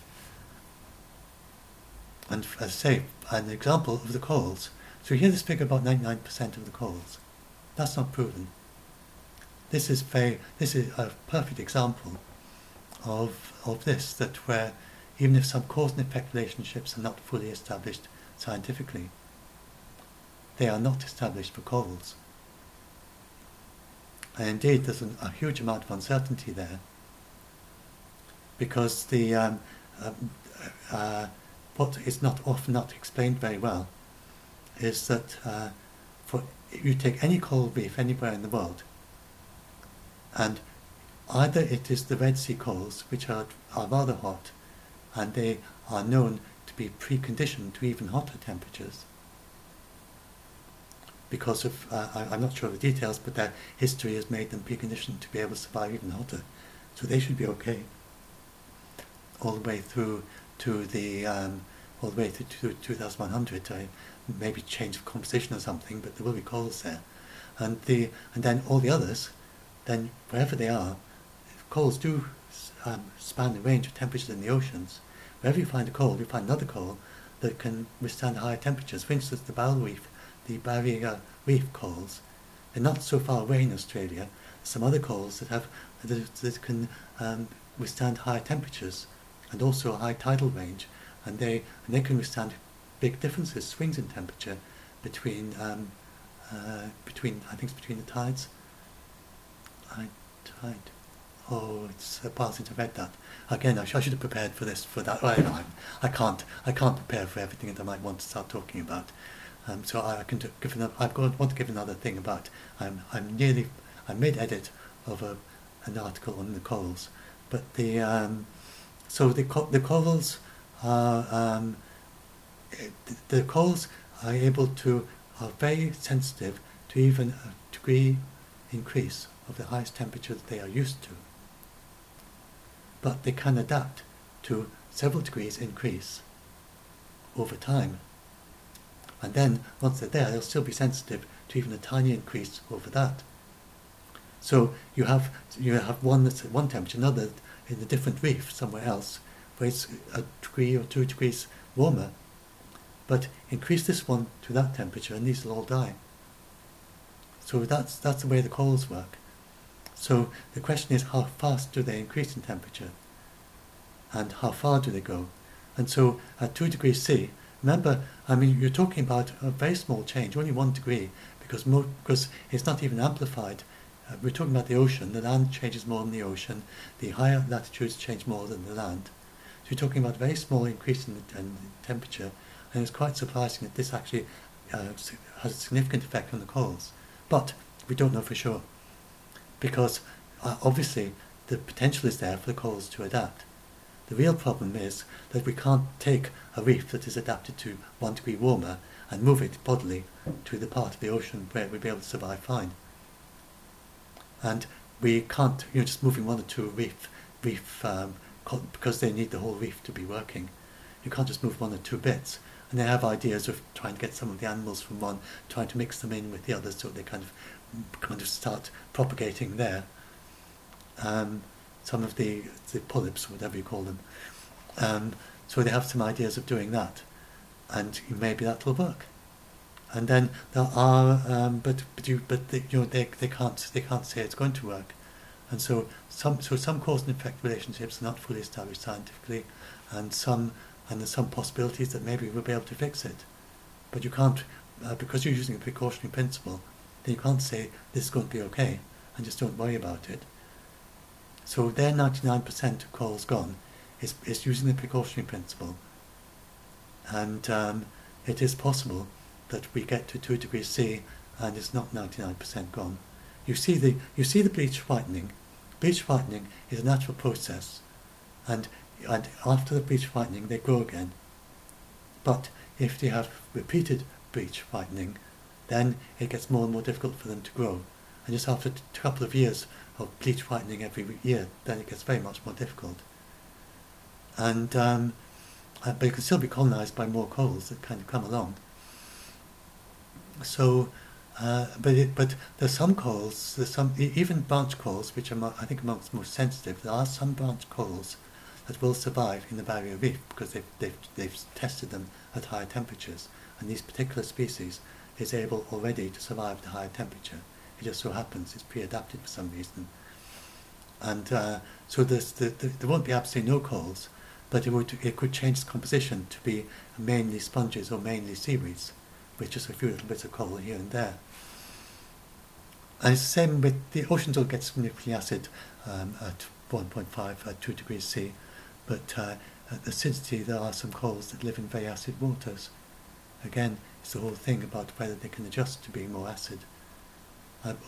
A: And as I say, an example of the coals. So here's this figure about 99% of the coals. That's not proven. This is a perfect example of this, that where even if some cause and effect relationships are not fully established scientifically, they are not established for coals. And indeed, there's a huge amount of uncertainty there, because the what is often not explained very well is that you take any coral reef anywhere in the world, and either it is the Red Sea corals, which are rather hot, and they are known to be preconditioned to even hotter temperatures, because of, I'm not sure of the details, but their history has made them preconditioned to be able to survive even hotter. So they should be okay all the way through to the all the way to 2100. Maybe change of composition or something, but there will be corals there, and then all the others, then wherever they are, corals do span the range of temperatures in the oceans. Wherever you find a coral, you find another coral that can withstand higher temperatures. For instance, the barrier reef corals, they're not so far away in Australia. Some other corals that can withstand higher temperatures and also a high tidal range, and they can withstand big differences, swings in temperature between I think it's between the tides. It's a while since I've read that. Again, I should have prepared for that. Well, I can't prepare for everything that I might want to start talking about. So I want to give another thing about. I made edit of an article on the corals, but the corals are the corals are very sensitive to even a degree increase of the highest temperature that they are used to, but they can adapt to several degrees increase over time. And then, once they're there, they'll still be sensitive to even a tiny increase over that. So you have one that's at one temperature, another in a different reef somewhere else, where it's a degree or 2 degrees warmer. But increase this one to that temperature, and these will all die. So that's the way the corals work. So the question is, how fast do they increase in temperature, and how far do they go? And so at 2 degrees C. Remember, you're talking about a very small change, only 1 degree, because it's not even amplified. We're talking about the ocean. The land changes more than the ocean. The higher latitudes change more than the land. So you're talking about a very small increase in temperature, and it's quite surprising that this actually has a significant effect on the corals. But we don't know for sure, because obviously the potential is there for the corals to adapt. The real problem is that we can't take a reef that is adapted to 1 degree warmer and move it bodily to the part of the ocean where it would be able to survive fine. And we can't, just moving 1 or 2 reef because they need the whole reef to be working. You can't just move 1 or 2 bits. And they have ideas of trying to get some of the animals from one, trying to mix them in with the others so they kind of start propagating there. Some of the polyps, or whatever you call them. So they have some ideas of doing that, and maybe that will work. And then there are, they can't say it's going to work. And so some cause and effect relationships are not fully established scientifically, and there's some possibilities that maybe we'll be able to fix it. But you can't, because you're using a precautionary principle, then you can't say this is going to be okay, and just don't worry about it. So their 99% of corals gone is using the precautionary principle, and it is possible that we get to 2 degrees C and it's not 99% gone. You see the bleach whitening. Bleach whitening is a natural process, and after the bleach whitening they grow again. But if they have repeated bleach whitening, then it gets more and more difficult for them to grow. And just after a couple of years of bleach whitening every year, then it gets very much more difficult. And but it can still be colonized by more corals that kind of come along. So, but there's some corals, even branch corals, which are I think amongst the most sensitive. There are some branch corals that will survive in the barrier reef because they've tested them at higher temperatures, and these particular species is able already to survive at a higher temperature. It just so happens it's pre-adapted for some reason. And so there won't be absolutely no corals, but it could change its composition to be mainly sponges or mainly seaweeds, with just a few little bits of coral here and there. And it's the same with the oceans. Don't get significantly acid at 1.5 at 2 degrees C, but at acidity there are some corals that live in very acid waters. Again, it's the whole thing about whether they can adjust to being more acid.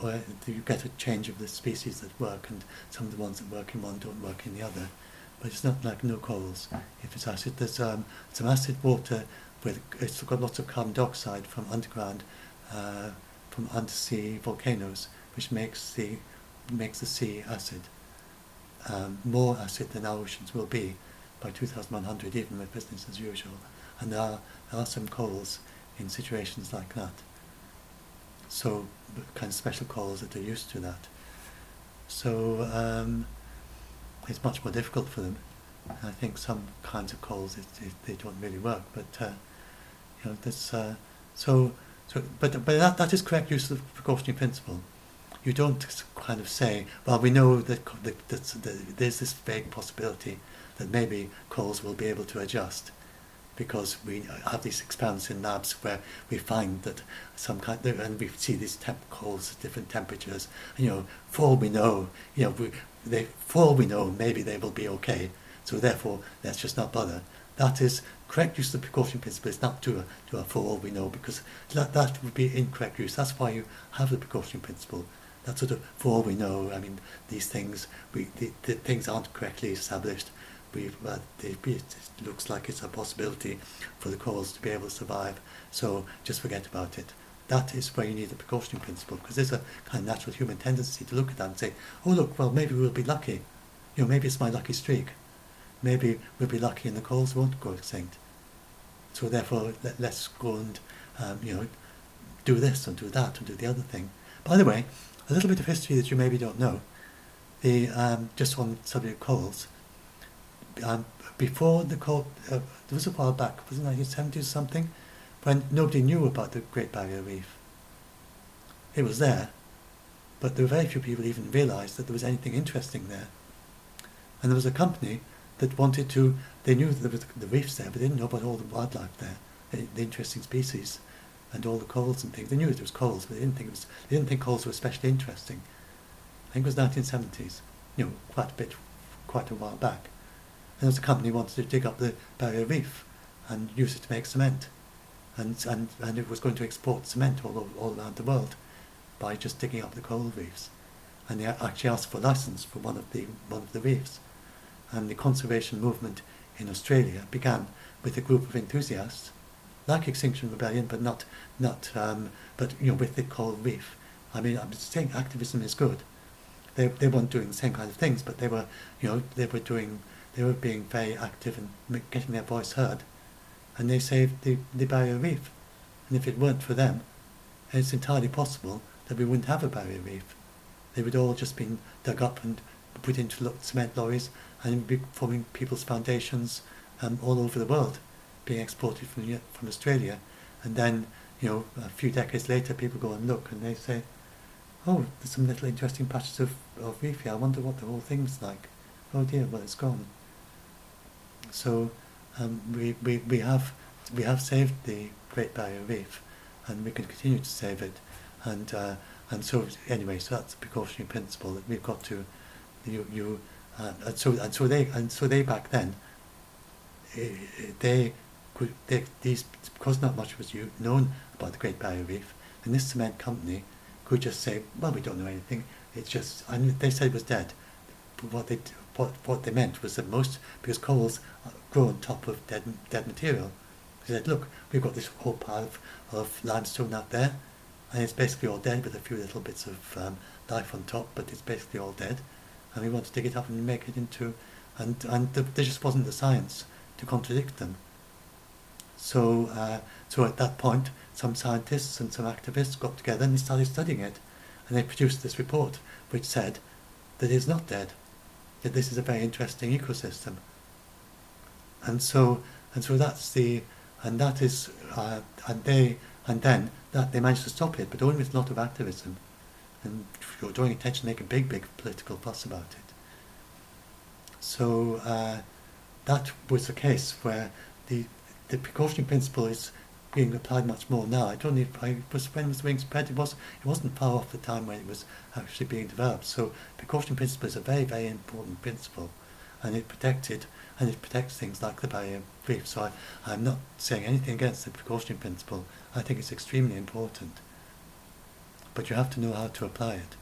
A: Or you get a change of the species that work, and some of the ones that work in one don't work in the other. But it's not like no corals. If it's acid, there's some acid water where it's got lots of carbon dioxide from underground, from undersea volcanoes, which makes the sea acid, more acid than our oceans will be by 2100, even with business as usual. And there are some corals in situations like that. So kind of special corals that are used to that. So it's much more difficult for them. I think some kinds of corals they don't really work, but there's but that is correct use of the precautionary principle. You don't kind of say, well, we know that there's this vague possibility that maybe corals will be able to adjust, because we have these experiments in labs where we find that and we see these corals at different temperatures. And, for all we know, maybe they will be okay. So therefore, let's just not bother. That is correct use of the precaution principle. It's not to a for all we know, because that would be incorrect use. That's why you have the precaution principle. That sort of for all we know. I mean, these things, the things aren't correctly established. It looks like it's a possibility for the corals to be able to survive, so just forget about it. That is where you need the precautionary principle, because there's a kind of natural human tendency to look at that and say, oh look, well maybe we'll be lucky. Maybe it's my lucky streak. Maybe we'll be lucky and the corals won't go extinct. So therefore, let's go and do this and do that and do the other thing. By the way, a little bit of history that you maybe don't know. Just on the subject of corals. Before the coral, there was a while back, was it 1970s or something, when nobody knew about the Great Barrier Reef. It was there, but there were very few people even realised that there was anything interesting there. And there was a company that wanted to, they knew that there was the reefs there, but they didn't know about all the wildlife there, the interesting species, and all the corals and things. They knew it was corals, but they didn't think corals were especially interesting. I think it was 1970s, quite a while back. And there was a company who wanted to dig up the barrier reef and use it to make cement, and it was going to export cement all around the world by just digging up the coral reefs. And they actually asked for a license for one of the reefs. And the conservation movement in Australia began with a group of enthusiasts, like Extinction Rebellion, but with the coral reef. I mean, I'm saying activism is good. They weren't doing the same kind of things, but they were being very active and getting their voice heard, and they saved the barrier reef. And if it weren't for them, it's entirely possible that we wouldn't have a barrier reef. They would all just been dug up and put into cement lorries and be forming people's foundations all over the world, being exported from Australia. And then, a few decades later, people go and look and they say, oh, there's some little interesting patches of reef here. I wonder what the whole thing's like. Oh dear, well, it's gone. So we have saved the Great Barrier Reef, and we can continue to save it. And so anyway, so that's the precautionary principle that we've got to. And so they back then, because not much was known about the Great Barrier Reef, and this cement company could just say, well, we don't know anything. It's just, and they said it was dead. But what they meant was that because corals grow on top of dead material. They said, look, we've got this whole pile of limestone out there, and it's basically all dead with a few little bits of life on top, but it's basically all dead. And we want to dig it up and make it into, and there just wasn't the science to contradict them. So at that point, some scientists and some activists got together and they started studying it, and they produced this report which said that it's not dead, that this is a very interesting ecosystem, that's and that is, and then that they managed to stop it, but only with a lot of activism, and drawing attention, make a big political fuss about it. So that was the case where the precautionary principle is being applied much more now. I don't know if when was being spread. It wasn't far off the time when it was actually being developed. So precautionary principle is a very important principle, and it protects things like the barrier reef. So I'm not saying anything against the precautionary principle. I think it's extremely important, but you have to know how to apply it.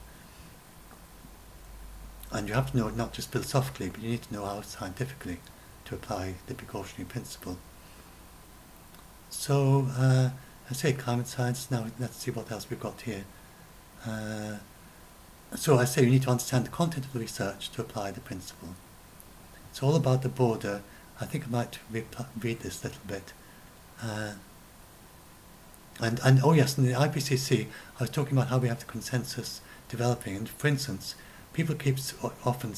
A: And you have to know it not just philosophically, but you need to know how scientifically to apply the precautionary principle. So, I say climate science. Now let's see what else we've got here. So I say you need to understand the content of the research to apply the principle. It's all about the border. I think I might read this a little bit. And oh yes, in the IPCC, I was talking about how we have the consensus developing. And for instance, people often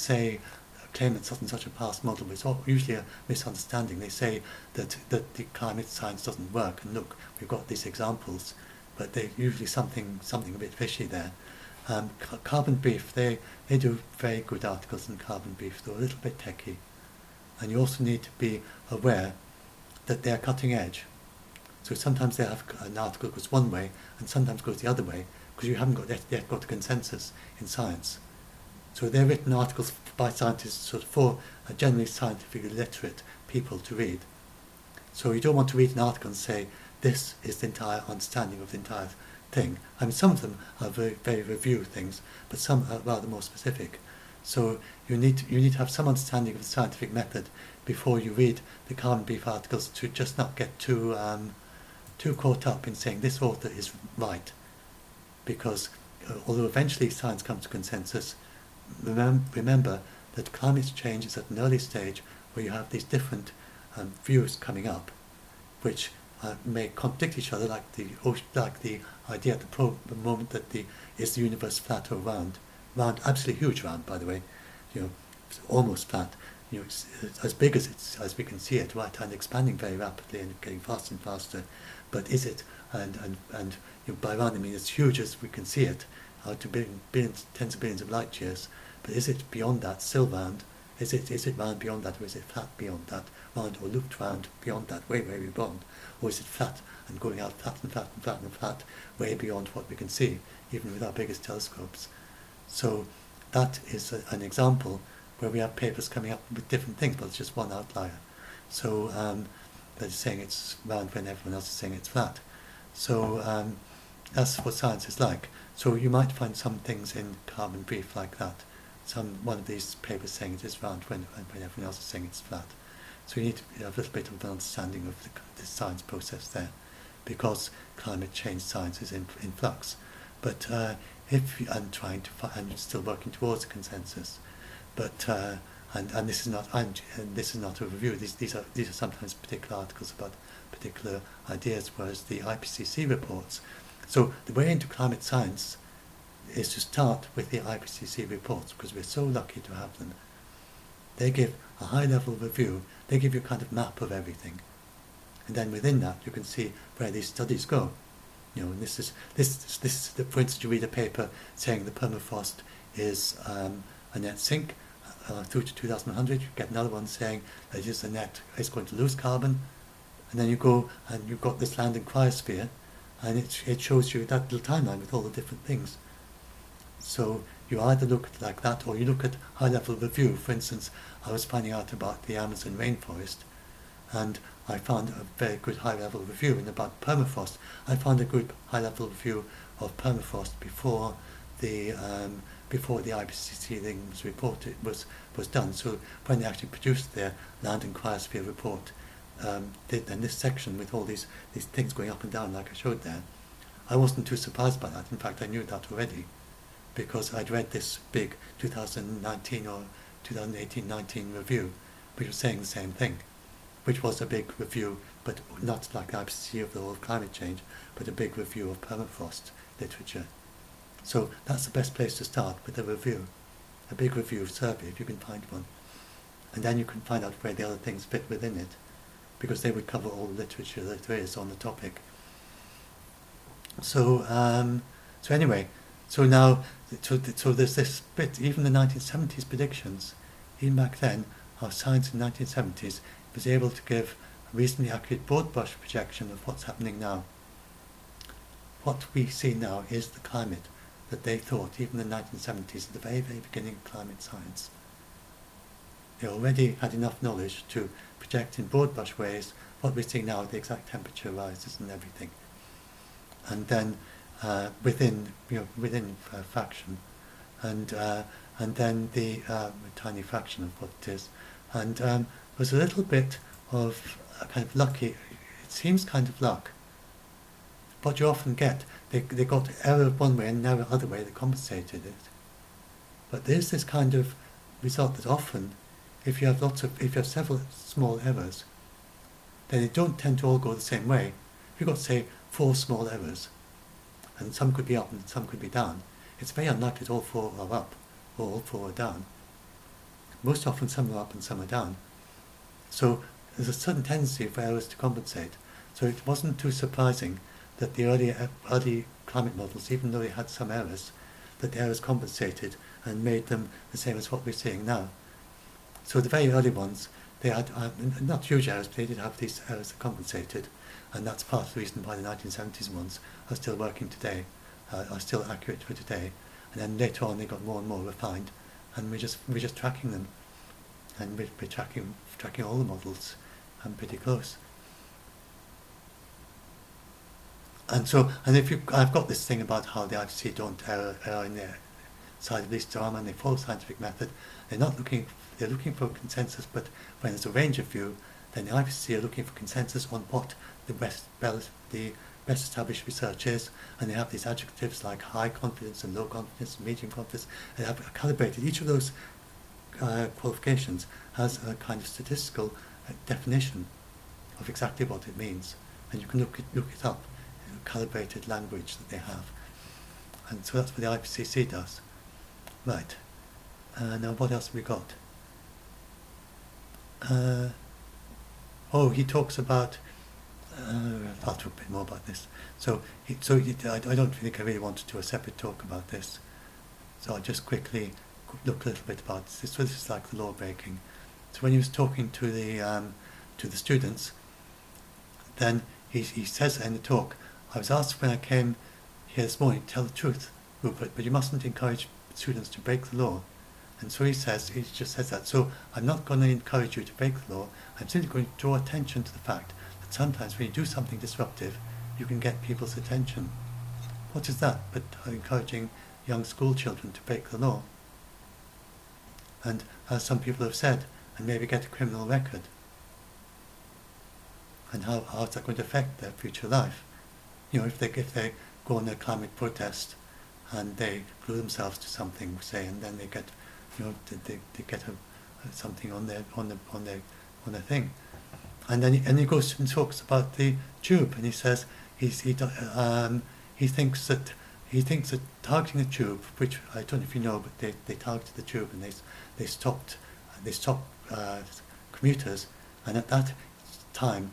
A: claim that such and such a past model, but it's usually a misunderstanding. They say that the climate science doesn't work, and look, we've got these examples, but they're usually something a bit fishy there. Carbon Brief, they do very good articles in Carbon Brief, though a little bit techy. And you also need to be aware that they're cutting edge. So sometimes they have an article goes one way, and sometimes goes the other way, because you haven't yet got a consensus in science. So they're written articles by scientists sort of for generally scientifically literate people to read. So you don't want to read an article and say, this is the entire understanding of the entire thing. I mean, some of them are very review things, but some are rather more specific. So you need to have some understanding of the scientific method before you read the Carbon Brief articles, to just not get too caught up in saying this author is right. Because although eventually science comes to consensus, remember that climate change is at an early stage where you have these different views coming up, which may contradict each other, like the idea at the moment that is the universe flat or round, absolutely huge round, by the way, almost flat. It's as big as we can see it, right, and expanding very rapidly and getting faster and faster. But is it? And by round I mean as huge as we can see it, out to tens of billions of light years. But is it beyond that, still round? Is it round beyond that, or is it flat beyond that, round or looped round beyond that, way beyond? Or is it flat and going out flat and flat and flat and flat, way beyond what we can see, even with our biggest telescopes? So that is an example where we have papers coming up with different things, but it's just one outlier. So they're saying it's round when everyone else is saying it's flat. So that's what science is like. So you might find some things in Carbon Brief like that. One of these papers saying it is round when everyone else is saying it's flat. So you need to have a little bit of an understanding of the science process there, because climate change science is in flux. But I'm still working towards a consensus. But and this is not a review. These are sometimes particular articles about particular ideas, whereas the IPCC reports. So the way into climate science is to start with the IPCC reports, because we're so lucky to have them. They give a high-level review. They give you a kind of map of everything, and then within that you can see where these studies go. And this is for instance, you read a paper saying the permafrost is a net sink through to 2100. You get another one saying that it's going to lose carbon, and then you go and you've got this land in cryosphere, and it shows you that little timeline with all the different things. So you either look at like that, or you look at high-level review. For instance, I was finding out about the Amazon rainforest, and I found a very good high-level review. And about permafrost, I found a good high-level review of permafrost before the IPCC thing was reported was done. So when they actually produced their land and cryosphere report, then this section with all these things going up and down, like I showed there, I wasn't too surprised by that. In fact, I knew that already, because I'd read this big 2019 or 2018-19 review, which was saying the same thing, which was a big review, but not like the IPCC of the whole of climate change, but a big review of permafrost literature. So that's the best place to start, with a review, a big review survey if you can find one. and then you can find out where the other things fit within it, because they would cover all the literature that there is on the topic. So, so anyway, so now, so there's this bit, even the 1970s predictions, even back then, our science in the 1970s was able to give a reasonably accurate broad brush projection of what's happening now. What we see now is the climate that they thought, even in the 1970s, at the very, very beginning of climate science. They already had enough knowledge to project in broad brush ways what we're seeing now, the exact temperature rises and everything. And then within a fraction, and then the tiny fraction of what it is. And was a little bit of a kind of lucky, it seems kind of luck. What you often get, they got error one way and error other way, they compensated it. But there's this kind of result that often, if you have several small errors, then they don't tend to all go the same way. If you've got, say, 4 small errors, and some could be up and some could be down, it's very unlikely that all 4 are up or all 4 are down. Most often some are up and some are down. So there's a certain tendency for errors to compensate. So it wasn't too surprising that the early climate models, even though they had some errors, that the errors compensated and made them the same as what we're seeing now. So the very early ones, they had not huge errors, but they did have these errors that compensated, and that's part of the reason why the 1970s ones are still working today, are still accurate for today. And then later on they got more and more refined, and we're just tracking them, and we're tracking all the models, pretty close. And so, and I've got this thing about how the IPCC don't err in their side of least harm, and they follow scientific method. They're looking for consensus, but when there's a range of view, then the IPCC are looking for consensus on what the best established research is, and they have these adjectives like high confidence and low confidence and medium confidence. They have calibrated each of those qualifications has a kind of statistical definition of exactly what it means, and you can look it up. Calibrated language that they have, and so that's what the IPCC does. Right. Now what else have we got? He talks about. I'll talk a bit more about this. I don't think I really want to do a separate talk about this. So I'll just quickly look a little bit about this. So this is like the law breaking. So when he was talking to the students, then he says in the talk, I was asked when I came here this morning to tell the truth, Rupert, but you mustn't encourage students to break the law. And so he just says that. So I'm not going to encourage you to break the law. I'm simply going to draw attention to the fact that sometimes when you do something disruptive, you can get people's attention. What is that but encouraging young school children to break the law? And as some people have said, and maybe get a criminal record. And how is that going to affect their future life? You know, if they go on a climate protest and they glue themselves to something, say, and then they get, they get something on their thing, and then he goes and talks about the tube, and he says he thinks that targeting the tube, which I don't know if you know, but they targeted the tube and they stopped commuters, and at that time,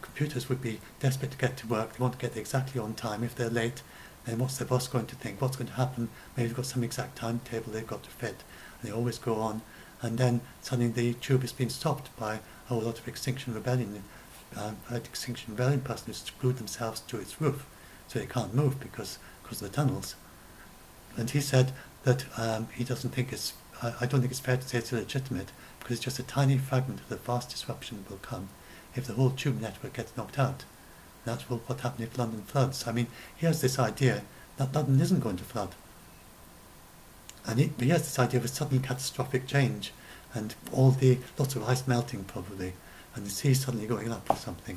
A: computers would be desperate to get to work. They want to get there exactly on time. If they're late, then what's their boss going to think? What's going to happen? Maybe they've got some exact timetable they've got to fit, and they always go on. And then suddenly the tube has been stopped by a whole lot of Extinction Rebellion. Extinction Rebellion persons who glued themselves to its roof, so they can't move because of the tunnels. And he said that he doesn't think it's. I don't think it's fair to say it's illegitimate, because it's just a tiny fragment of the vast disruption that will come if the whole tube network gets knocked out. That's what happened if London floods. I mean, he has this idea that London isn't going to flood. And he has this idea of a sudden catastrophic change, and lots of ice melting probably, and the sea suddenly going up or something.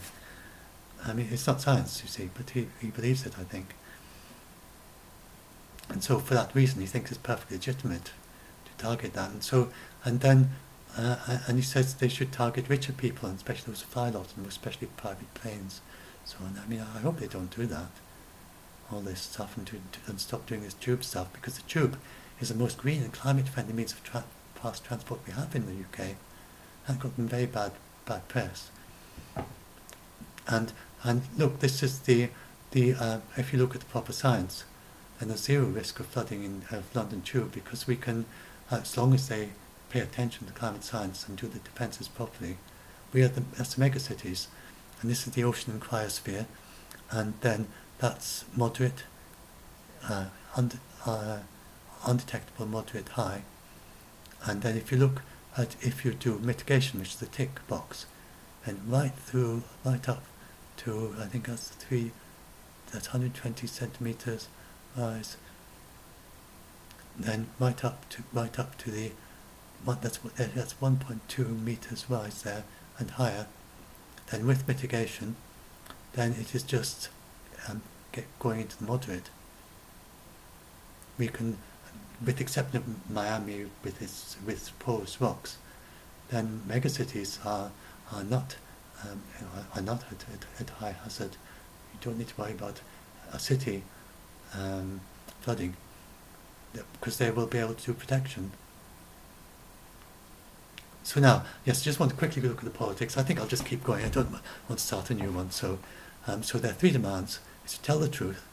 A: I mean, it's not science, you see, but he believes it, I think. And so for that reason, he thinks it's perfectly legitimate to target that. And he says they should target richer people, and especially those who fly a lot, and especially private planes. So, I mean, I hope they don't do that, all this stuff, and stop doing this tube stuff, because the tube is the most green and climate-friendly means of fast transport we have in the UK. That got them very bad press. And look, this is the if you look at the proper science, then there's zero risk of flooding in London Tube, because we can, as long as they pay attention to climate science and do the defences properly, that's the mega cities, and this is the ocean and cryosphere, and then that's moderate, undetectable, moderate, high, and then if you look at, if you do mitigation, which is the tick box, and right up to, I think that's 120 centimetres rise, then right up to the that's 1.2 meters rise there and higher. Then with mitigation, then it is just going into the moderate. We can, with the exception of Miami with porous rocks, then megacities are not at high hazard. You don't need to worry about a city flooding, because they will be able to do protection. So now, yes, just want to quickly look at the politics. I think I'll just keep going. I don't want to start a new one. So there are three demands. It's to tell the truth.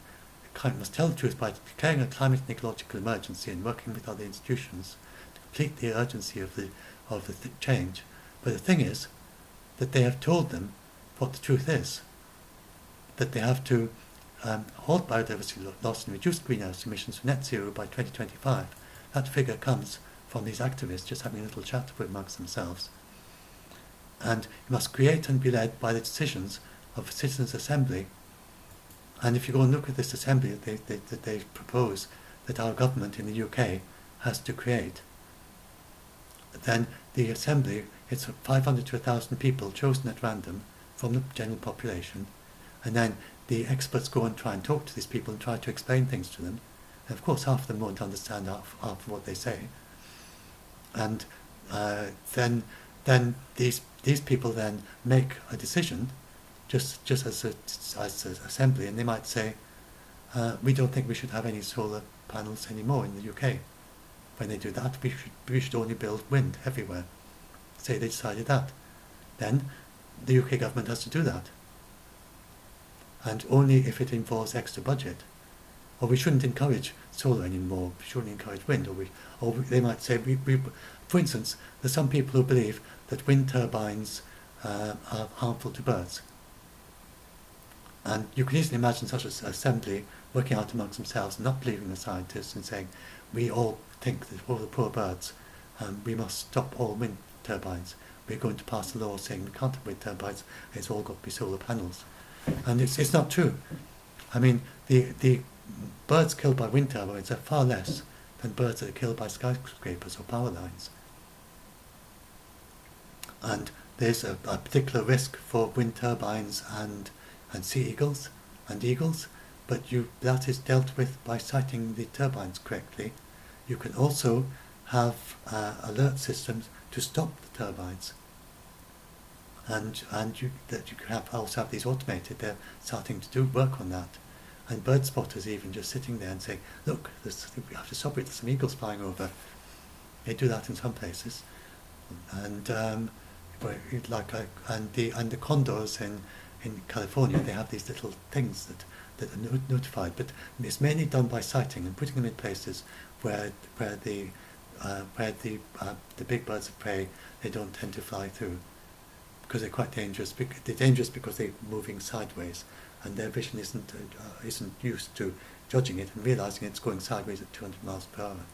A: The government must tell the truth by declaring a climate and ecological emergency and working with other institutions to complete the urgency of the change. But the thing is that they have told them what the truth is. That they have to halt biodiversity loss and reduce greenhouse emissions to net zero by 2025. That figure comes from these activists just having a little chat amongst themselves. And you must create and be led by the decisions of a citizens' assembly. And if you go and look at this assembly that they propose that our government in the UK has to create, then the assembly, it's 500 to 1,000 people chosen at random from the general population, and then the experts go and try and talk to these people and try to explain things to them. And of course half of them won't understand half of what they say. And then these people then make a decision, just as an assembly, and they might say, we don't think we should have any solar panels anymore in the UK. When they do that, we should only build wind everywhere. Say they decided that. Then the UK government has to do that. And only if it involves extra budget. Or we shouldn't encourage solar anymore, we shouldn't encourage wind, or they might say, for instance, there's some people who believe that wind turbines are harmful to birds. And you can easily imagine such an assembly working out amongst themselves, not believing the scientists, and saying, we all think that all the poor birds, we must stop all wind turbines. We're going to pass a law saying we can't have wind turbines, it's all got to be solar panels. And it's not true. I mean, the birds killed by wind turbines are far less than birds that are killed by skyscrapers or power lines. And there's a particular risk for wind turbines and sea eagles and eagles, but that is dealt with by siting the turbines correctly. You can also have alert systems to stop the turbines. And you can also have these automated. They're starting to do work on that. And bird spotters even just sitting there and saying, look, we have to stop it, there's some eagles flying over. They do that in some places. And the condors in California, they have these little things that are notified, but it's mainly done by sighting and putting them in places where the big birds of prey, they don't tend to fly through, because they're quite dangerous. They're dangerous because they're moving sideways, and their vision isn't used to judging it and realizing it's going sideways at 200 miles per hour.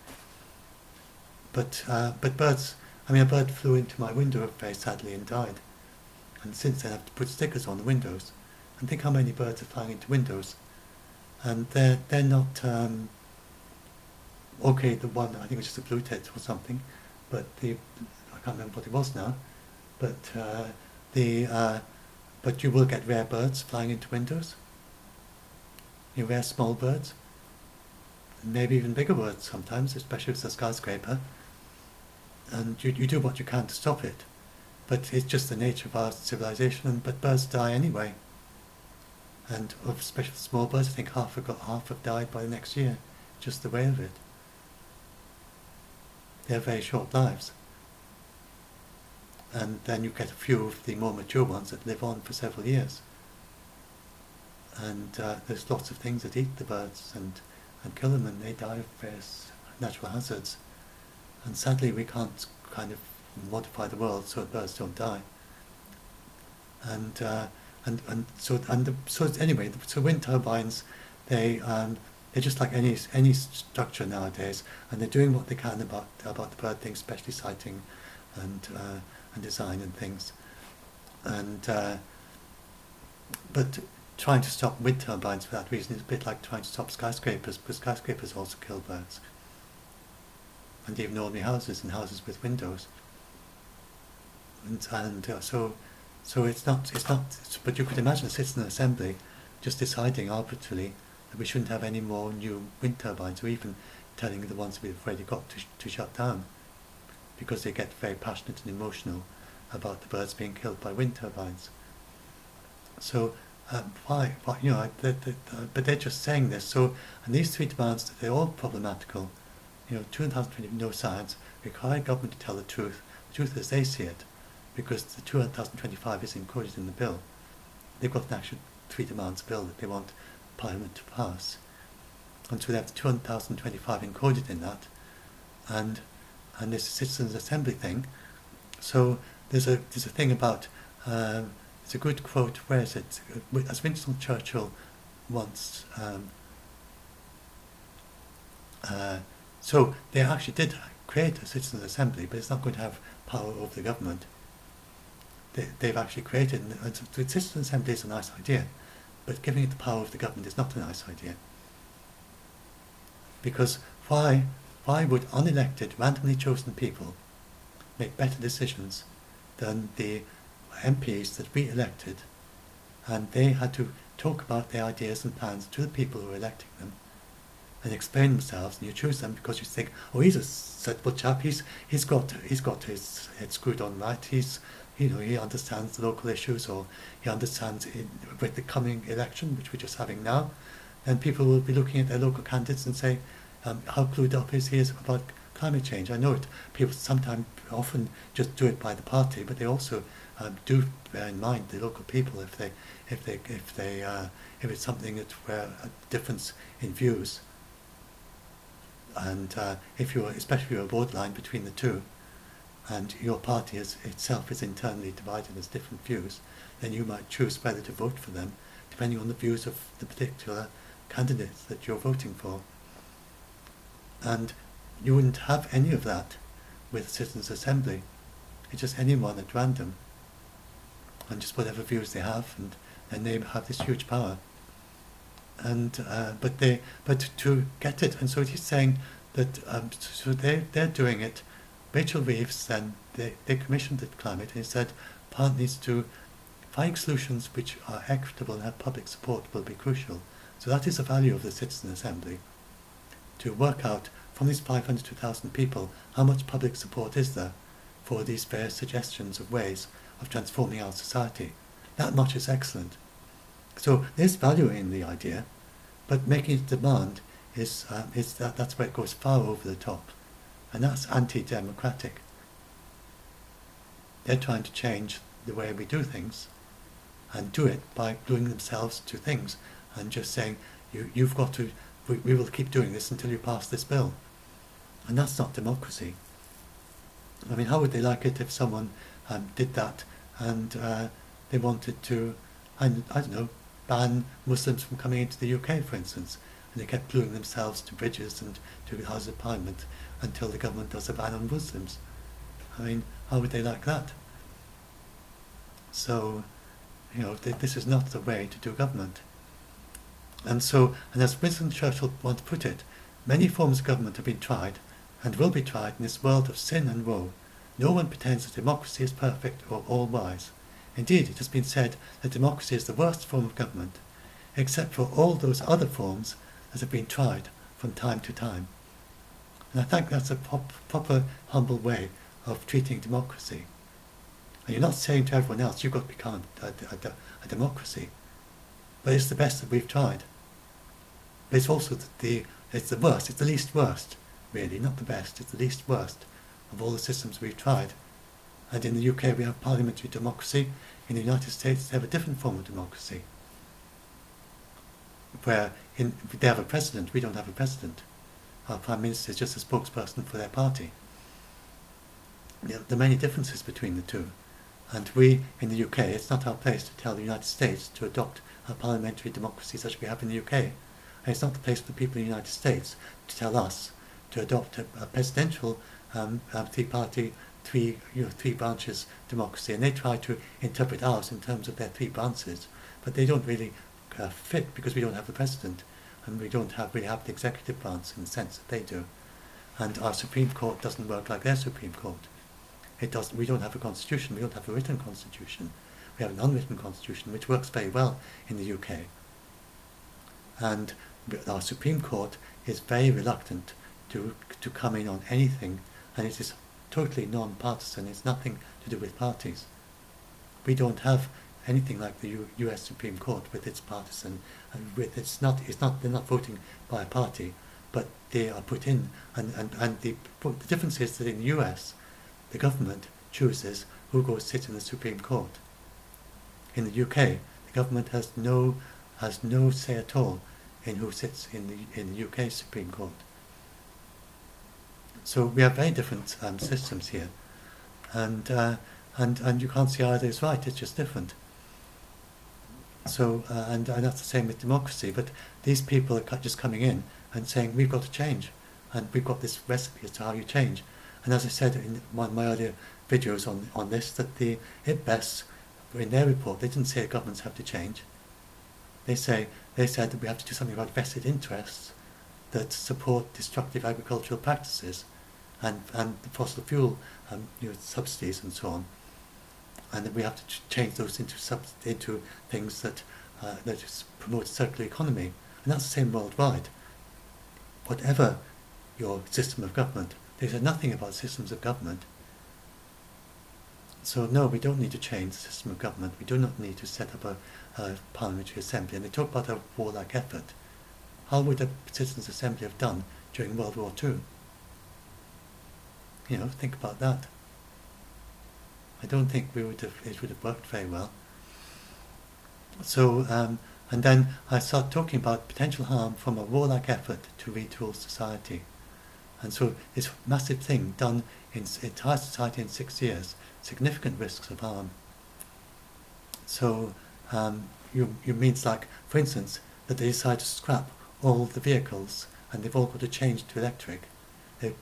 A: But birds, I mean, a bird flew into my window very sadly and died, and since then I have to put stickers on the windows. And think how many birds are flying into windows, and they're not okay. The one, I think it was just a blue tit or something, but I can't remember what it was now, but but you will get rare birds flying into windows. Rare small birds, and maybe even bigger birds sometimes, especially if it's a skyscraper. And you do what you can to stop it, but it's just the nature of our civilization. But birds die anyway. And especially small birds, I think half have died by the next year, just the way of it. They have very short lives. and then you get a few of the more mature ones that live on for several years. And there's lots of things that eat the birds and kill them, and they die of various natural hazards. And sadly, we can't kind of modify the world so that birds don't die. So anyway, so wind turbines, they're just like any structure nowadays, and they're doing what they can about the bird thing, especially sighting and design and things. And but trying to stop wind turbines for that reason is a bit like trying to stop skyscrapers, because skyscrapers also kill birds, and even ordinary houses and houses with windows. So it's not. But you could imagine a citizen assembly just deciding arbitrarily that we shouldn't have any more new wind turbines, or even telling the ones we've already got to shut down, because they get very passionate and emotional about the birds being killed by wind turbines. So why? But they're just saying this. So, and these three demands, they're all problematical. 2020 no science, require government to tell the truth as they see it, because the 2025 is included in the bill. They've got an actual three demands bill that they want Parliament to pass, and so they have the 2025 included in that, and there's a citizens' assembly thing. So there's a thing about it's a good quote. Where is it? As Winston Churchill once. So they actually did create a citizens' assembly, but it's not going to have power over the government. They've actually created, and the citizens' assembly is a nice idea, but giving it the power of the government is not a nice idea. Because why would unelected, randomly chosen people make better decisions than the MPs that we elected, and they had to talk about their ideas and plans to the people who were electing them and explain themselves, and you choose them because you think, oh, he's a sensible chap, he's got his head screwed on right, he understands the local issues, or he understands with the coming election, which we're just having now, then people will be looking at their local candidates and say, how clued up is he about climate change. I know it. People often just do it by the party, but they also do bear in mind the local people if it's something that's where a difference in views, and especially if you're a borderline between the two, and your party itself is internally divided as different views, then you might choose whether to vote for them depending on the views of the particular candidates that you're voting for. And you wouldn't have any of that with Citizens' Assembly. It's just anyone at random, and just whatever views they have, and they have this huge power. And but to get it, and so he's saying that so they're doing it. Rachel Reeves then they commissioned the climate, and he said Parliament needs to find solutions which are equitable and have public support will be crucial. So that is the value of the Citizen Assembly, to work out from these 500 to 1,000 people how much public support is there for these various suggestions of ways of transforming our society. That much is excellent. So there's value in the idea, but making it demand that's where it goes far over the top, and that's anti-democratic. They're trying to change the way we do things, and do it by gluing themselves to things and just saying you've got to. We will keep doing this until you pass this bill, and that's not democracy. I mean, how would they like it if someone did that and they wanted to, I don't know, ban Muslims from coming into the UK, for instance, and they kept gluing themselves to bridges and to the House of Parliament until the government does a ban on Muslims? I mean, how would they like that? So, this is not the way to do government. And as Winston Churchill once put it, many forms of government have been tried and will be tried in this world of sin and woe. No one pretends that democracy is perfect or all-wise. Indeed, it has been said that democracy is the worst form of government, except for all those other forms that have been tried from time to time. And I think that's a proper, humble way of treating democracy. And you're not saying to everyone else, you've got to become a democracy. But it's the best that we've tried. But it's also it's the worst, it's the least worst, really, not the best, it's the least worst of all the systems we've tried. And in the UK we have parliamentary democracy. In the United States they have a different form of democracy, where they have a president, we don't have a president. Our Prime Minister is just a spokesperson for their party. There are many differences between the two. And we, in the UK, it's not our place to tell the United States to adopt a parliamentary democracy such as we have in the UK. And it's not the place for the people in the United States to tell us to adopt a presidential three-party, three branches democracy. And they try to interpret ours in terms of their three branches, but they don't really fit, because we don't have the president, and we don't have the executive branch in the sense that they do. And our Supreme Court doesn't work like their Supreme Court. It doesn't. We don't have a constitution. We don't have a written constitution. We have an unwritten constitution, which works very well in the UK. And our Supreme Court is very reluctant to come in on anything, and it is totally non-partisan. It's nothing to do with parties. We don't have anything like the US Supreme Court with its partisan, and with they're not voting by a party, but they are put in, and the difference is that in the US, the government chooses who goes to sit in the Supreme Court. In the UK, the government has no say at all in who sits in the UK Supreme Court. So we have very different systems here, and you can't say either is right. It's just different. So and that's the same with democracy. But these people are just coming in and saying we've got to change, and we've got this recipe as to how you change. And as I said in one of my earlier videos on this, that the IPBES, in their report, they didn't say governments have to change. They said that we have to do something about vested interests that support destructive agricultural practices and the fossil fuel subsidies and so on, and that we have to change those into things that promote circular economy. And that's the same worldwide. Whatever your system of government, they said nothing about systems of government. So no, we don't need to change the system of government. We do not need to set up a parliamentary assembly. And they talk about a warlike effort. How would a citizens' assembly have done during World War II? Think about that. I don't think it would have worked very well. So, and then I start talking about potential harm from a warlike effort to retool society. And so this massive thing done in entire society in 6 years, significant risks of harm. So you means like, for instance, that they decide to scrap all the vehicles and they've all got to change to electric. They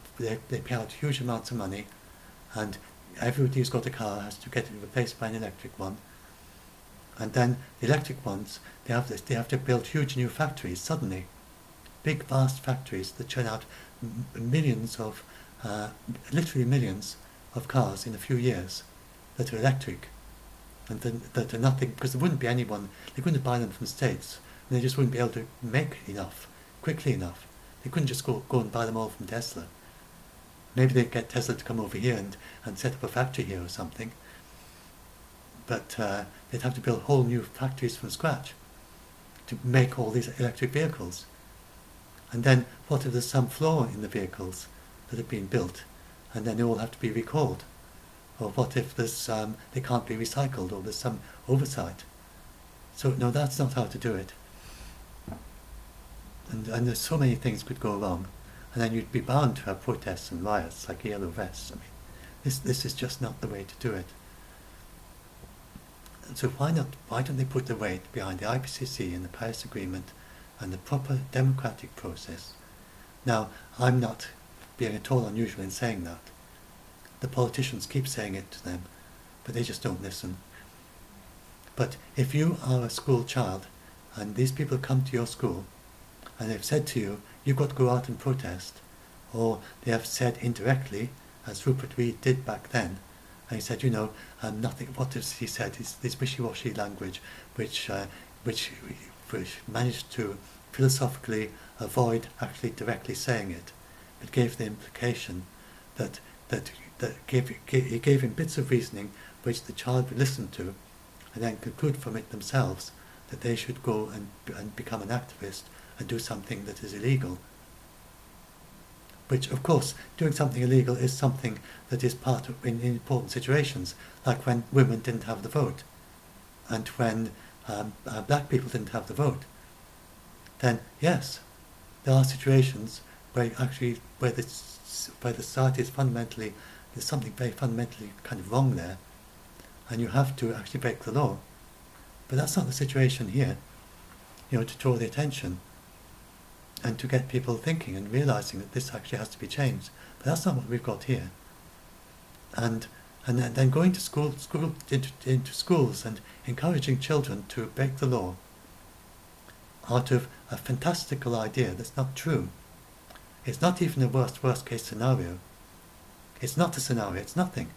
A: pay out huge amounts of money, and everybody who's got a car has to get it replaced by an electric one. And then the electric ones, they have to build huge new factories suddenly, big vast factories that churn out literally millions of cars in a few years that are electric, and that are nothing, because there wouldn't be anyone, they couldn't buy them from the States, and they just wouldn't be able to make enough quickly enough. They couldn't just go and buy them all from Tesla. Maybe they'd get Tesla to come over here and set up a factory here or something, but they'd have to build whole new factories from scratch to make all these electric vehicles. And then what if there's some flaw in the vehicles that have been built, and then they all have to be recalled? Or what if they can't be recycled, or there's some oversight? So no, that's not how to do it. And there's so many things could go wrong, and then you'd be bound to have protests and riots like yellow vests. I mean, this is just not the way to do it. And so why don't they put the weight behind the IPCC and the Paris Agreement and the proper democratic process? Now, I'm not being at all unusual in saying that. The politicians keep saying it to them, but they just don't listen. But if you are a school child, and these people come to your school, and they've said to you, you've got to go out and protest, or they have said indirectly, as Rupert Reed did back then, and he said, nothing, what has he said, this wishy-washy language, which managed to philosophically avoid actually directly saying it, but gave the implication that he gave him bits of reasoning which the child would listen to, and then conclude from it themselves that they should go and become an activist and do something that is illegal. which of course doing something illegal is something that is part of in important situations, like when women didn't have the vote and when black people didn't have the vote. Then yes, there are situations where actually where the society is fundamentally, there's something very fundamentally kind of wrong there, and you have to actually break the law. But that's not the situation here. To draw the attention and to get people thinking and realizing that this actually has to be changed. But that's not what we've got here. And then going to into schools and encouraging children to break the law out of a fantastical idea that's not true. It's not even a worst case scenario. It's not a scenario, it's nothing.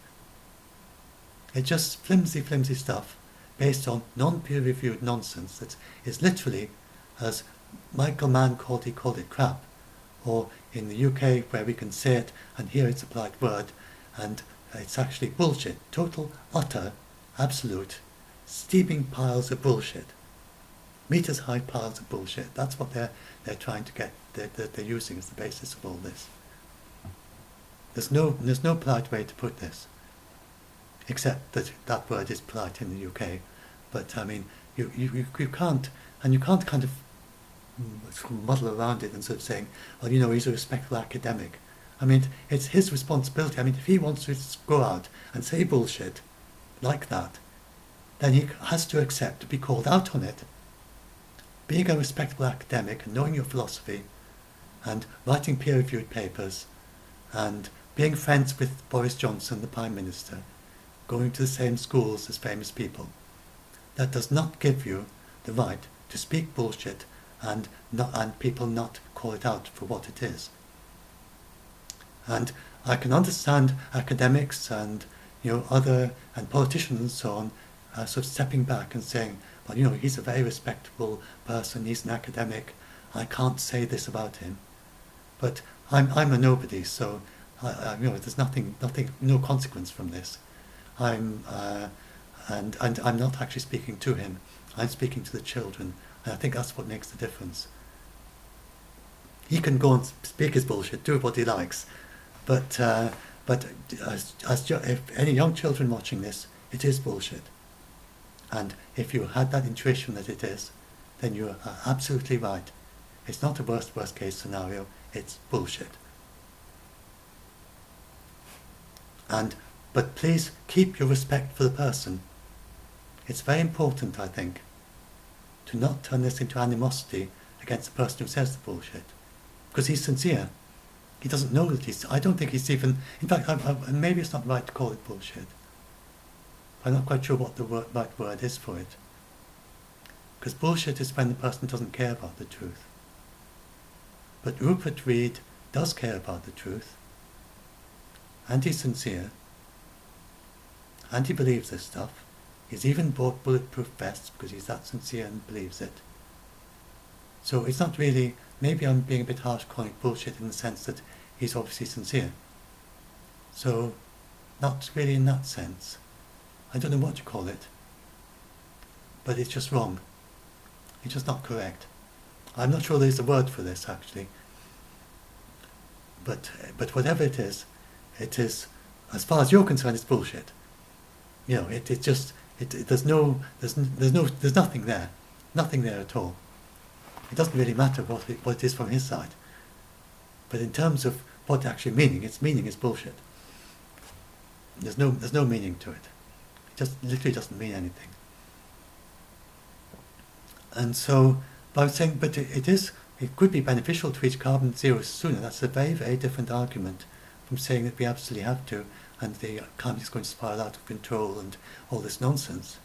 A: It's just flimsy stuff based on non-peer reviewed nonsense that is literally, as Michael Mann called it crap, or in the UK where we can say it and hear its applied word, and it's actually bullshit, total, utter, absolute, steaming piles of bullshit, meters high piles of bullshit. That's what they're trying to get, they're using as the basis of all this. There's no polite way to put this, except that that word is polite in the UK. But I mean, you can't kind of muddle around it and sort of saying, well, he's a respectable academic. I mean, it's his responsibility. I mean, if he wants to go out and say bullshit like that, then he has to accept to be called out on it. Being a respectable academic and knowing your philosophy and writing peer-reviewed papers and being friends with Boris Johnson, the Prime Minister, going to the same schools as famous people, that does not give you the right to speak bullshit and people not call it out for what it is. And I can understand academics and other and politicians and so on sort of stepping back and saying, well, he's a very respectable person, he's an academic, I can't say this about him. But I'm a nobody, so there's no consequence from this. And I'm not actually speaking to him. I'm speaking to the children, and I think that's what makes the difference. He can go and speak his bullshit, do what he likes, but if any young children watching this, it is bullshit. And if you had that intuition that it is, then you are absolutely right. It's not a worst case scenario, it's bullshit. But please keep your respect for the person. It's very important, I think, to not turn this into animosity against the person who says the bullshit. Because he's sincere. He doesn't know that I don't think he's even, in fact, maybe it's not right to call it bullshit. I'm not quite sure what the right word is for it. Because bullshit is when the person doesn't care about the truth. But Rupert Reed does care about the truth. And he's sincere. And he believes this stuff. He's even bought bulletproof vests because he's that sincere and believes it. So it's not really, maybe I'm being a bit harsh calling it bullshit in the sense that he's obviously sincere. So, not really in that sense. I don't know what to call it. But it's just wrong. It's just not correct. I'm not sure there's a word for this actually. But whatever it is, as far as you're concerned, it's bullshit. There's nothing there. Nothing there at all. It doesn't really matter what it is from his side. But in terms of what actually its meaning is bullshit. There's no meaning to it. It just literally doesn't mean anything. And so, but I was saying, but it could be beneficial to reach carbon zero sooner. That's a very, very different argument from saying that we absolutely have to, and the economy is going to spiral out of control and all this nonsense.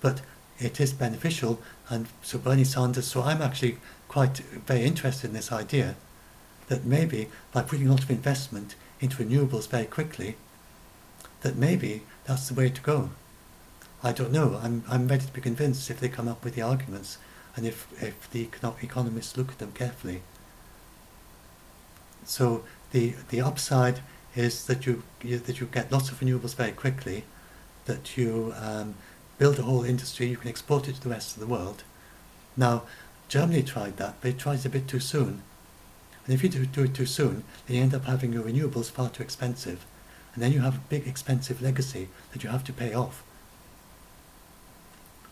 A: But it is beneficial, and so Bernie Sanders, so I'm actually quite very interested in this idea that maybe by putting a lot of investment into renewables very quickly, that maybe that's the way to go. I don't know. I'm ready to be convinced if they come up with the arguments and if the economists look at them carefully. So the upside is that you get lots of renewables very quickly, that you build a whole industry, you can export it to the rest of the world. Now, Germany tried that, but it tried it a bit too soon. And if you do it too soon, then you end up having your renewables far too expensive. And then you have a big expensive legacy that you have to pay off.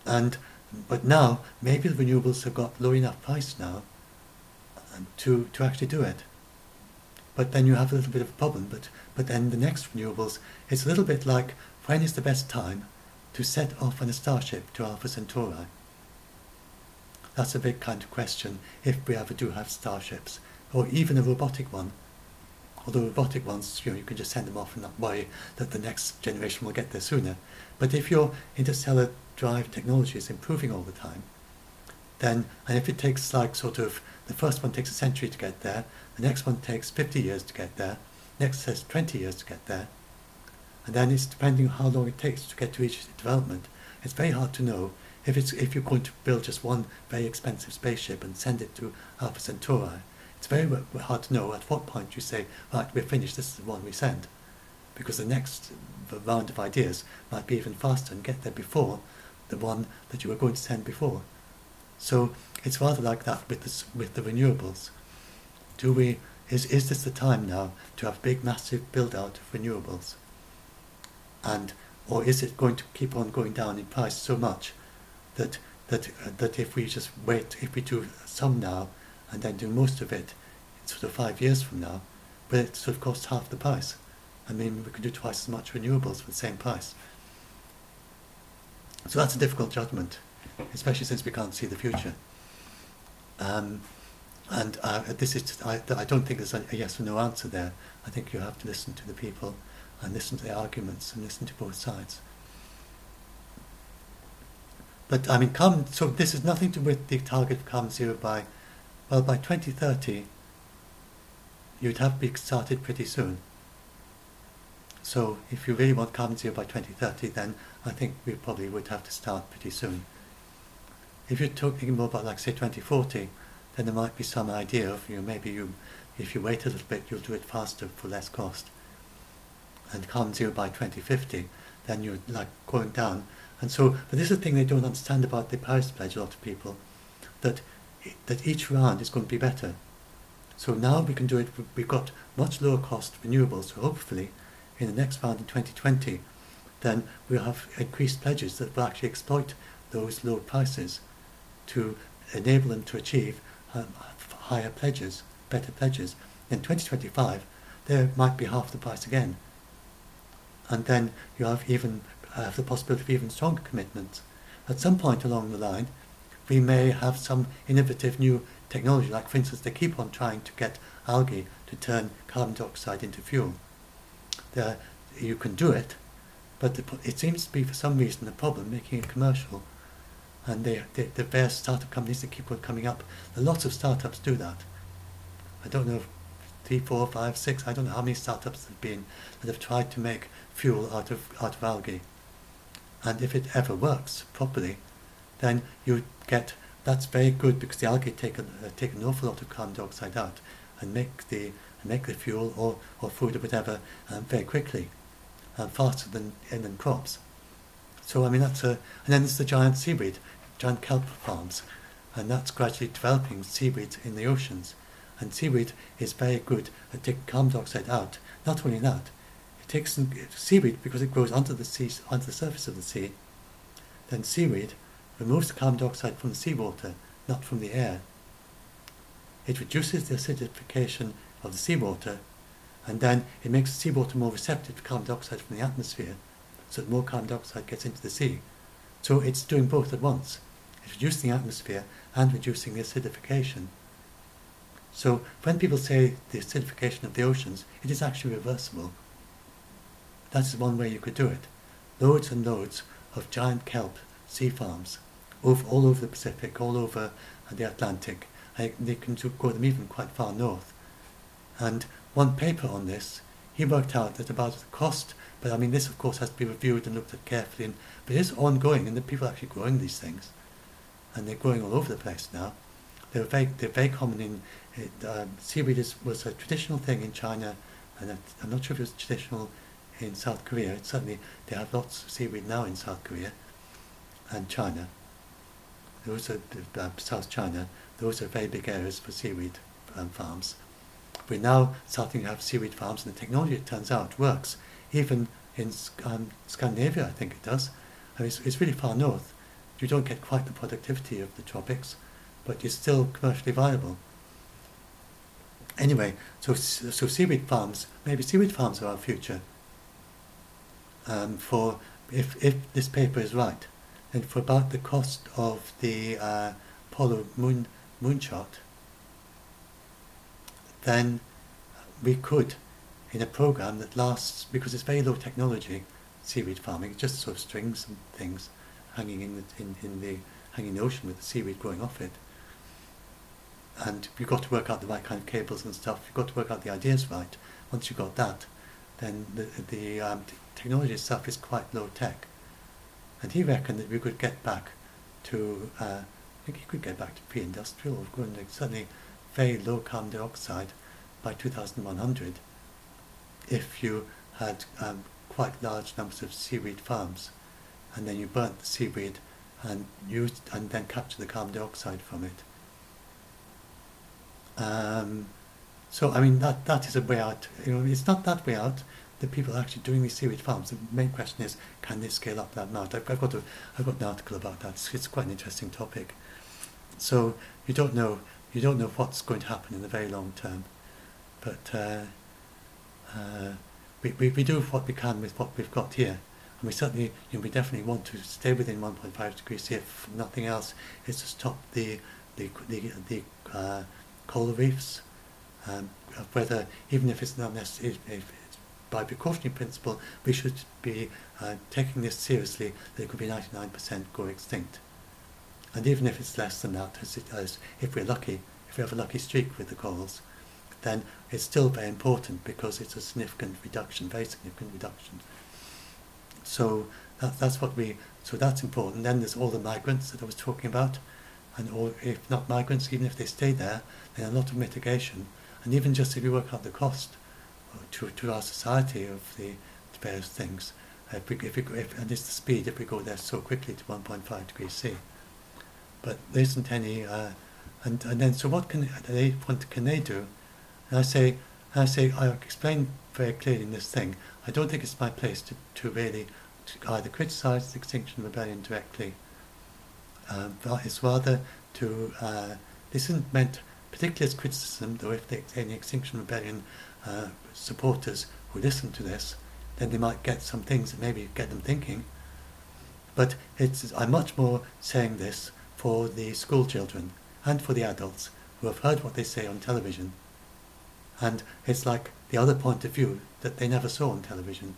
A: But now, maybe the renewables have got low enough price now to actually do it. But then you have a little bit of a problem. But then the next renewables, it's a little bit like, when is the best time to set off on a starship to Alpha Centauri? That's a big kind of question if we ever do have starships, or even a robotic one. Although robotic ones, you can just send them off and not worry that the next generation will get there sooner. But if your interstellar drive technology is improving all the time, then, and if it takes like sort of, the first one takes a century to get there, the next one takes 50 years to get there, next says 20 years to get there, and then it's depending on how long it takes to get to each development. It's very hard to know if you're going to build just one very expensive spaceship and send it to Alpha Centauri. It's very hard to know at what point you say, right, we're finished, this is the one we send. Because the next round of ideas might be even faster and get there before the one that you were going to send before. So it's rather like that with the renewables. Is this the time now to have big, massive build-out of renewables? Or is it going to keep on going down in price so much that if we just wait, if we do some now and then do most of it in sort of 5 years from now, but it sort of costs half the price. I mean, we could do twice as much renewables for the same price. So that's a difficult judgment, especially since we can't see the future. This is I don't think there's a yes or no answer there. I think you have to listen to the people and listen to the arguments and listen to both sides. But I mean, so this is nothing to do with the target of carbon zero by 2030, you'd have to be started pretty soon. So if you really want carbon zero by 2030, then I think we probably would have to start pretty soon. If you're talking more about, like, say, 2040, then there might be some idea of, if you wait a little bit, you'll do it faster for less cost. And carbon zero by 2050, then you're like going down. And so, but this is the thing they don't understand about the Paris Pledge, a lot of people, that each round is going to be better. So now we can do it, we've got much lower cost renewables, so hopefully in the next round in 2020, then we'll have increased pledges that will actually exploit those low prices to enable them to achieve higher pledges, better pledges. In 2025, there might be half the price again. And then you have even the possibility of even stronger commitments. At some point along the line, we may have some innovative new technology, like for instance, they keep on trying to get algae to turn carbon dioxide into fuel. You can do it, but it seems to be for some reason a problem making it commercial. And the various startup companies that keep on coming up, lots of startups do that. I don't know, 3, 4, 5, 6, I don't know how many startups there have been that have tried to make fuel out of algae. And if it ever works properly, then you get, that's very good, because the algae take an awful lot of carbon dioxide out and make the fuel or food or whatever very quickly, faster than crops. So I mean and then there's the giant seaweed, giant kelp farms, and that's gradually developing seaweed in the oceans. And seaweed is very good at taking carbon dioxide out. Not only that, it takes seaweed, because it grows under the surface of the sea. Then seaweed removes the carbon dioxide from the seawater, not from the air. It reduces the acidification of the seawater, and then it makes the seawater more receptive to carbon dioxide from the atmosphere, so that more carbon dioxide gets into the sea. So it's doing both at once. It's reducing the atmosphere and reducing the acidification. So when people say the acidification of the oceans, it is actually reversible. That's one way you could do it. Loads and loads of giant kelp sea farms, all over the Pacific, all over the Atlantic. They can go them even quite far north. And one paper on this, he worked out that about the cost, but I mean this of course has to be reviewed and looked at carefully, but it is ongoing, and the people are actually growing these things. And they're growing all over the place now. They're very common in, seaweed was a traditional thing in China, and I'm not sure if it was traditional in South Korea. Certainly they have lots of seaweed now in South Korea and China. Those are South China. Those are very big areas for seaweed farms. we're now starting to have seaweed farms, and the technology, it turns out, works. Even in Scandinavia, I think it does. I mean, it's really far north. You don't get quite the productivity of the tropics, but it's still commercially viable. Anyway, so seaweed farms, maybe seaweed farms are our future. For if this paper is right, then for about the cost of the Apollo moonshot, then we could, in a program that lasts, because it's very low technology, seaweed farming, just sort of strings and things hanging in the ocean with the seaweed growing off it. And you've got to work out the right kind of cables and stuff. You've got to work out the ideas right. Once you've got that, then the technology itself is quite low tech. And he reckoned that we could get back to, I think he could get back to pre-industrial, or going to certainly very low carbon dioxide by 2100 if you had quite large numbers of seaweed farms, and then you burnt the seaweed and then captured the carbon dioxide from it. So I mean that is a way out. It's not that way out. The people actually doing these seaweed farms. The main question is, can they scale up that amount? I've got an article about that. It's quite an interesting topic. So you don't know what's going to happen in the very long term, but we do what we can with what we've got here, and we certainly we definitely want to stay within 1.5 degrees C. If nothing else, is to stop the coral reefs. Whether even if it's not necessary, if it's by precautionary principle, we should be taking this seriously. That it could be 99% go extinct, and even if it's less than that, as if we're lucky, if we have a lucky streak with the corals, then it's still very important because it's a significant reduction, very significant reduction. So that's what so that's important. Then there's all the migrants that I was talking about, and or if not migrants, even if they stay there, then a lot of mitigation. And even just if you work out the cost to our society of the various things, and it's the speed, if we go there so quickly to 1.5 degrees C. But there isn't any, and then so what can they do? And I explain very clearly in this thing, I don't think it's my place to really either criticise the Extinction Rebellion directly, but it's rather to, this isn't meant particularly as criticism, though if there's any Extinction Rebellion supporters who listen to this, then they might get some things that maybe get them thinking. But I'm much more saying this for the school children and for the adults who have heard what they say on television, and it's like the other point of view that they never saw on television,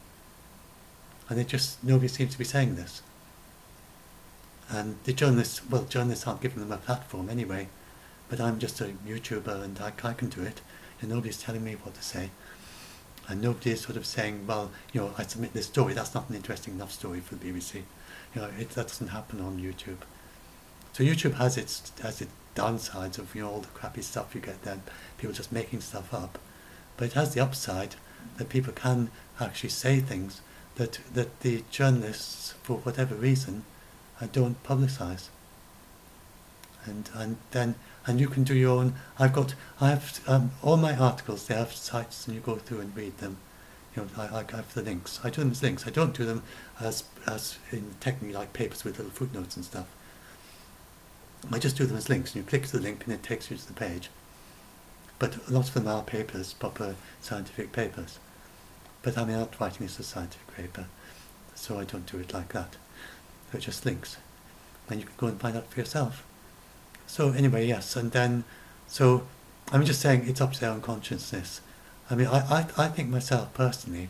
A: and nobody seems to be saying this. And the journalists aren't giving them a platform anyway, but I'm just a YouTuber and I can do it, and nobody's telling me what to say, and nobody is sort of saying, well, I submit this story, that's not an interesting enough story for the BBC. That doesn't happen on YouTube. So YouTube has its downsides of all the crappy stuff you get there, people just making stuff up, but it has the upside that people can actually say things that the journalists, for whatever reason, don't publicise. And you can do your own. I have all my articles. They have sites, and you go through and read them. I have the links. I do them as links. I don't do them as in technically like papers with little footnotes and stuff. I just do them as links, and you click the link, and it takes you to the page. But a lot of them are papers, proper scientific papers. But I'm not writing this as a scientific paper, so I don't do it like that. They're just links, and you can go and find out for yourself. So anyway, yes, and then, so I'm just saying it's up to their own consciousness. I mean, I think myself personally,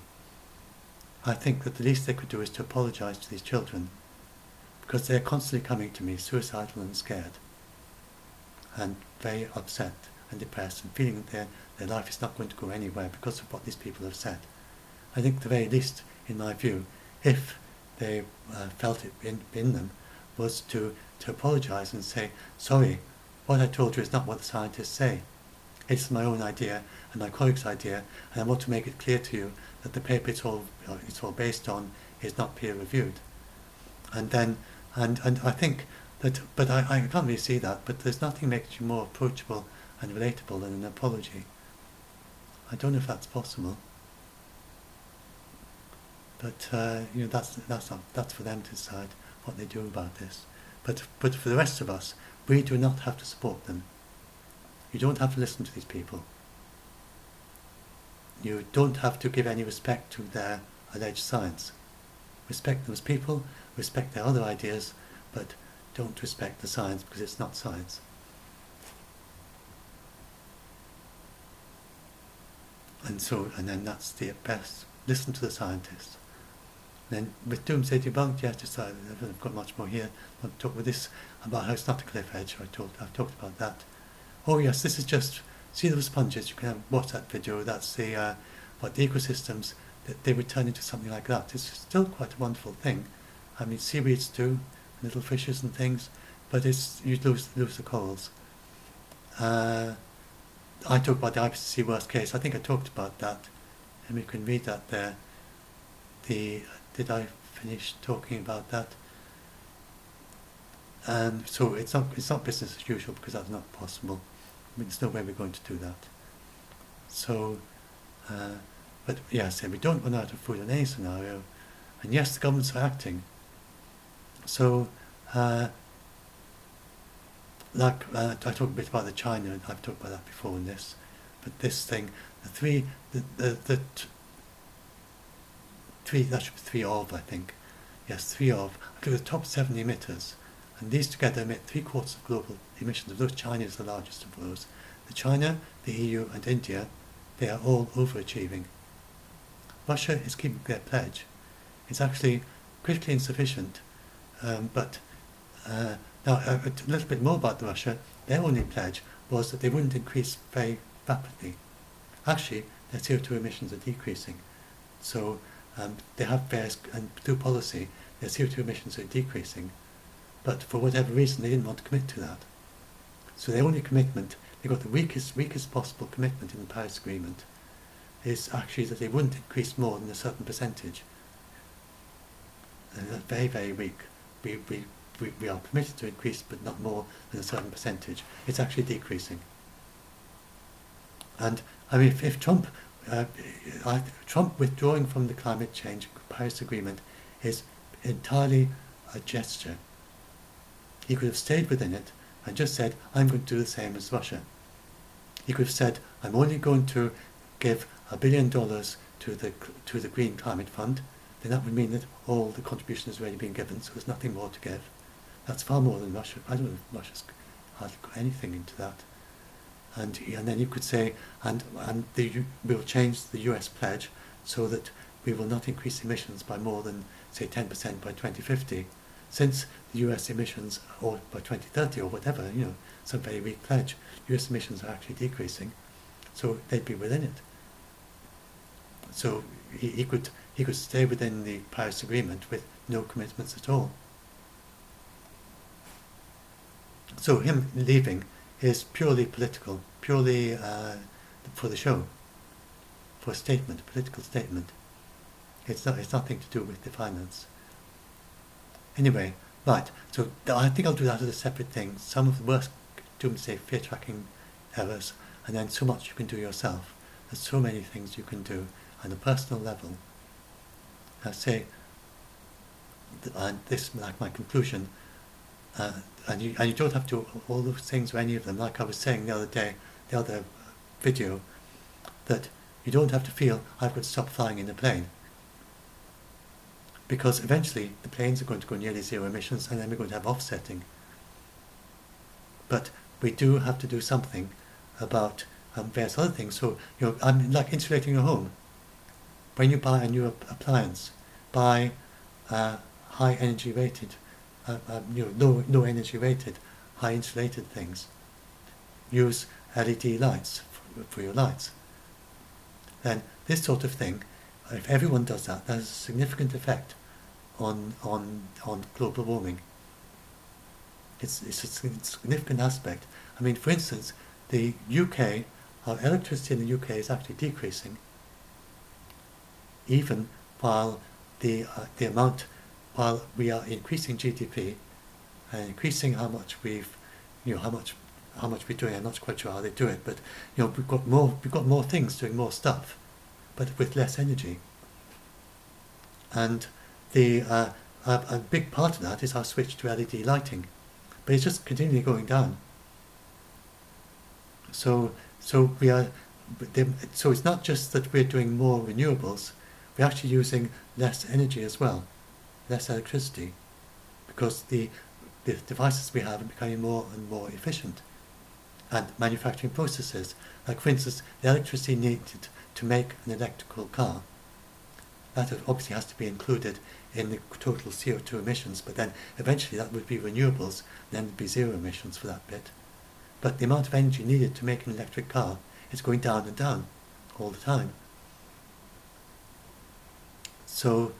A: I think that the least they could do is to apologise to these children, because they're constantly coming to me suicidal and scared, and very upset and depressed, and feeling that their life is not going to go anywhere because of what these people have said. I think the very least, in my view, if they felt it in them, was to apologise and say, sorry, what I told you is not what the scientists say. It's my own idea and my colleague's idea, and I want to make it clear to you that the paper it's all based on is not peer reviewed. And I think that, but I can't really see that, but there's nothing makes you more approachable and relatable than an apology. I don't know if that's possible. But that's for them to decide what they do about this. But for the rest of us, we do not have to support them. You don't have to listen to these people. You don't have to give any respect to their alleged science. Respect them as people, respect their other ideas, but don't respect the science because it's not science. And then that's the best. Listen to the scientists. Then with Doomsday Debunked, yes, I've got much more here. I'll talk with this about how it's not a cliff edge. I've talked about that. Oh yes, this is just, see those sponges, you can watch that video. That's the ecosystems, that they would turn into something like that. It's still quite a wonderful thing. I mean, seaweeds too, little fishes and things, but you lose the corals. I talked about the IPCC worst case. I think I talked about that, and we can read that there. Did I finish talking about that? So it's not business as usual because that's not possible. I mean, there's no way we're going to do that. So, but yeah, so we don't run out of food in any scenario, and yes, the governments are acting. So, I talked a bit about the China. I've talked about that before in this, but this thing, that should be 3 of, I think. Yes, 3 of. I took the top 7 emitters, and these together emit 3/4 of global emissions. Of those, China is the largest of those. The China, the EU, and India, they are all overachieving. Russia is keeping their pledge. It's actually critically insufficient, but now a little bit more about Russia. Their only pledge was that they wouldn't increase very rapidly. Actually, their CO2 emissions are decreasing. So they have various, and through policy, their CO2 emissions are decreasing. But for whatever reason, they didn't want to commit to that. So their only commitment, they got the weakest possible commitment in the Paris Agreement, is actually that they wouldn't increase more than a certain percentage. And that's very, very weak. We are permitted to increase, but not more than a certain percentage. It's actually decreasing. And I mean, if Trump withdrawing from the climate change Paris Agreement is entirely a gesture. He could have stayed within it and just said, I'm going to do the same as Russia. He could have said, I'm only going to give $1 billion to the Green Climate Fund. Then that would mean that all the contribution has already been given, so there's nothing more to give. That's far more than Russia. I don't know if Russia's hardly got anything into that. And then you could say, we'll change the US pledge so that we will not increase emissions by more than, say, 10% by 2050, since the US emissions, or by 2030 or whatever, some very weak pledge, US emissions are actually decreasing, so they'd be within it. So he could stay within the Paris Agreement with no commitments at all. So him leaving is purely political, purely for the show, for a statement, a political statement. It's nothing to do with the finance. Anyway, right, so I think I'll do that as a separate thing. Some of the worst doomsday fear tracking errors, and then so much you can do yourself. There's so many things you can do on a personal level. I say, and this like my conclusion, and you don't have to do all those things or any of them, like I was saying the other day, the other video, that you don't have to feel I've got to stop flying in a plane. Because eventually the planes are going to go nearly zero emissions, and then we're going to have offsetting. But we do have to do something about various other things. So, like insulating your home. When you buy a new appliance, buy high energy rated, low energy rated, high insulated things. Use LED lights for your lights. Then this sort of thing, if everyone does that, that has a significant effect on global warming. It's a significant aspect. I mean, for instance, the UK, our electricity in the UK is actually decreasing, even while while we are increasing GDP and increasing how much how much we're doing. I'm not quite sure how they do it, but we've got more things doing more stuff, but with less energy. And a big part of that is our switch to LED lighting, but it's just continually going down. So it's not just that we're doing more renewables, we're actually using less energy as well, less electricity, because the devices we have are becoming more and more efficient. And manufacturing processes, like for instance, the electricity needed to make an electrical car, that obviously has to be included in the total CO2 emissions, but then eventually that would be renewables, then there'd be zero emissions for that bit. But the amount of energy needed to make an electric car is going down and down all the time. And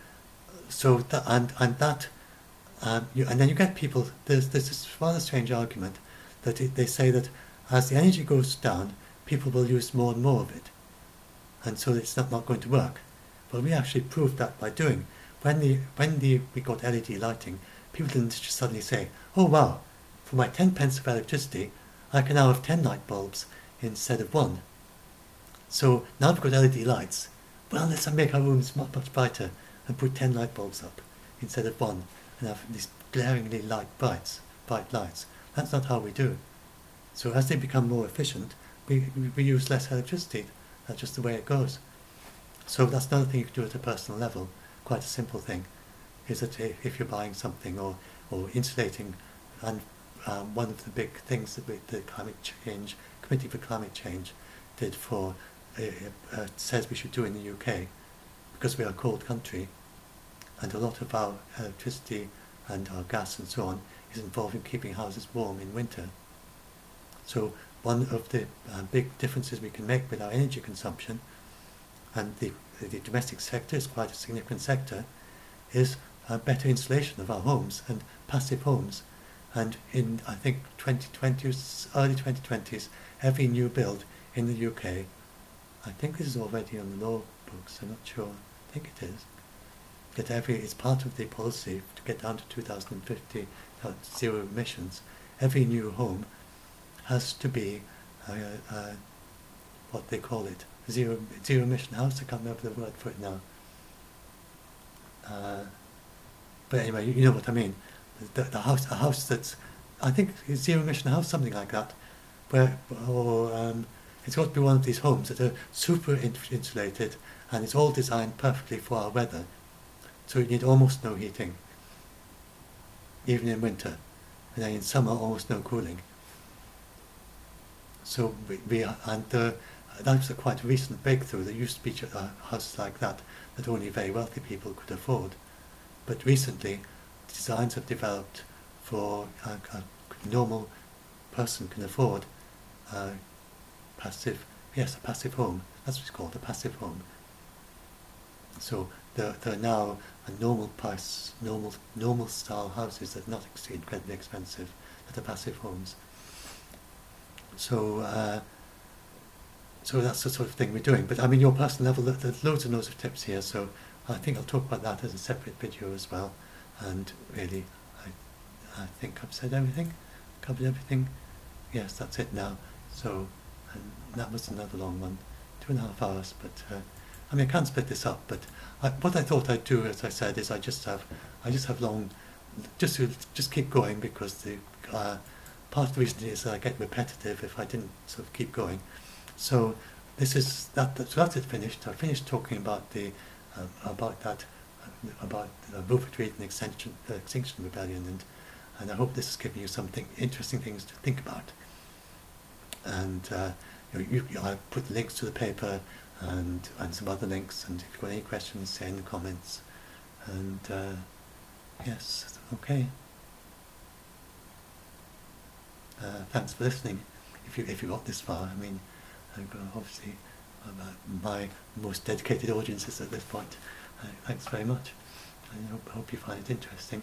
A: then you get people. There's this rather strange argument that they say that as the energy goes down, people will use more and more of it, and so it's not going to work. Well, we actually proved that by doing when we got LED lighting, people didn't just suddenly say, "Oh wow, for my 10 pence of electricity, I can now have 10 light bulbs instead of 1. So now we've got LED lights. Well, let's make our rooms much brighter and put 10 light bulbs up instead of 1 and have these glaringly bright lights." That's not how we do it. So as they become more efficient, we use less electricity. That's just the way it goes. So that's another thing you can do at a personal level, quite a simple thing, is that if you're buying something or insulating, and one of the big things that the Committee for Climate Change did says we should do in the UK, because we are a cold country, and a lot of our electricity and our gas and so on is involved in keeping houses warm in winter. So one of the big differences we can make with our energy consumption, and the domestic sector is quite a significant sector, is better insulation of our homes and passive homes. And in, I think, early 2020s, every new build in the UK, I think this is already on the law books, I'm not sure, I think it is, that it's part of the policy to get down to 2050 zero emissions. Every new home has to be what they call it, zero emission house. I can't remember the word for it now. But anyway, you know what I mean. A house that's, I think, a zero emission house, something like that, it's got to be one of these homes that are super insulated, and it's all designed perfectly for our weather. So you need almost no heating, even in winter, and then in summer almost no cooling. So that was a quite recent breakthrough. There used to be houses like that only very wealthy people could afford, but recently designs have developed for a normal person can afford a passive home. That's what it's called, a passive home. So there are now a normal price, normal style houses that are not incredibly expensive, that are passive homes. So that's the sort of thing we're doing. But I mean, your personal level, there's loads and loads of tips here, so I think I'll talk about that as a separate video as well. And really, I think I've said everything, covered everything. Yes, that's it now. So, and that was another long one, 2.5 hours. But I mean, I can't split this up. But what I thought I'd do, as I said, is I just have long, just keep going, because the part of the reason is that I get repetitive if I didn't sort of keep going. So this is that. So that's it finished. I finished talking about about Rupert Reed and Extinction Rebellion, and I hope this has given you something interesting things to think about. And I put links to the paper and some other links, and if you've got any questions, say in the comments. And yes, okay. Thanks for listening. If you got this far, I mean, obviously my most dedicated audience is at this point. Thanks very much. I hope you find it interesting.